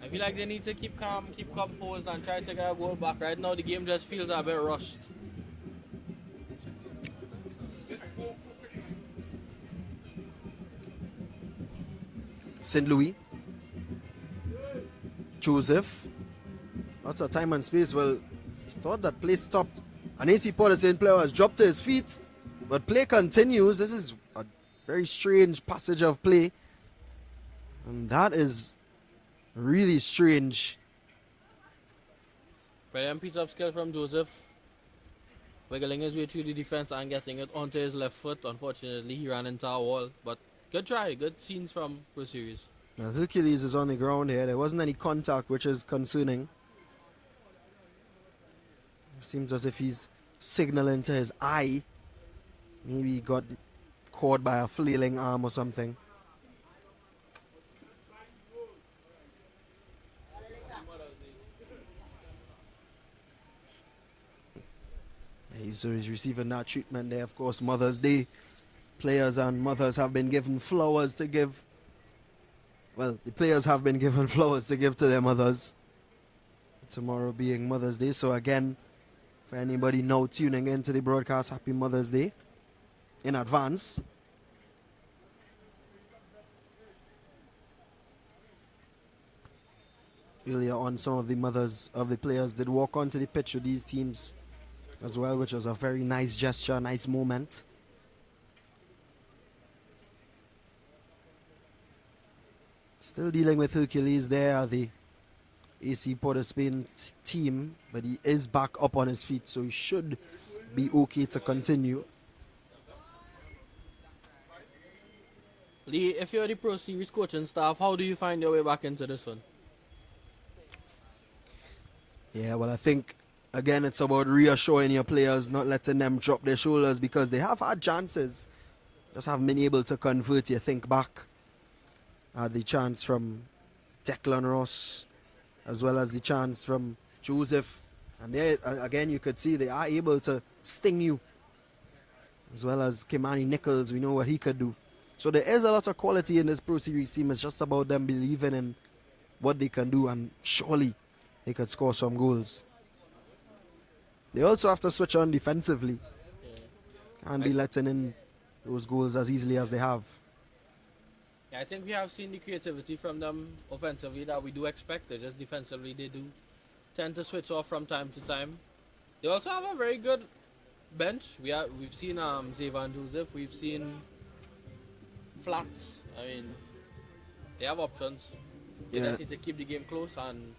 I feel like they need to keep calm, keep composed, and try to get a goal back. Right now, the game just feels a bit rushed. St. Louis. Joseph. Lots of time and space. Well, he thought that play stopped. An AC POS player has dropped to his feet, but play continues. This is a very strange passage of play, and that is really strange. Brilliant piece of skill from Joseph. wiggling his way through the defense and getting it onto his left foot. Unfortunately, he ran into a wall, but good try, good scenes from Pro Series. Now, Hercules is on the ground here. There wasn't any contact, which is concerning. Seems as if he's signaling to his eye. Maybe he got caught by a flailing arm or something. So he's receiving that treatment there. Of course, Mother's Day. Players and mothers have been given flowers to give. Well, the players have been given flowers to give to their mothers. Tomorrow being Mother's Day. So again, for anybody now tuning into the broadcast, happy Mother's Day in advance. Earlier on, some of the mothers of the players did walk onto the pitch with these teams as well, which was a very nice gesture, nice moment. Still dealing with Hercules there, the AC POS Spain team, but he is back up on his feet, so he should be okay to continue. Lee, if you're the Pro Series coaching staff, how do you find your way back into this one? Yeah, well, I think, again, it's about reassuring your players, not letting them drop their shoulders, because they have had chances, just haven't been able to convert. You think back at the chance from Declan Ross, as well as the chance from Joseph. And there, again, you could see they are able to sting you. As well as Kimani Nichols, we know what he could do. So there is a lot of quality in this Pro Series team. It's just about them believing in what they can do, and surely they could score some goals. They also have to switch on defensively. Can't be letting in those goals as easily as they have. Yeah, I think we have seen the creativity from them offensively that we do expect. Just defensively, they do tend to switch off from time to time. They also have a very good bench. We've seen Zayvan Joseph, we've seen Flats. I mean, they have options. They just need to keep the game close and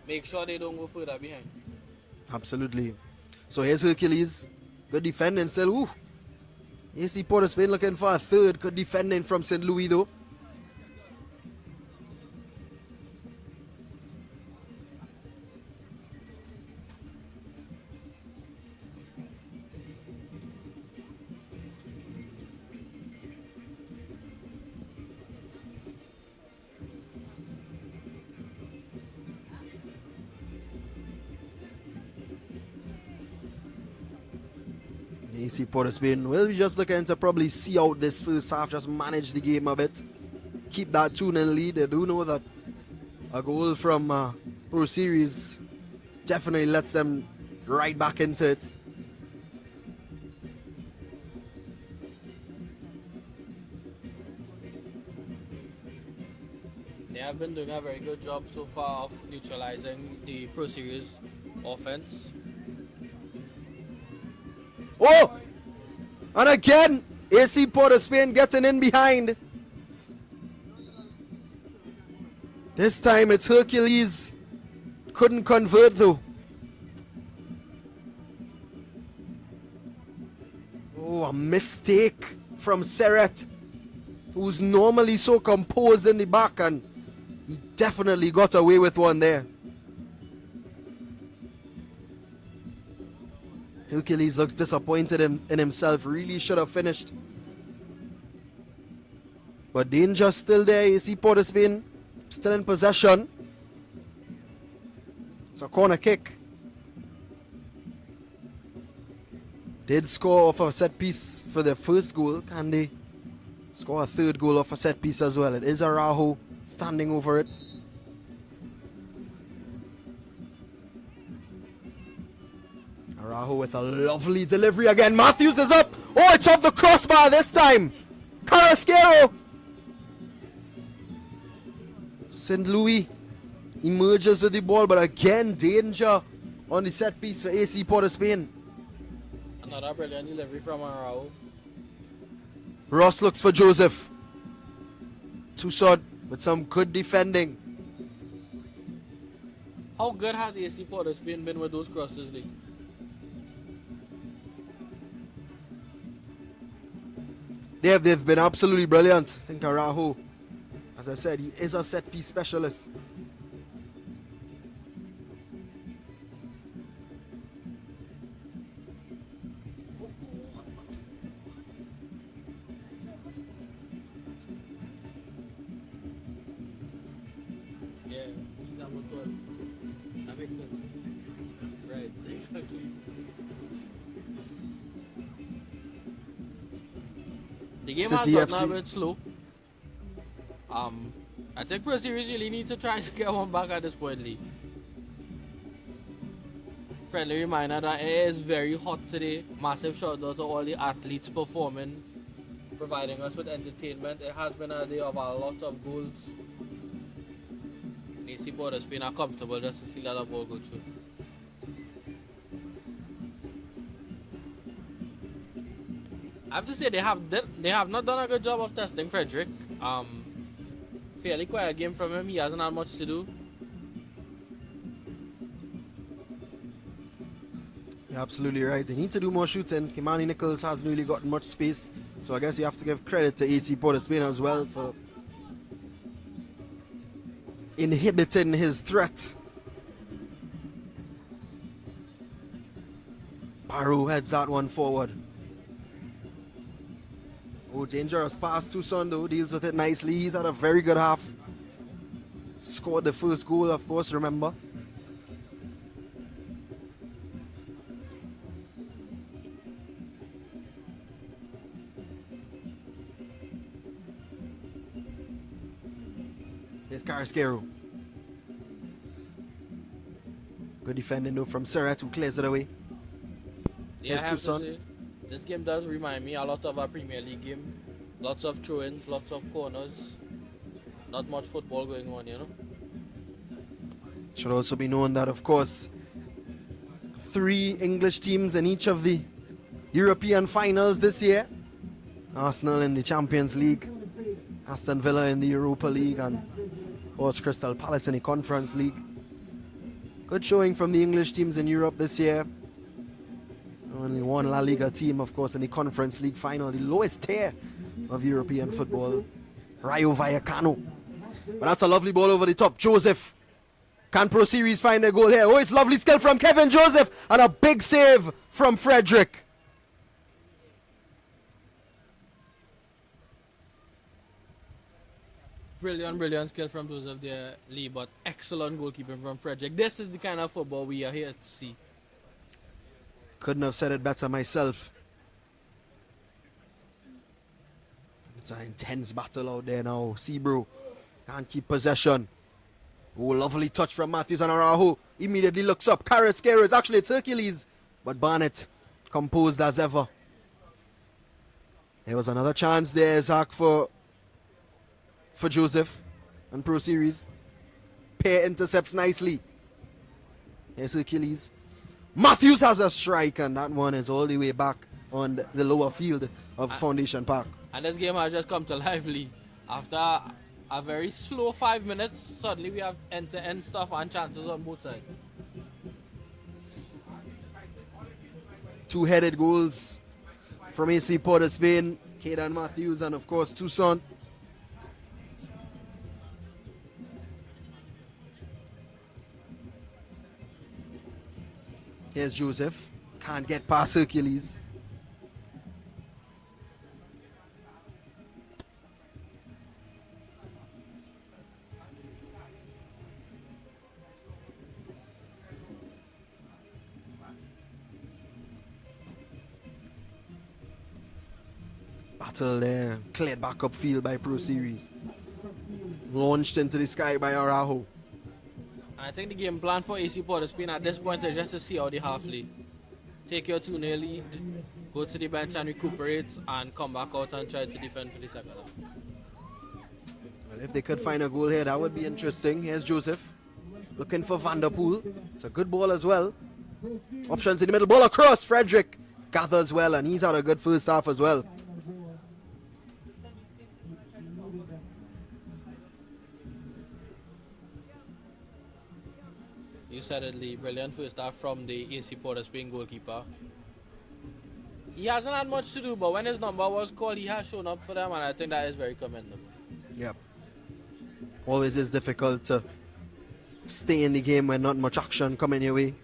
make sure they don't go further behind. Absolutely. So here's Hercules. Good defending still. Ooh. AC POS Spain looking for a third. Good defending from St. Louis though. AC POS Spain will be just looking to probably see out this first half, just manage the game a bit, keep that 2-0 lead. They do know that a goal from Pro Series definitely lets them right back into it. They have been doing a very good job so far of neutralizing the Pro Series offense. Oh! And again, AC POS Spain getting in behind. This time it's Hercules. Couldn't convert though. Oh, a mistake from Seret, who's normally so composed in the back, and he definitely got away with one there. Hercules looks disappointed in himself. Really should have finished. But danger still there. AC POS Spain still in possession. It's a corner kick. Did score off a set piece for their first goal. Can they score a third goal off a set piece as well? It is Araujo standing over it. Araujo with a lovely delivery again. Matthews is up. Oh, it's off the crossbar this time. Carrasquero. St. Louis emerges with the ball, but again, danger on the set piece for AC POS Spain. Another brilliant delivery from Araujo. Ross looks for Joseph. Toussaint with some good defending. How good has AC POS been with those crosses, Lee? They've been absolutely brilliant. I think Araujo, as I said, he is a set piece specialist. Yeah, he's number 12. That makes sense. Right, exactly. The game City has gotten FC. a bit slow. I think Pro Series really need to try to get one back at this point, Lee. Friendly reminder that it is very hot today. Massive shout out to all the athletes performing, providing us with entertainment. It has been a day of a lot of goals. AC POS has been uncomfortable just to see that ball go through. I have to say they have not done a good job of testing Frederick. Fairly quiet game from him. He hasn't had much to do. You're absolutely right. They need to do more shooting. Kimani Nichols hasn't really gotten much space. So I guess you have to give credit to AC POS as well for inhibiting his threat. Barrow heads that one forward. Oh, dangerous pass to Son though, deals with it nicely. He's had a very good half. Scored the first goal, of course, remember. Here's Carrasquero. Good defending though from Serrat, who clears it away. Yeah, I Here's have to Tucson. say, this game does remind me a lot of our Premier League game. Lots of throw-ins, lots of corners. Not much football going on, you know. Should also be known that, of course, 3 English teams in each of the European finals this year. Arsenal in the Champions League, Aston Villa in the Europa League, and of course Crystal Palace in the Conference League. Good showing from the English teams in Europe this year. Only one La Liga team, of course, in the Conference League final, the lowest tier of European football, Rayo Vallecano. But that's a lovely ball over the top. Joseph. Can Pro Series find their goal here? Oh, it's lovely skill from Kevin Joseph and a big save from Frederick. Brilliant skill from Joseph there, Lee, but excellent goalkeeping from Frederick. This is the kind of football we are here to see. Couldn't have said it better myself. It's an intense battle out there now. Seabro can't keep possession. Oh, lovely touch from Matthews and Araujo. Immediately looks up. Carrasquero. It's Hercules. But Barnett composed as ever. There was another chance there, Zach, for Joseph and Pro Series. Pair intercepts nicely. Here's Hercules. Matthews has a strike, and that one is all the way back on the lower field of Foundation Park. And this game has just come to life, Lee. After a very slow 5 minutes, suddenly we have end-to-end stuff and chances on both sides. 2-headed goals from AC POS Spain, Caden Matthews, and of course Tucson. Here's Joseph. Can't get past Hercules. Battle there. Cleared back upfield by Pro Series. Launched into the sky by Araujo. I think the game plan for AC POS Spain at this point is just to see how they half lead. Take your 2-0 lead, go to the bench and recuperate, and come back out and try to defend for the second half. Well, if they could find a goal here, that would be interesting. Here's Joseph. Looking for Vanderpool. It's a good ball as well. Options in the middle. Ball across. Frederick gathers well, and he's had a good first half as well. You said it, Lee. Brilliant first half from the AC POS Spain goalkeeper. He hasn't had much to do, but when his number was called, he has shown up for them, and I think that is very commendable. Yep. Always is difficult to stay in the game when not much action coming your way.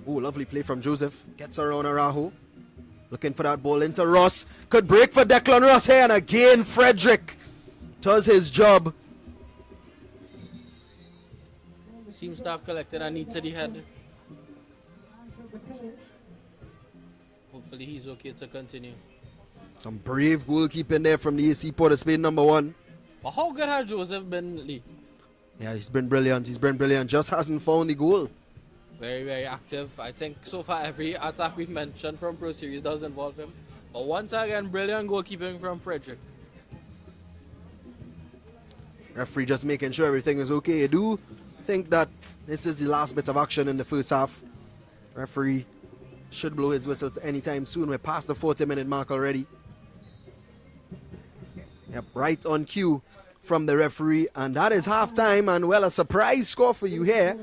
Oh, lovely play from Joseph. Gets around Arahu. Looking for that ball into Ross. Could break for Declan Ross here, and again Frederick does his job. Seems to have collected a knee to the head. Hopefully he's okay to continue. Some brave goalkeeping there from the AC Port of Spain, number 1. But how good has Joseph been, Lee? Yeah, he's been brilliant. He's been brilliant. Just hasn't found the goal. Very, very active. I think so far every attack we've mentioned from Pro Series does involve him. But once again, brilliant goalkeeping from Frederick. Referee just making sure everything is okay. I do think that this is the last bit of action in the first half. Referee should blow his whistle anytime soon. We're past the 40-minute mark already. Yep, right on cue from the referee. And that is halftime. And well, a surprise score for you here.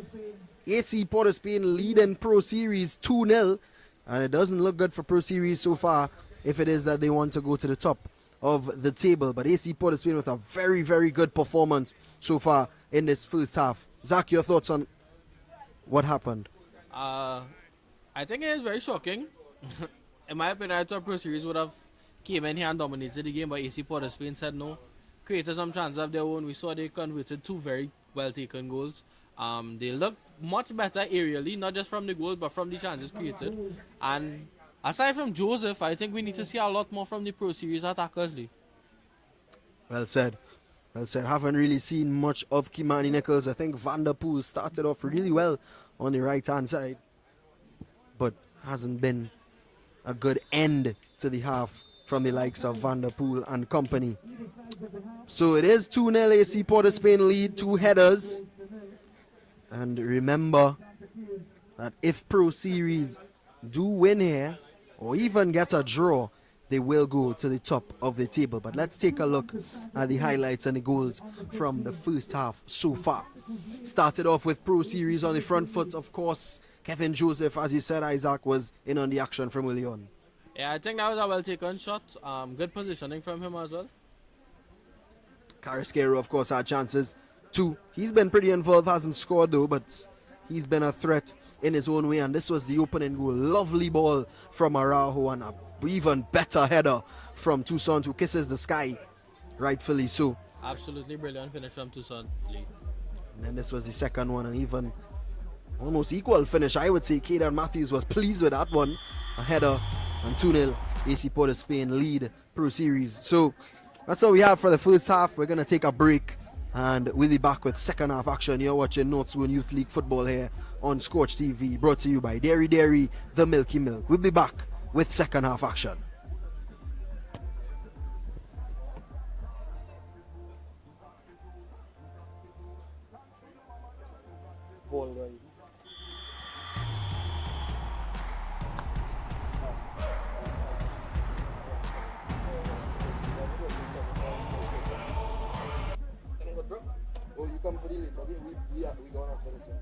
AC Port of Spain leading Pro Series 2-0. And it doesn't look good for Pro Series so far if it is that they want to go to the top of the table. But AC Port of Spain with a very, very good performance so far in this first half. Zach, your thoughts on what happened? I think it is very shocking. In my opinion, I thought Pro Series would have came in here and dominated the game, but AC Port of Spain said no. Created some chances of their own. We saw they converted 2 very well taken goals. They looked much better aerially, not just from the goals, but from the chances created. And aside from Joseph, I think we need to see a lot more from the Pro Series attackers, Lee. Well said. Well said. Haven't really seen much of Kimani Nichols. I think Van der Poel started off really well on the right-hand side, but hasn't been a good end to the half from the likes of Van der Poel and company. So it is 2-0 AC Port of Spain lead, 2 headers. And remember that if Pro Series do win here, or even get a draw, they will go to the top of the table. But let's take a look at the highlights and the goals from the first half so far. Started off with Pro Series on the front foot, of course. Kevin Joseph, as you said, Isaac, was in on the action from early on. Yeah, I think that was a well taken shot. Good positioning from him as well. Carrasquero, of course, had chances too. He's been pretty involved, hasn't scored though, but he's been a threat in his own way. And this was the opening goal. Lovely ball from Araujo and a even better header from Toussaint, who kisses the sky, rightfully so. Absolutely brilliant finish from Toussaint. And then this was the second one, and even almost equal finish, I would say. Kaden Matthews was pleased with that one. A header, and 2-0 AC Port of Spain lead Pro Series. So that's all we have for the first half. We're going to take a break, and we'll be back with second half action. You're watching Northzone Youth League football here on Scorch TV, brought to you by Dairy Dairy, the Milky Milk. We'll be back with second half action. Ball right. Oh, you come for the later. We going after this one.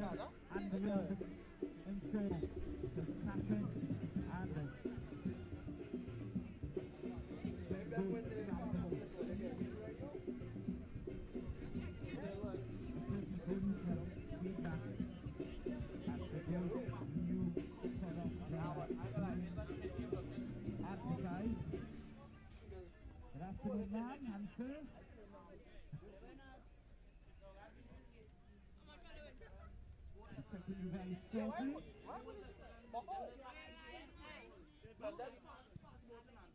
and the rhythm ensure the passion and the feedback as the new product advertised. Good afternoon, ma'am and sir. Expecting you very shortly.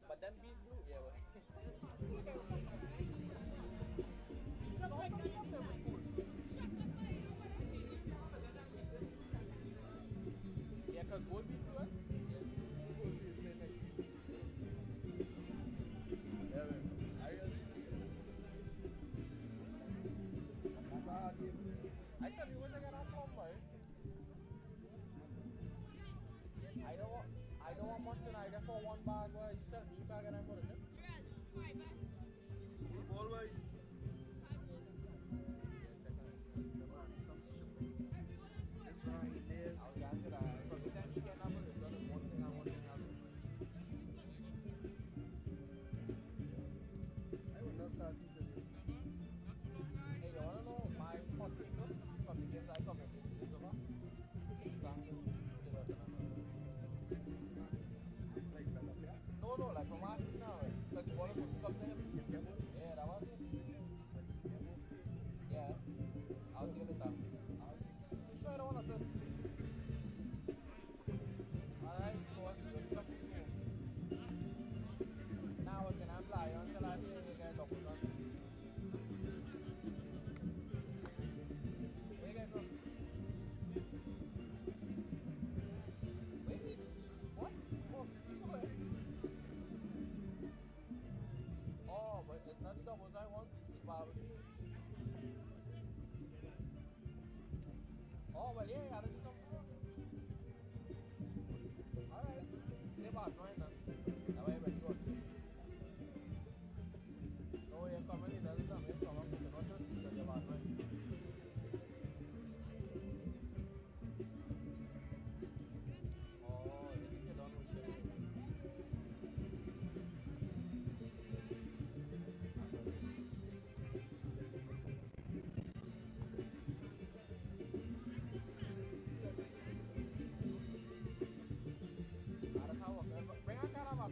But then be blue. Yeah, yeah, because gold be blue. I tell you what I got on boy. I don't want much and I get for one bag where you tell me bag and I'm going to do. All right. This line is. I'll answer that. But with that weekend, I'm going to do one thing I want to have. I will not start eating it. Hey, you want to know my first thing from the games I come in? No, like from last week now, like one of them comes in. Yeah, that was it. Yeah, I'll see you later. You sure I don't want to do? Alright, so what's the good stuff? Now I can apply until I hear you guys up with us. Where you guys from? Wait, what? Oh, but it's not the doubles I want, it's barbecue. Oh, well, yeah, I gotta do something. Alright, stay back, right now. That way, everybody go. No, you're coming in, that's something, you're coming, you're not just because you're back, right? Oh, you think you're done with the bring a car up.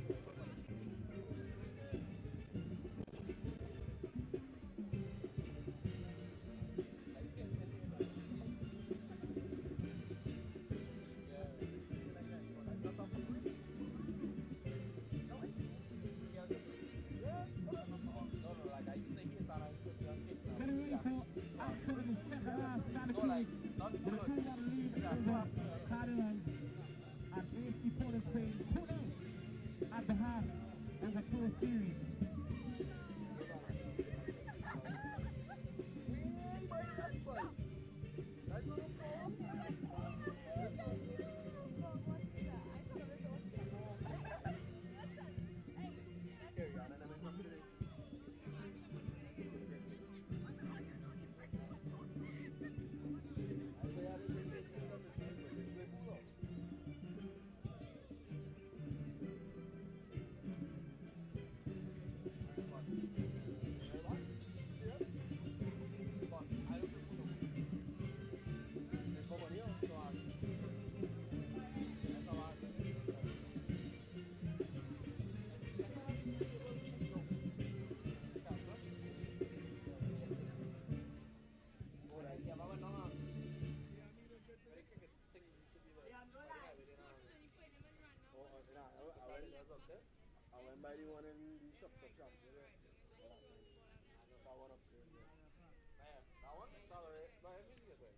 And AC POS saying kudos at the half of the Pro Series. I went by the one in the shops of shops. I just saw one upstairs. Man, that one? Sorry, no, everything is right.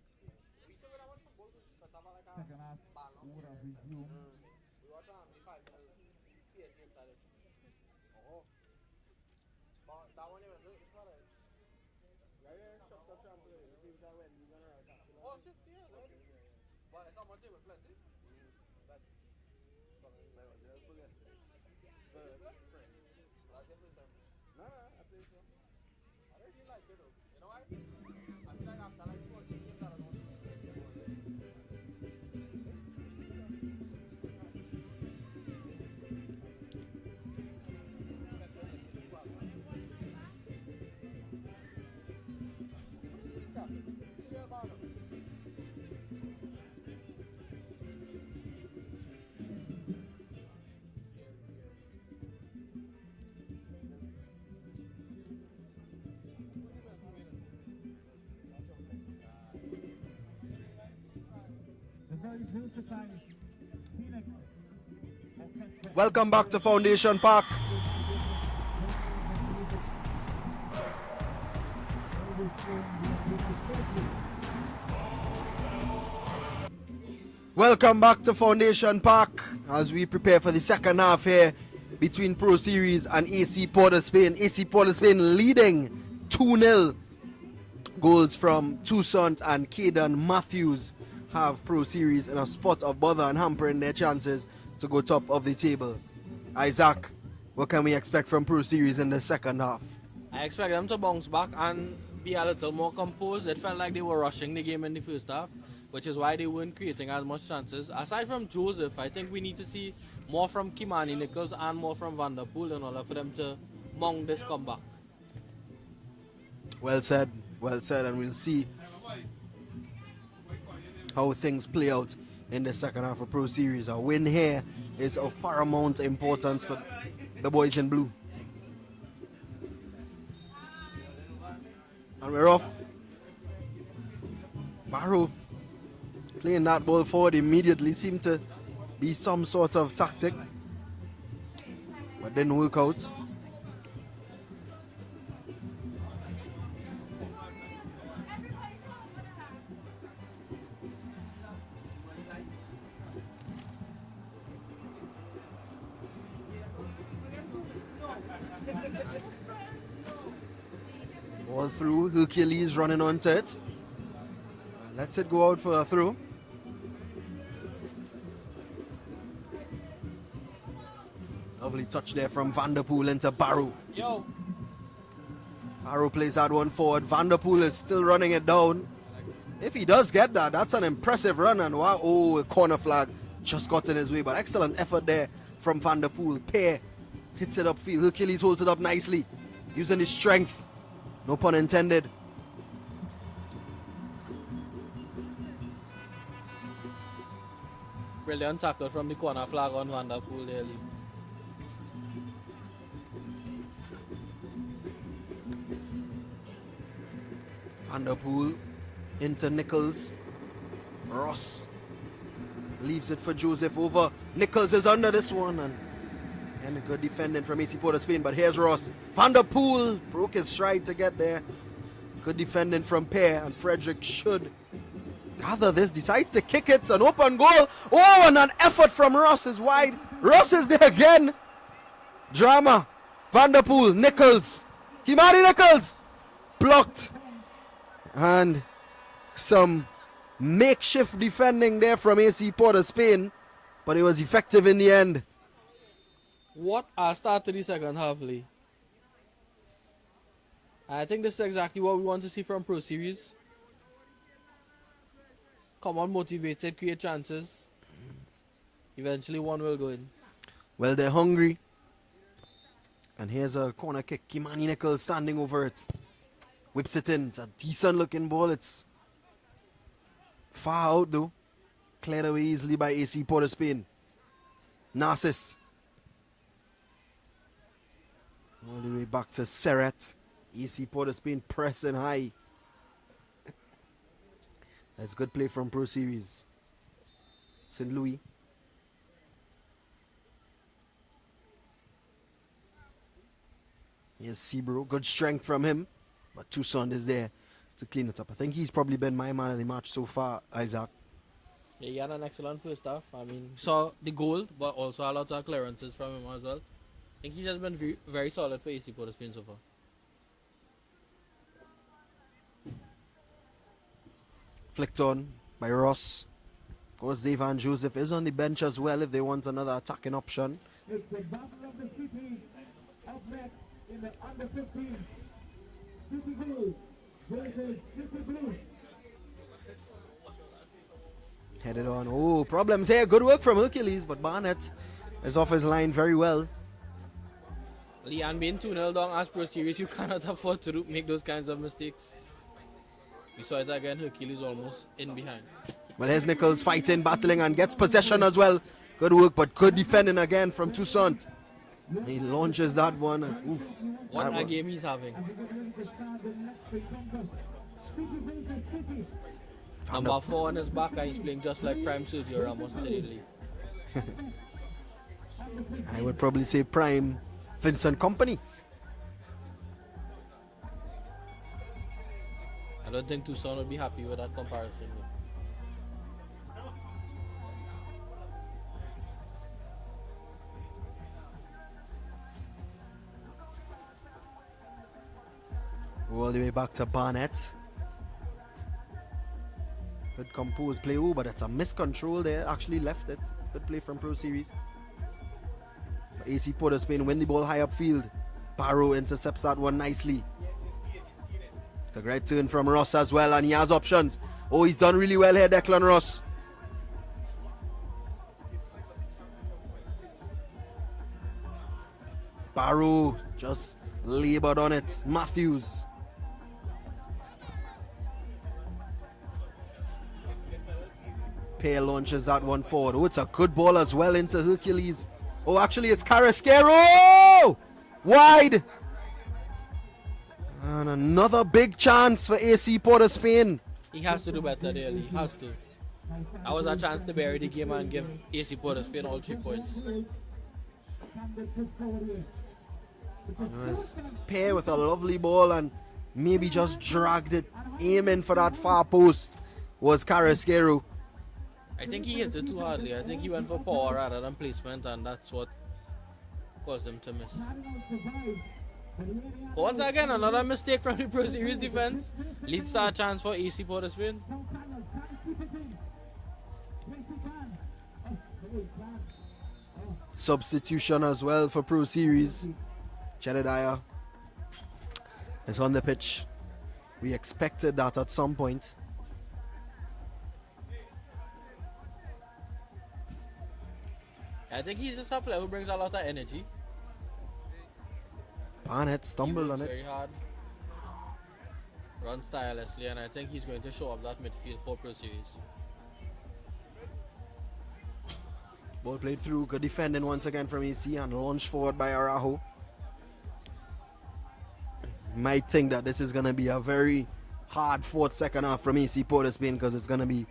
We took that one from both of us. Like Second half, order resume. We watched on the 5 minutes. PSG started. Oh. But that one even looked right. Yeah, shops of shops. You see that when you're gonna write that. Oh, shit, yeah. But it's not much of a plenty. But, just for yesterday. No, I think so. I really like it though. You know why? I feel like after like 4 games, I don't know. very versatile Phoenix. Welcome back to Foundation Park. Welcome back to Foundation Park as we prepare for the second half here between Pro Series and AC Port of Spain. AC Port of Spain leading 2-0. Goals from Toussaint and Caden Matthews have Pro Series in a spot of bother and hampering their chances to go top of the table. Isaac, what can we expect from Pro Series in the second half? I expect them to bounce back and be a little more composed. It felt like they were rushing the game in the first half, which is why they weren't creating as much chances. Aside from Joseph, I think we need to see more from Kimani Nichols and more from Van Der Poel in order for them to mount this comeback. Well said, and we'll see how things play out in the second half of Pro Series. A win here is of paramount importance for the boys in blue. And we're off. Barrow playing that ball forward immediately seemed to be some sort of tactic, but didn't work out. Ball through, Hercules running onto it. Lets it go out for a throw. Lovely touch there from Van Der Poel into Barrow. Yo! Barrow plays that one forward. Van Der Poel is still running it down. If he does get that, that's an impressive run. And wow, oh, a corner flag just got in his way. But excellent effort there from Van Der Poel. Pair hits it upfield. Hercules holds it up nicely, using his strength. No pun intended. Brilliant tackle from the corner flag on Van Der Poel there, Lee. Van Der Poel into Nichols. Ross leaves it for Joseph over. Nichols is under this one, and a good defending from AC Port of Spain, but here's Ross. Van Der Poel broke his stride to get there. Good defending from Pear, and Frederick should gather this, decides to kick it. It's an open goal. Oh, and an effort from Ross is wide. Ross is there again. Drama. Van Der Poel, Nichols. Kimani Nichols. Blocked. And some makeshift defending there from AC Port of Spain, but it was effective in the end. What a start to the second half, Lee. I think this is exactly what we want to see from Pro Series. Come on, motivated, create chances. Eventually one will go in. Well, they're hungry. And here's a corner kick. Kimani Nichols standing over it. Whips it in. It's a decent looking ball. It's far out though. Cleared away easily by AC Port of Spain. Narcis. All the way back to Serret. AC Port of Spain pressing high. That's good play from Pro Series. St. Louis. Here's Sebro. Good strength from him. But Toussaint is there to clean it up. I think he's probably been my man of the match so far, Isaac. Yeah, he had an excellent first half. I mean, saw the goal, but also a lot of clearances from him as well. I think he's just been very, very solid for AC Port of Spain so far. Flicked on by Ross. Of course, Devan Joseph is on the bench as well if they want another attacking option. It's the battle of the city. Up next in the under 15. City Blues versus City Blues. Headed on. Oh, problems here. Good work from Hercules, but Barnett is off his line very well. Leon being 2-0 down as Pro Series, you cannot afford to make those kinds of mistakes. We saw it again, Hercules almost in behind. Well, here's Nichols fighting, battling, and gets possession as well. Good work, but good defending again from Toussaint. He launches that one. Oof, what a game he's having. Number 4 on his back, and he's playing just like Prime Sergio Ramos today, Lee. I would probably say prime Vincent Company. I don't think Tucson would be happy with that comparison, Lee. All the way back to Barnett. Good composed play. Oh, but it's a miscontrol there. Actually left it. Good play from Pro Series. But AC Port of Spain win the ball high upfield. Barrow intercepts that one nicely. It's a great turn from Ross as well, and he has options. Oh, he's done really well here, Declan Ross. Barrow just labored on it. Matthews. Pair launches that one forward. Oh, it's a good ball as well into Hercules. Oh, actually, it's Carrasquero! Wide! And another big chance for AC Port of Spain. He has to do better there, Lee. He has to. That was a chance to bury the game and give AC Port of Spain all 3 points. It was pair with a lovely ball and maybe just dragged it. Aiming for that far post was Carrasquero. I think he hit it too hardly. I think he went for power rather than placement, and that's what caused him to miss. But once again, another mistake from the Pro Series defense. Lead start chance for AC Port of Spain. Substitution as well for Pro Series. Jedediah is on the pitch. We expected that at some point. I think he's just a player who brings a lot of energy. Barnett stumbled on Very it. hard. Runs tirelessly, and I think he's going to show up that midfield for Pro Series. Ball played through. Good defending once again from AC and launched forward by Araujo. Might think that this is going to be a very hard fought second half from AC Port of Spain, because it's going to be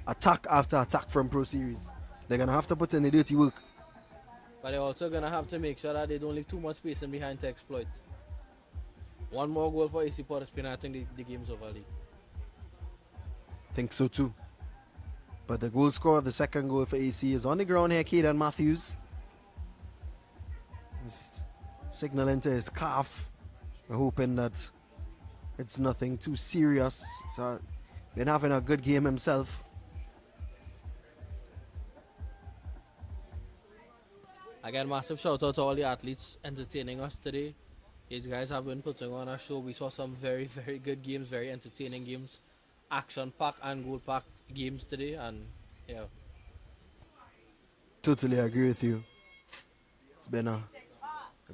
attack after attack from Pro Series. They're going to have to put in the dirty work. But they're also going to have to make sure that they don't leave too much space in behind to exploit. One more goal for AC Port of Spain, I think the game's over, Lee. Think so too. But the goal scorer of the second goal for AC is on the ground here, Caden Matthews. He's signaling to his calf. We're hoping that it's nothing too serious. So, been having a good game himself. Again, massive shout out to all the athletes entertaining us today. These guys have been putting on a show. We saw some very, very good games, very entertaining games, action-packed and goal-packed games today, and yeah. Totally agree with you. It's been a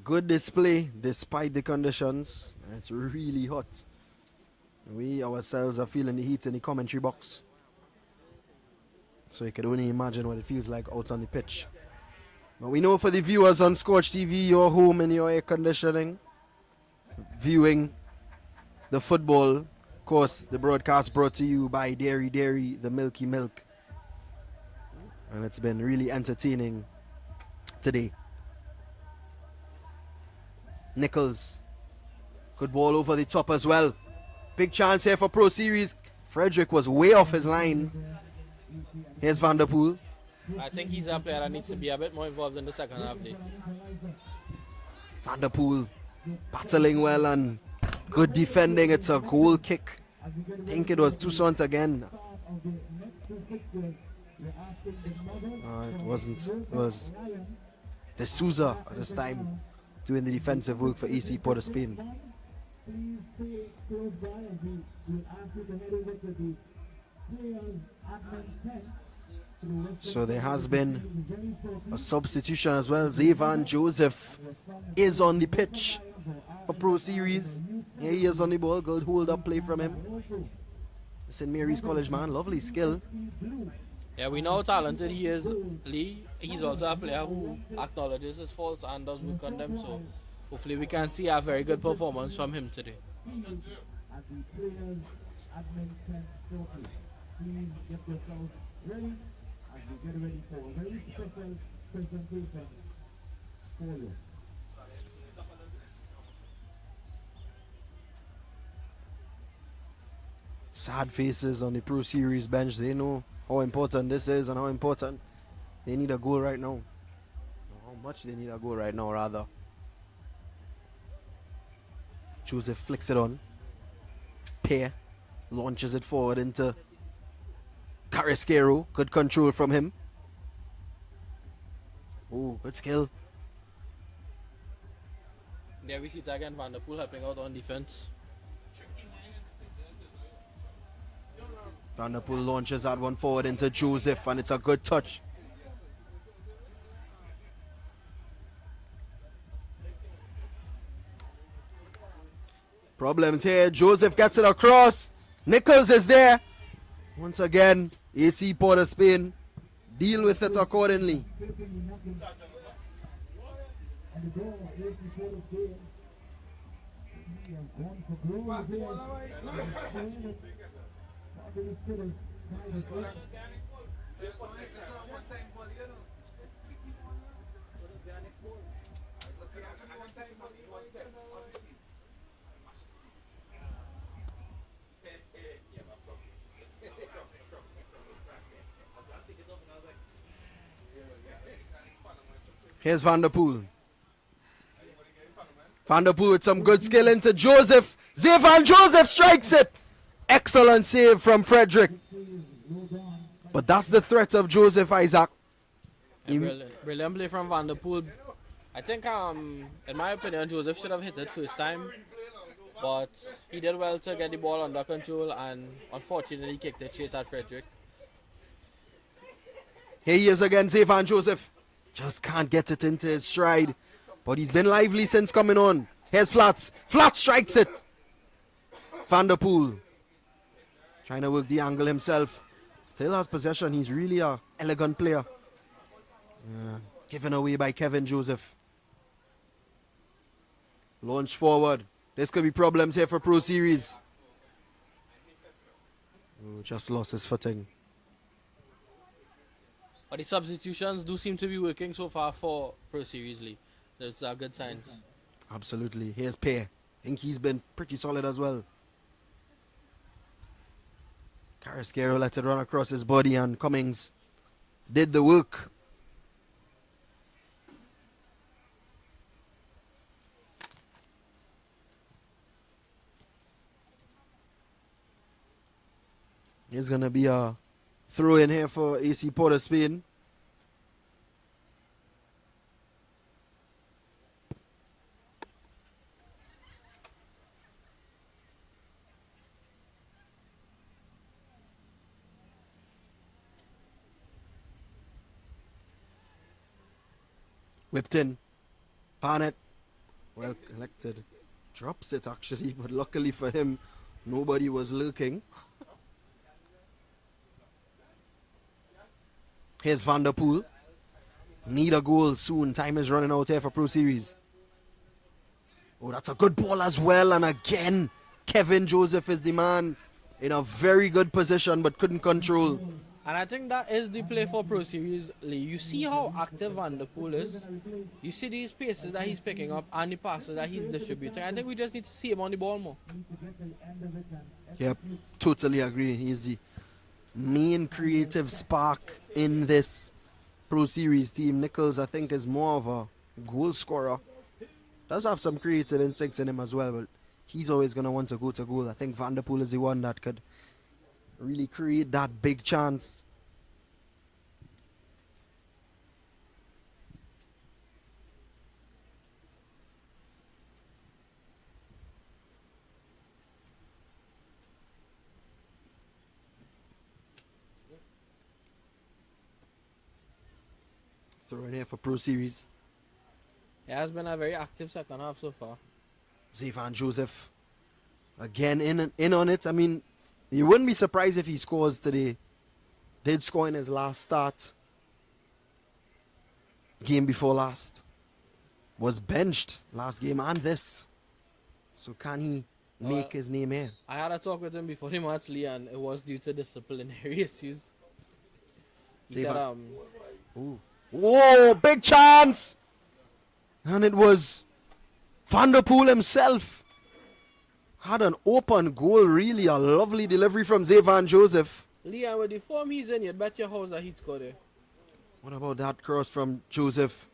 good display despite the conditions. It's really hot. We ourselves are feeling the heat in the commentary box. So you can only imagine what it feels like out on the pitch. But we know for the viewers on Scorch TV, you're home in your air conditioning, viewing the football. Of course, the broadcast brought to you by Dairy, the Milky Milk. And it's been really entertaining today. Nichols. Good ball over the top as well. Big chance here for Pro Series. Frederick was way off his line. Here's Van der Poel. I think he's a player that needs to be a bit more involved in the second half. Van der Poel battling well and good defending. It's a goal kick. I think it was Toussaint again. It wasn't. It was De Souza at this time doing the defensive work for AC Port of Spain. So there has been a substitution as well. Zevan Joseph is on the pitch for Pro Series. Here he is on the ball. Good hold up play from him. St. Mary's College man, lovely skill. Yeah, we know how talented he is, Lee. He's also a player who acknowledges his faults and does work on them. So hopefully we can see a very good performance from him today. please get yourselves ready as we get ready for a very special presentation for you. Sad faces on the Pro Series bench. They know how important this is and how important they need a goal right now. Or how much they need a goal right now, rather. Joseph flicks it on. Pear launches it forward into Carrasquero. Good control from him. Oh, good skill. There we see it again, Van der Poel helping out on defense. Van der Poel launches that one forward into Joseph, and it's a good touch. Problems here. Joseph gets it across. Nichols is there. Once again, AC POS Spain deal with it accordingly. And the goal, AC POS Spain. He has gone for goal there. Here's Van der Poel. Van der Poel with some good skill into Joseph. Zevan Joseph strikes it. Excellent save from Frederick. But that's the threat of Joseph Isaac. Brilliant play from Van der Poel. I think, in my opinion, Joseph should have hit it first time. But he did well to get the ball under control and unfortunately kicked it straight at Frederick. Here he is again, Zevan Joseph. Just can't get it into his stride. But he's been lively since coming on. Here's Flats. Flats strikes it. Van der Poel trying to work the angle himself. Still has possession. He's really an elegant player. Given away by Kevin Joseph. Launch forward. This could be problems here for Pro Series. Oh, just lost his footing. But the substitutions do seem to be working so far for Pro Series League. That's a good sign. Absolutely. Here's Pear. I think he's been pretty solid as well. Carrasquero let it run across his body and Cummings did the work. There's going to be a throw in here for AC POS Spain. Whipped in. Barnett. Well collected. Drops it actually, but luckily for him, nobody was lurking. Here's Van der Poel. Need a goal soon. Time is running out here for Pro Series. Oh, that's a good ball as well. And again, Kevin Joseph is the man in a very good position but couldn't control. And I think that is the play for Pro Series League. You see how active Van der Poel is. You see these paces that he's picking up and the passes that he's distributing. I think we just need to see him on the ball more. Yep, totally agree. He's the main creative spark in this Pro Series team. Nichols, I think, is more of a goal scorer. Does have some creative instincts in him as well, but he's always going to want to go to goal. I think Van der Poel is the one that could really create that big chance. Throw in here for Pro Series. It has been a very active second half so far. Zevan Joseph again in on it. I mean, you wouldn't be surprised if he scores today. Did score in his last start. Game before last. Was benched last game and this. So can he make his name here. I had a talk with him before the match, Lee, and it was due to disciplinary issues. He said, Ooh. Whoa, big chance! And it was Vanderpool himself. Had an open goal, really. A lovely delivery from Zayvan Joseph. Lee, and with the form he's in, you'd bet your house that he'd score there. What about that cross from Joseph?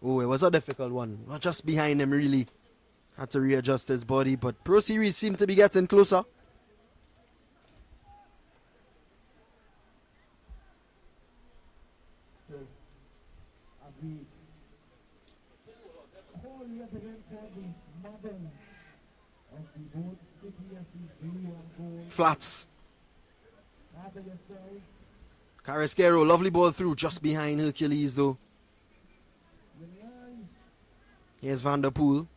Oh, it was a difficult one. Not just behind him, really. Had to readjust his body, but Pro Series seemed to be getting closer. As we call yet again for the mother of the both City FC blue and gold. Flats. Mother yourself. Carrasquero, lovely ball through, just behind Hercules though. Here's Vanderpool.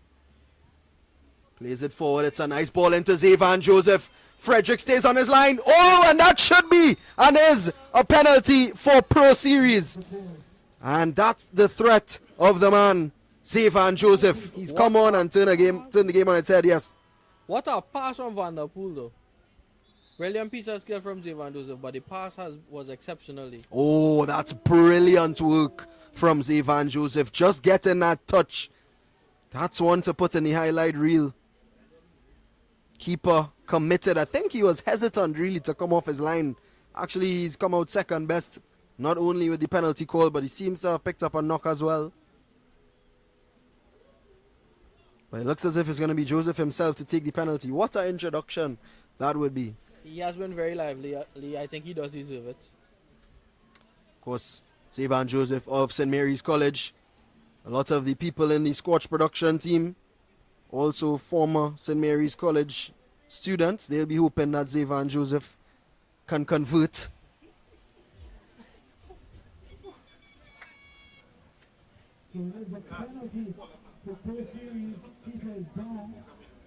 Plays it forward, it's a nice ball into Zayvan Joseph. Frederick stays on his line. Oh, and that should be and is a penalty for Pro Series. And that's the threat of the man, Zayvan Joseph. He's come on and turned the game on its head, yes. What a pass from Vanderpool, though. Brilliant piece of skill from Zayvan Joseph, but the pass was exceptionally. Oh, that's brilliant work from Zayvan Joseph. Just getting that touch. That's one to put in the highlight reel. Keeper committed. I think he was hesitant really to come off his line. Actually, he's come out second best. Not only with the penalty call, but he seems to have picked up a knock as well. But it looks as if it's going to be Joseph himself to take the penalty. What an introduction that would be. He has been very lively, Lee. I think he does deserve it. Of course, Zayvan Joseph of St. Mary's College. A lot of the people in the Squatch production team, also former St. Mary's College students. They'll be hoping that Zayvan Joseph can convert.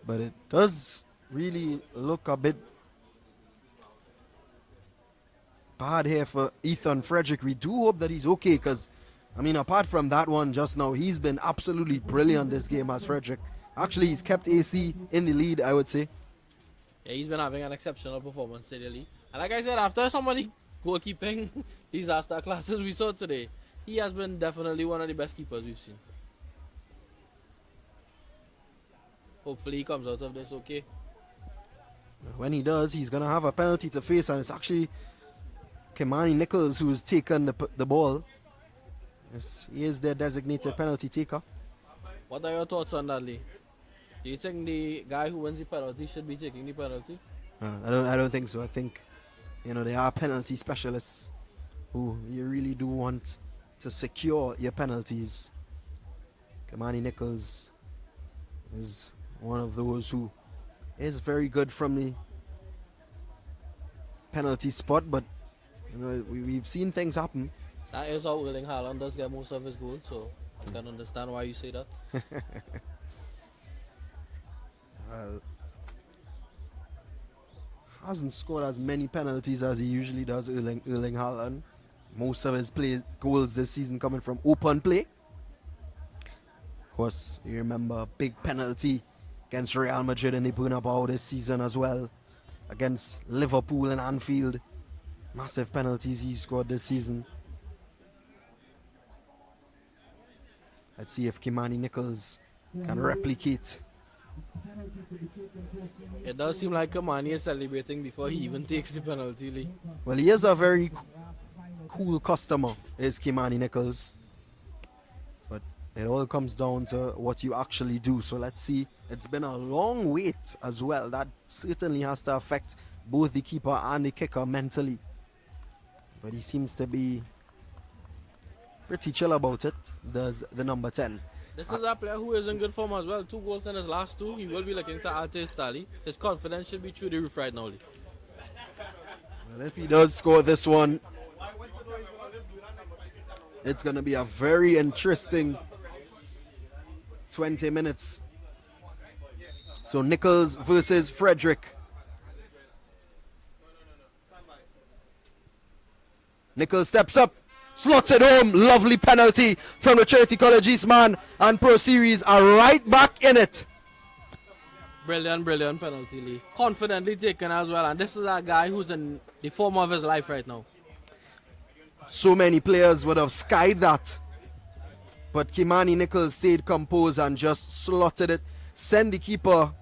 But it does really look a bit bad here for Ethan Frederick. We do hope that he's okay because, I mean, apart from that one just now, he's been absolutely brilliant this game as Frederick. Actually, he's kept AC in the lead, I would say. Yeah, he's been having an exceptional performance in the league. And like I said, after somebody goalkeeping disaster classes we saw today, he has been definitely one of the best keepers we've seen. Hopefully he comes out of this okay. When he does, he's going to have a penalty to face, and it's actually Kimani Nichols who's taken the ball. Yes, he is their designated penalty taker. What are your thoughts on that, Lee? Do you think the guy who wins the penalty should be taking the penalty? I don't think so. I think, there are penalty specialists who you really do want to secure your penalties. Kimani Nichols is one of those who is very good from the penalty spot, but we've seen things happen. That is how Erling Haaland does get most of his goals, so I can understand why you say that. Hasn't scored as many penalties as he usually does, Erling Haaland. Most of his goals this season coming from open play. Of course, you remember a big penalty against Real Madrid in the Bernabeu this season as well. Against Liverpool and Anfield. Massive penalties he scored this season. Let's see if Kimani Nichols can replicate. It does seem like Kimani is celebrating before he even takes the penalty, Lee. Well, he is a very cool customer, is Kimani Nichols. But it all comes down to what you actually do. So let's see. It's been a long wait as well. That certainly has to affect both the keeper and the kicker mentally. But he seems to be pretty chill about it, does the number 10. This is a player who is in good form as well. 2 goals in his last 2. He will be looking to add to his tally. His confidence should be through the roof right now, Lee. Well, if he does score this one, it's going to be a very interesting 20 minutes. So Nichols versus Frederick. Nichols steps up, slots it home. Lovely penalty from the Trinity College East man, and Pro Series are right back in it. Brilliant, brilliant penalty, Lee. Confidently taken as well. And this is a guy who's in the form of his life right now. So many players would have skied that. But Kimani Nichols stayed composed and just slotted it. Sent the keeper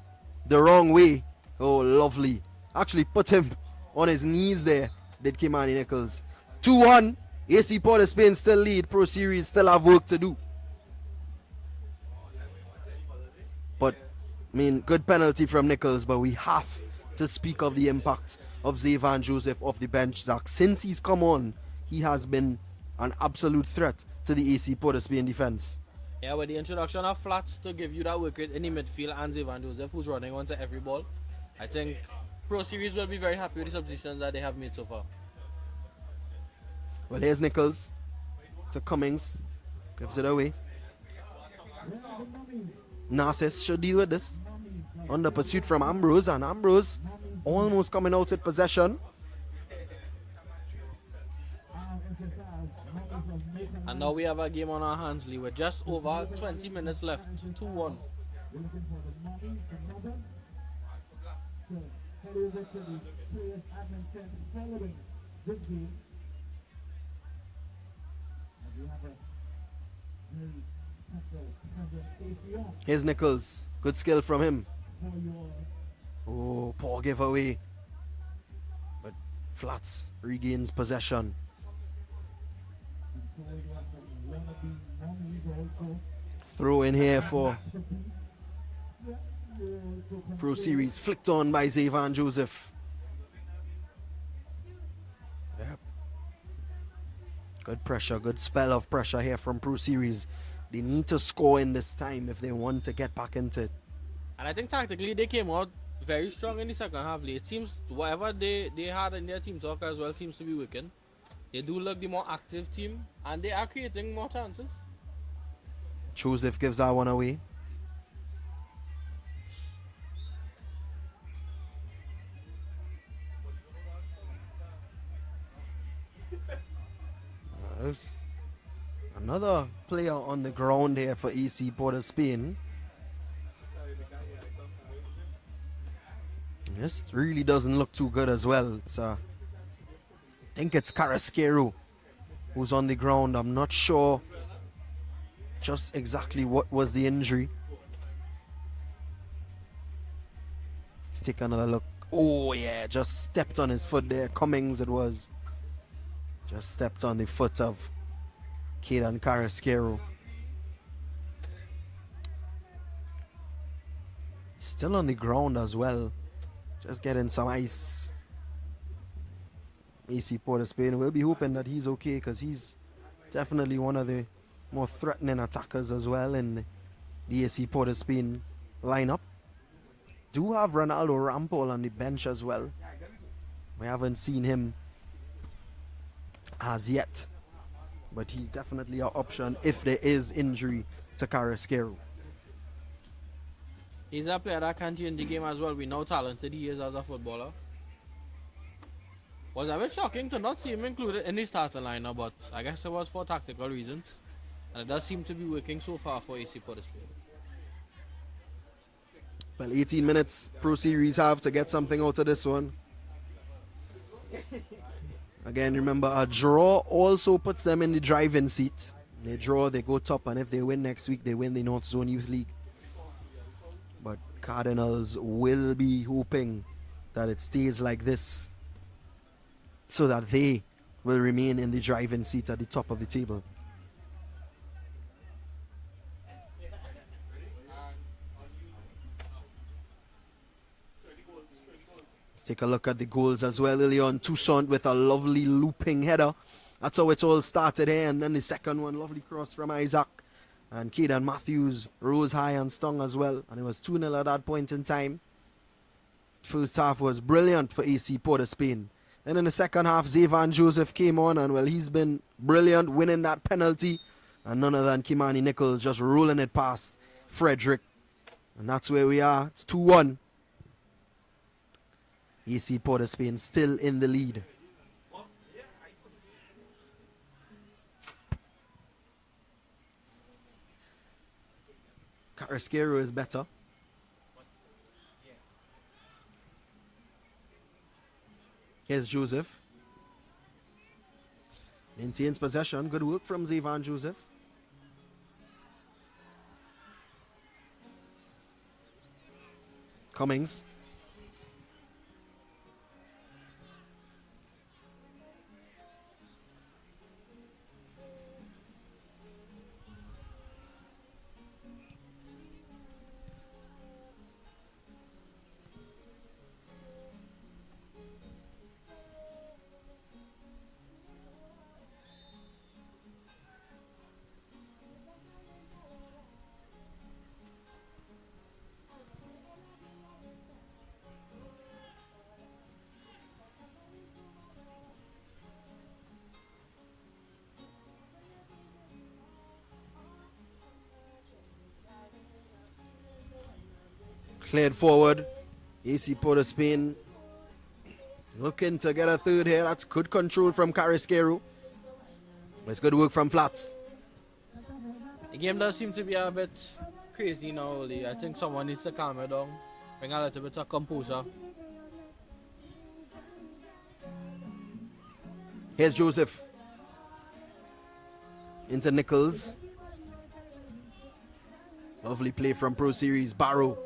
the wrong way. Oh, lovely. Actually put him on his knees there, did Kimani Nichols. 2-1. AC Port of Spain still lead. Pro Series still have work to do. But, I mean, good penalty from Nichols, but we have to speak of the impact of Zayvan Joseph off the bench, Zach. Since he's come on, he has been an absolute threat to the AC Port of Spain defense. Yeah, with the introduction of Flats to give you that work rate in the midfield and Zayvan Joseph, who's running onto every ball, I think Pro Series will be very happy with the substitutions that they have made so far. Well, here's Nichols to Cummings. Gives it away. Narcis should deal with this. Under pursuit from Ambrose, and Ambrose almost coming out with possession. And now we have a game on our hands, Lee. With just over 20 minutes left. 2-1. Here's Nichols. Good skill from him. Oh, poor giveaway. But Flats regains possession. Throw in here for Pro Series. Flicked on by Zayvan Joseph. Yep. Good pressure, good spell of pressure here from Pro Series. They need to score in this time if they want to get back into it. And I think tactically they came out very strong in the second half. Lee. It seems whatever they had in their team talk as well seems to be working. They do look the more active team and they are creating more chances. Joseph gives that one away. There's another player on the ground here for AC Port of Spain. This really doesn't look too good as well. It's I think it's Carrasquero who's on the ground. I'm not sure just exactly what was the injury. Let's take another look. Oh yeah, just stepped on his foot there. Cummings it was. Just stepped on the foot of Caden Carrasquero. Still on the ground as well. Just getting some ice. AC Port of Spain will be hoping that he's okay, because he's definitely one of the more threatening attackers as well in the AC Port of Spain lineup. Do have Ronaldo Rampol on the bench as well. We haven't seen him as yet, but he's definitely an option if there is injury to Carrasquero. He's a player that can change the game as well. We know how talented he is as a footballer. Was a bit shocking to not see him included in the starting lineup, but I guess it was for tactical reasons. And it does seem to be working so far for AC Port of Spain. Well, 18 minutes Pro Series have to get something out of this one. Again, remember, a draw also puts them in the driving seat. They draw, they go top, and if they win next week, they win the Northzone Youth League. But Cardinals will be hoping that it stays like this, so that they will remain in the driving seat at the top of the table. Let's take a look at the goals as well. Leon Toussaint with a lovely looping header. That's how it all started here. And then the second one, lovely cross from Isaac. And Caden Matthews rose high and stung as well. And it was 2-0 at that point in time. First half was brilliant for AC Port of Spain. Then in the second half, Zayvan Joseph came on, and well, he's been brilliant, winning that penalty. And none other than Kimani Nichols just rolling it past Frederick. And that's where we are. It's 2-1. AC Port of Spain still in the lead. Carrasquero is better. Here's Joseph. Maintains possession. Good work from Zevan Joseph. Cummings. Cleared forward. AC POS Spain looking to get a third here. That's good control from Carrasquero. It's good work from Flats. The game does seem to be a bit crazy now, Oli. I think someone needs to calm it down, bring a little bit of composure. Here's Joseph. Into Nichols. Lovely play from Pro Series. Barrow.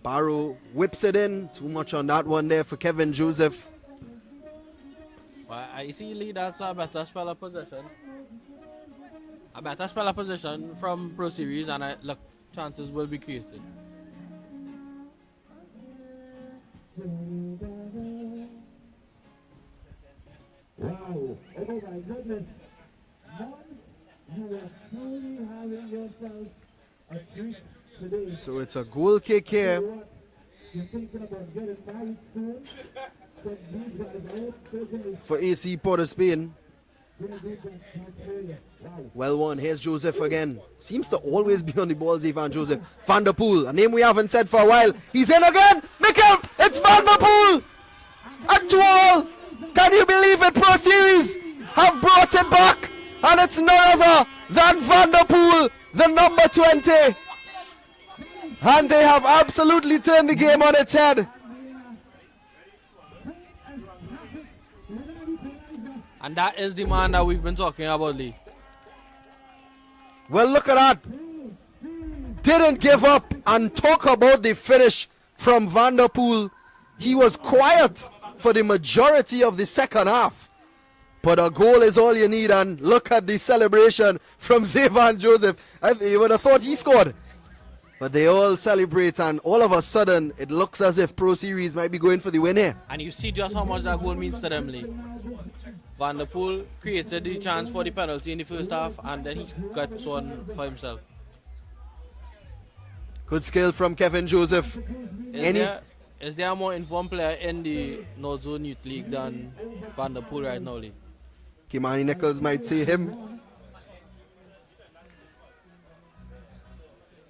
Barrow whips it in. Too much on that one there for Kevin Joseph. Well, I see Lee, that's a better spell of possession. A better spell of possession from Pro Series, and look, chances will be created. Wow. Oh my goodness. Mom, you are truly having yourself a treat today. So it's a goal kick here. You're thinking about getting married soon? Then these guys are certainly For AC POS Spain. very good in Australia. Wow. Well won. Here's Joseph again. Seems to always be on the ball, Zevan Joseph. Van der Poel, a name we haven't said for a while. He's in again. Mikkel, it's Van der Poel. A 2-all. Can you believe it? Pro Series have brought it back. And it's none other than Van der Poel, the number 20. And they have absolutely turned the game on its head. And that is the man that we've been talking about, Lee. Well, look at that. Didn't give up, and talk about the finish from Van der Poel. He was quiet for the majority of the second half. But a goal is all you need, and look at the celebration from Zevan Joseph. You would have thought he scored. But they all celebrate, and all of a sudden, it looks as if Pro Series might be going for the win here. And you see just how much that goal means to them, Lee. Van der Poel created the chance for the penalty in the first half, and then he got one for himself. Good skill from Kevin Joseph. Is there a more informed player in the Northzone Youth League than Van der Poel right now, Lee? Kimani Nichols might say him.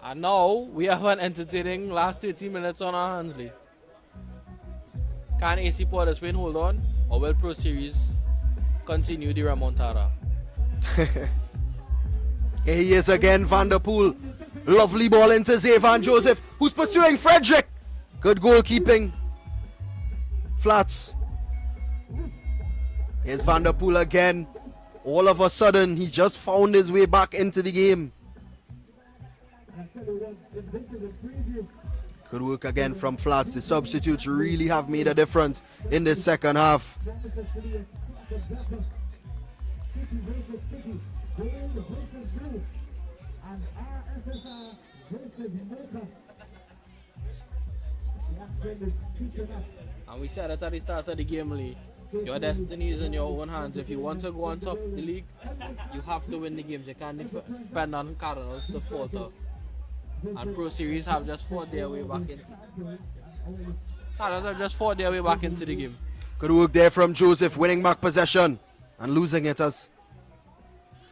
And now we have an entertaining last 30 minutes on our hands, Lee. Can AC POS Spain hold on, or will Pro Series continue the remontada? Here he is again, Van der Poel. Lovely ball into Zevan Joseph, who's pursuing Frederick. Good goalkeeping. Flats. Here's Van der Poel again. All of a sudden, he's just found his way back into the game. Good work again from Flats. The substitutes really have made a difference in the second half. And we said it at the start of the game, Lee. Your destiny is in your own hands. If you want to go on top of the league, you have to win the games. You can't depend on Cardinals to falter. And Pro Series have just fought their way back in. Cardinals have just fought their way back into the game. Good work there from Joseph, winning back possession and losing it as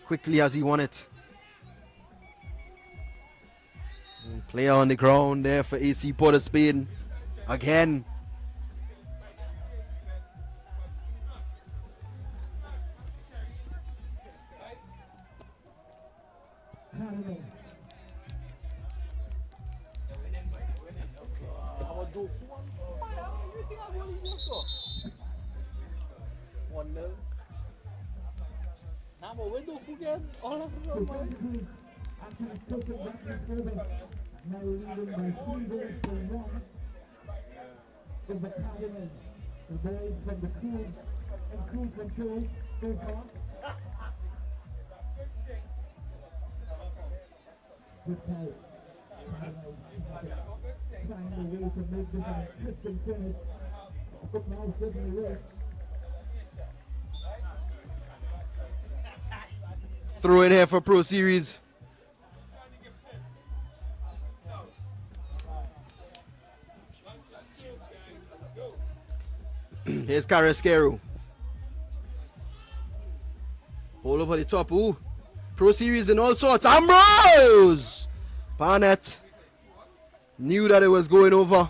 quickly as he won it. And player on the ground there for AC POS Spain again. 1-0. Nah, but we don't forget all of them, man. Now leading by 3 goals to 1 is the Cardinals. The boys from the crew and crew control so far. Good play. Trying a way to make this an interesting finish. But now certainly works. Throw in here for Pro Series. Here's Carrasquero. All over the top. Ooh. Pro Series and all sorts. Ambrose! Barnett knew that it was going over.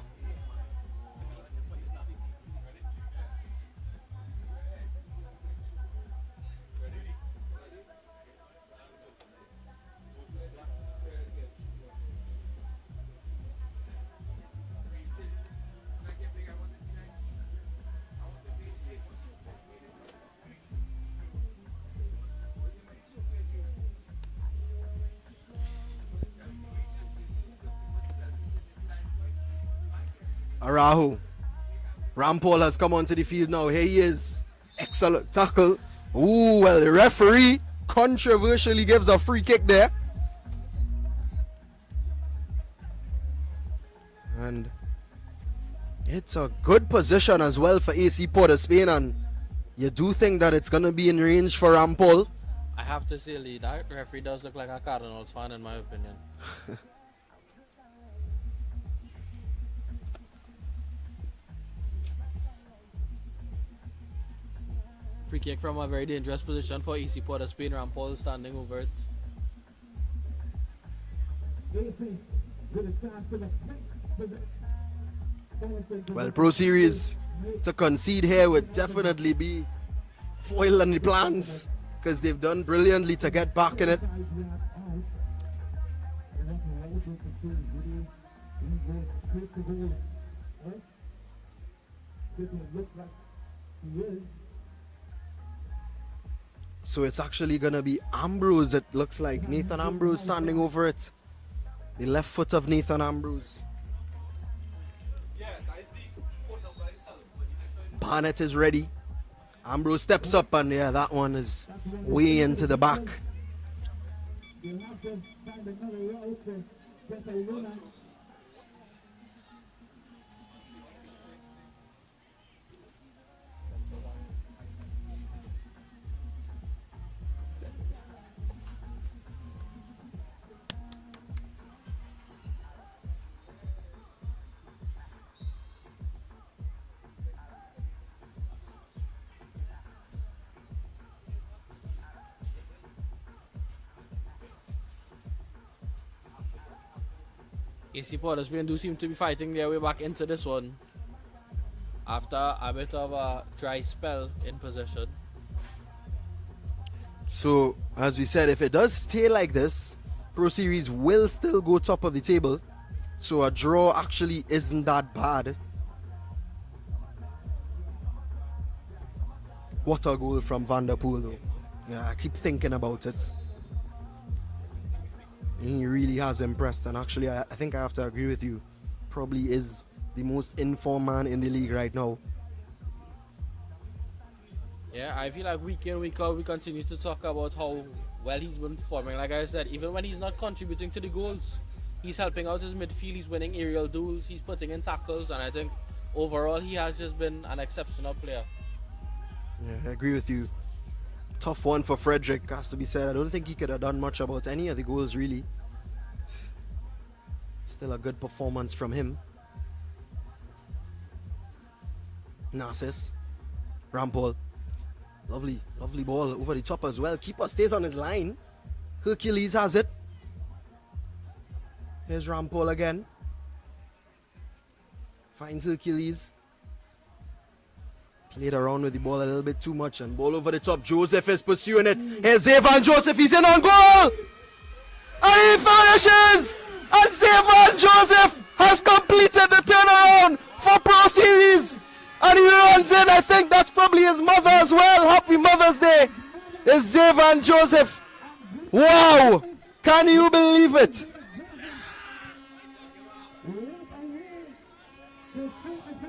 Arahu. Rampol has come onto the field now. Here he is. Excellent tackle. Ooh, well, the referee controversially gives a free kick there. And it's a good position as well for AC Port of Spain. And you do think that it's going to be in range for Rampol. I have to say, Lee, that referee does look like a Cardinals fan in my opinion. Free kick from a very dangerous position for AC Port of Spain. Rampol standing over it. Well, Pro Series to concede here would definitely be foil on the plans, because they've done brilliantly to get back in it. So it's actually going to be Ambrose, it looks like. Nathan Ambrose standing over it. The left foot of Nathan Ambrose. Barnett is ready. Ambrose steps up, and yeah, that one is way into the back. AC Port of Spain do seem to be fighting their way back into this one after a bit of a dry spell in possession. So, as we said, if it does stay like this, Pro Series will still go top of the table. So a draw actually isn't that bad. What a goal from Van der Poel though. Yeah, I keep thinking about it. He really has impressed, and actually I think I have to agree with you. Probably is the most informed man in the league right now. Yeah, I feel like week in, week out, we continue to talk about how well he's been performing. Like I said, even when he's not contributing to the goals, he's helping out his midfield, he's winning aerial duels, he's putting in tackles, and I think overall he has just been an exceptional player. Yeah, I agree with you. Tough one for Frederick, has to be said. I don't think he could have done much about any of the goals, really. Still a good performance from him. Narcissus. Rampol. Lovely, lovely ball over the top as well. Keeper stays on his line. Hercules has it. Here's Rampol again. Finds Hercules. Played around with the ball a little bit too much, and ball over the top. Joseph is pursuing it. Here's Zevan Joseph. He's in on goal. And he finishes. And Zevan Joseph has completed the turnaround for Pro Series. And he runs in. I think that's probably his mother as well. Happy Mother's Day. It's Zevan Joseph. Wow. Can you believe it?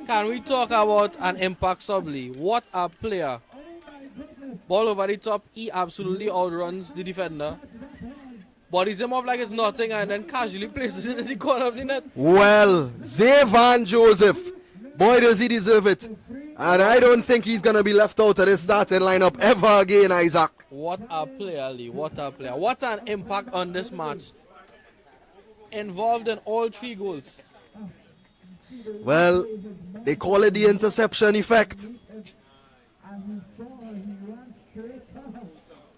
Can we talk about an impact subly? What a player. Ball over the top, he absolutely outruns the defender. Bodies him off like it's nothing and then casually places it in the corner of the net. Well, Zevan Joseph. Boy, does he deserve it. And I don't think he's going to be left out of this starting lineup ever again, Isaac. What a player, Lee. What a player. What an impact on this match. Involved in all 3 goals. Well, they call it the interception effect.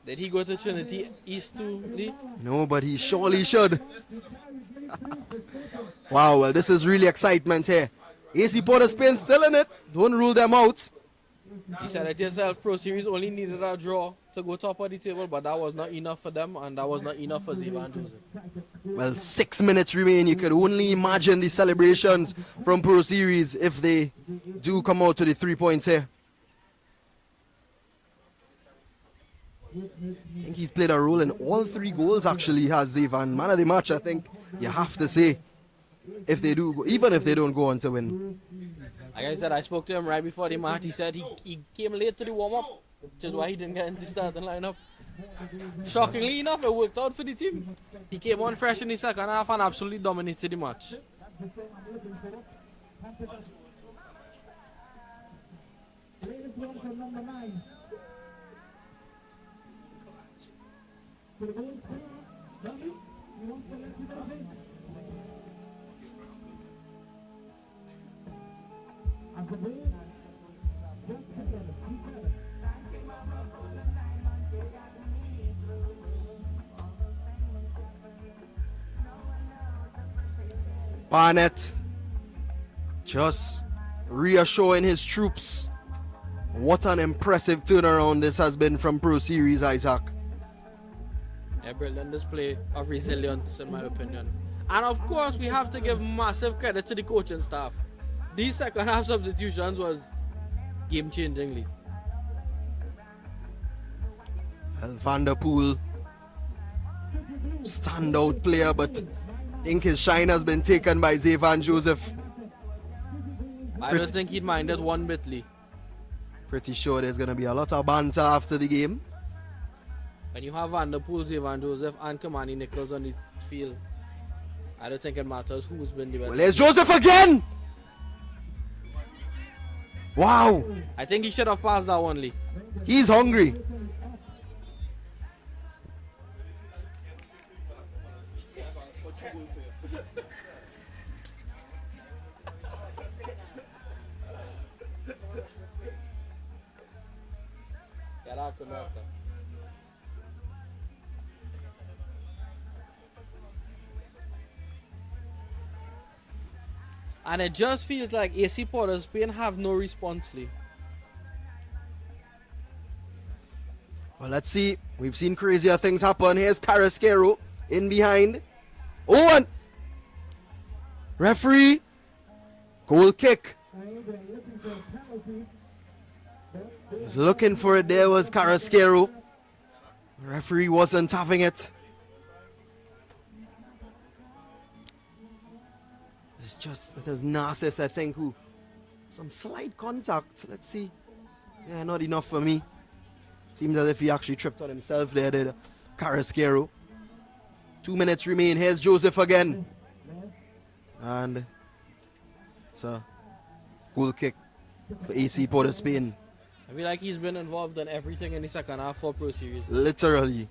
Did he go to Trinity East too, Lee? No, but he surely should. Wow, well, this is really excitement here. AC Port of Spain still in it. Don't rule them out. You said it yourself, Pro Series only needed a draw to go top of the table, but that was not enough for them, and that was not enough for Zevan Joseph. Well, 6 minutes remain. You could only imagine the celebrations from Pro Series if they do come out to the 3 points here. I think he's played a role in all 3 goals, actually, has Zevan. Man of the match, I think you have to say. If they do, even if they don't go on to win. Like I said, I spoke to him right before the match. He said he came late to the warm-up, which is why he didn't get into the starting lineup. Shockingly enough, it worked out for the team. He came on fresh in the second half and absolutely dominated the match. Barnett just reassuring his troops. What an impressive turnaround this has been from Pro Series, Isaac. A brilliant display of resilience, in my opinion. And of course, we have to give massive credit to the coaching staff. These second half substitutions was game-changingly. Well, Van der Poel, standout player, but I think his shine has been taken by Zevan Joseph. I don't think he'd minded one bit, Lee. Pretty sure there's going to be a lot of banter after the game. When you have Van der Poel, Zevan Joseph, and Kamani Nichols on the field, I don't think it matters who's been the best. Well, there's Joseph again! Wow! I think he should have passed that one, Lee. He's hungry. Get out to left. And it just feels like AC Port of Spain have no response, Lee. Well, let's see. We've seen crazier things happen. Here's Carrasquero in behind. Oh, and referee. Goal kick. He's looking for it. There was Carrasquero. Referee wasn't having it. There's Narcissus, I think, who some slight contact. Let's see. Yeah, not enough for me. Seems as if he actually tripped on himself there, did Carrasquero. 2 minutes remain. Here's Joseph again. And it's a goal kick for AC Port of Spain. I feel like he's been involved in everything in the second half for Pro Series. Literally.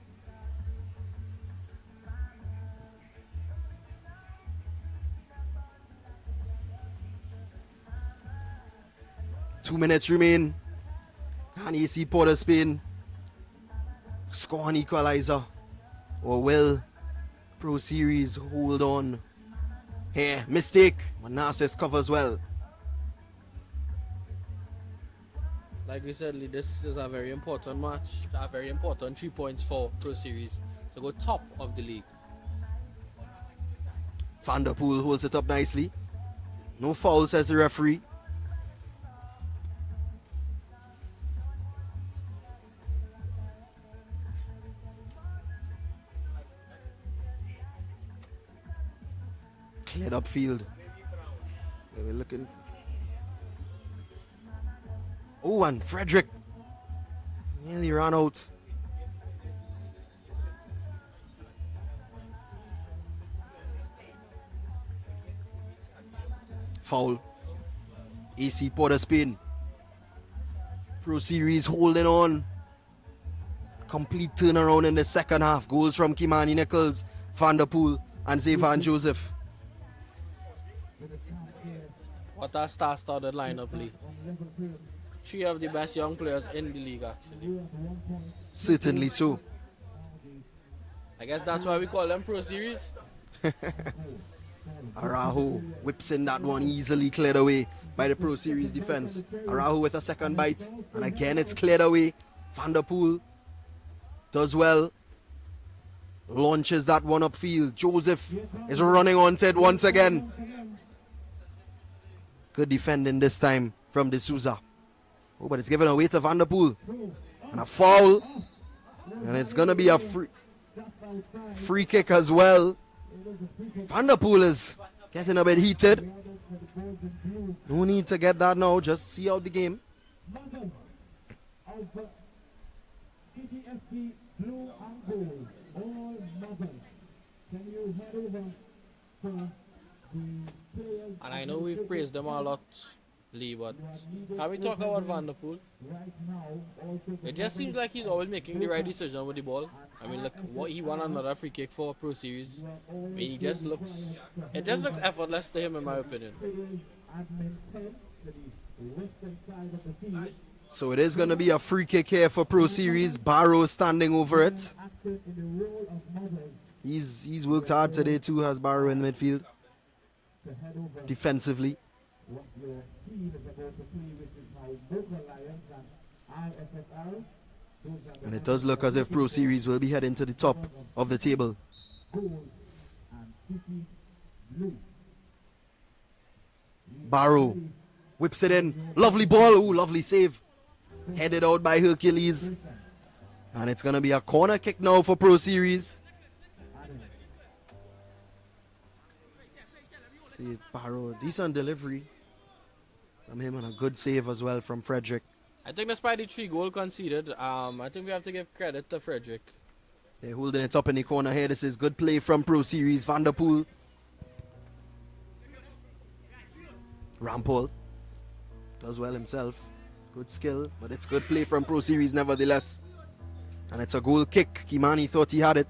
Two minutes remain. Can AC Port of Spain score an equalizer? Or will Pro Series hold on? Here, mistake. Manassas covers well. Like we said, Lee, this is a very important match. A very important 3 points for Pro Series to go top of the league. Van der Poel holds it up nicely. No foul, says the referee. Cleared up field. We're looking. Oh, and Frederick nearly ran out. Foul. AC POS spin. Pro Series holding on. Complete turnaround in the second half. Goals from Kimani Nichols, Van der Poel, and Zevan Joseph. What a star-studded lineup, Lee. 3 of the best young players in the league, actually. Certainly so. I guess that's why we call them Pro Series. Araujo whips in that one, easily cleared away by the Pro Series defense. Araujo with a second bite, and again it's cleared away. Van der Poel does well. Launches that one upfield. Joseph is running onto it once again. Good defending this time from D'Souza. Oh, but it's given away to Van der Poel. And a foul. And it's going to be a free kick as well. Van der Poel is getting a bit heated. No need to get that now. Just see out the game. And I know we've praised them a lot, Lee, but can we talk about Van der Poel? It just seems like he's always making the right decision with the ball. I mean, look, what he won another free kick for Pro Series. I mean, it just looks effortless to him, in my opinion. So it is going to be a free kick here for Pro Series. Barrow standing over it. He's worked hard today too, has Barrow in midfield. Defensively. And it does look as if Pro Series will be heading to the top of the table. Barrow whips it in. Lovely ball. Ooh, lovely save. Headed out by Hercules. And it's going to be a corner kick now for Pro Series. See, Barrow, decent delivery from him and a good save as well from Frederick. I think despite the 3 goal conceded, I think we have to give credit to Frederick. They're holding it up in the corner here. This is good play from Pro Series. Van der Poel. Rampol does well himself. Good skill, but it's good play from Pro Series nevertheless. And it's a goal kick. Kimani thought he had it.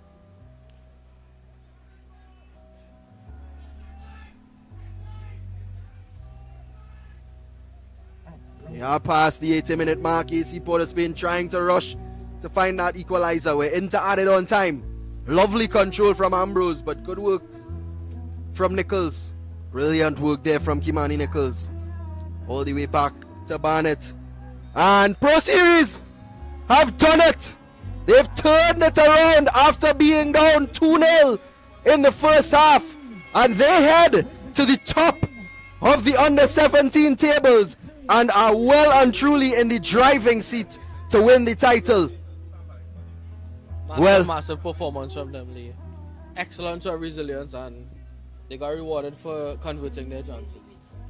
They are past the 80-minute mark. AC POS been trying to rush to find that equalizer. We're into added on time. Lovely control from Ambrose, but good work from Nichols. Brilliant work there from Kimani Nichols. All the way back to Barnett. And Pro Series have done it. They've turned it around after being down 2-0 in the first half. And they head to the top of the under-17 tables and are well and truly in the driving seat to win the title. Massive performance from them, Lee. Excellent resilience, and they got rewarded for converting their chances.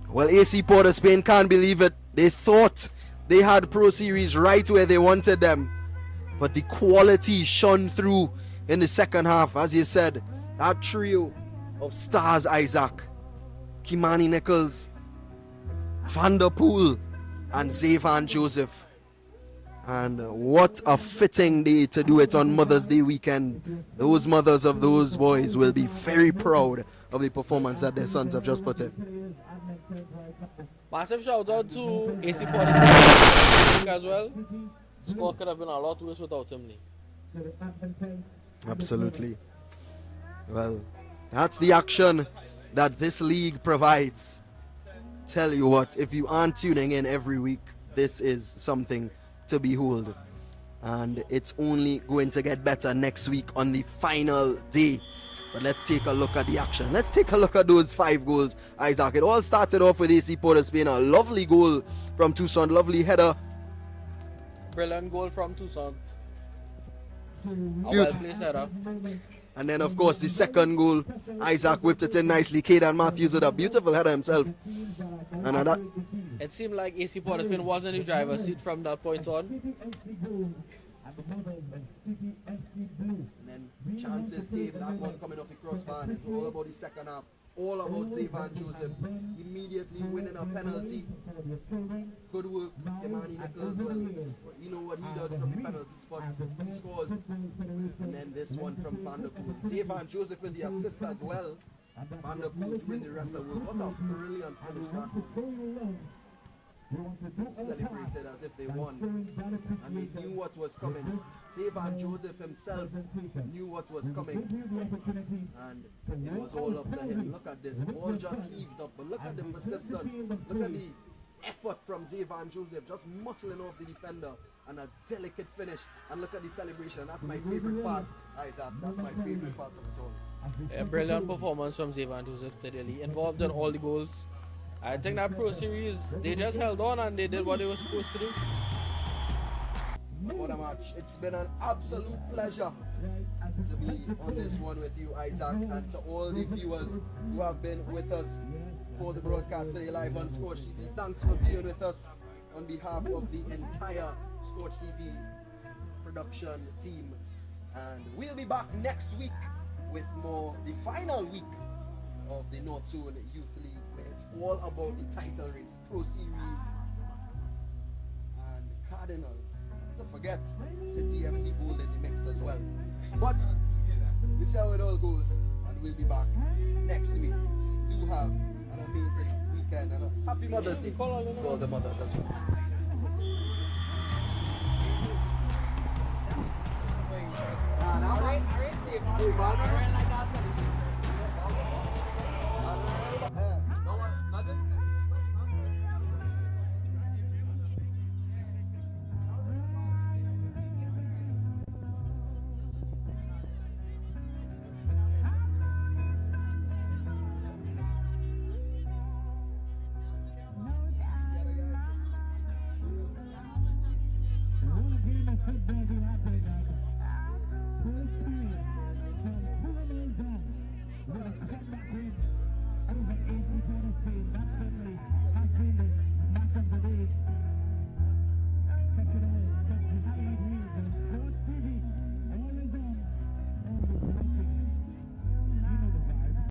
Well, AC POS Spain can't believe it. They thought they had Pro Series right where they wanted them. But the quality shone through in the second half. As you said, that trio of stars, Isaac, Kimani Nichols, Van der Poel, and Zevan Joseph. And what a fitting day to do it on Mother's Day weekend. Those mothers of those boys will be very proud of the performance that their sons have just put in. Massive shout out to AC POS as well. Score could have been a lot worse without him, Lee. Absolutely. Well, that's the action that this league provides. Tell you what, if you aren't tuning in every week, this is something to behold. And it's only going to get better next week on the final day. But let's take a look at the action. Let's take a look at those 5 goals, Isaac. It all started off with AC POS being a lovely goal from Tucson. Lovely header. Brilliant goal from Tucson. well-placed header. And then, of course, the second goal, Isaac whipped it in nicely. Caden Matthews with a beautiful header himself. And that, It seemed like AC Porterspin was in the driver's seat from that point on. and then chances came, that one coming off the crossbar. And it's all about the second half. All about Zayvan Joseph immediately winning a penalty. Good work, Imani Nichols. Well, you know what he does from the penalty spot. He scores. And then this one from Van der Poel. Zayvan Joseph with the assist as well. Van der Poel doing the rest of the work. What a brilliant finish that was. Celebrated as if they won. And they knew what was coming. Zayvan Joseph himself knew what was coming. And it was all up to him. Look at this. Ball just heaved up. But look at the persistence. Look at the effort from Zayvan Joseph. Just muscling off the defender. And a delicate finish. And look at the celebration. That's my favorite part, Isaac. That's my favorite part of it all. A brilliant performance from Zayvan Joseph today. Involved in all the goals. I think that Pro Series, they just held on and they did what they were supposed to do. What a match. It's been an absolute pleasure to be on this one with you, Isaac, and to all the viewers who have been with us for the broadcast today live on Scorch TV. Thanks for being with us on behalf of the entire Scorch TV production team. And we'll be back next week with more, the final week of the Northzone Youth League, where it's all about the title race, Pro Series, and Cardinals. To forget, City FC Gold in the mix as well. But we'll see how it all goes, and we'll be back next week. Do have an amazing weekend and a happy Mother's Day to all the mothers as well.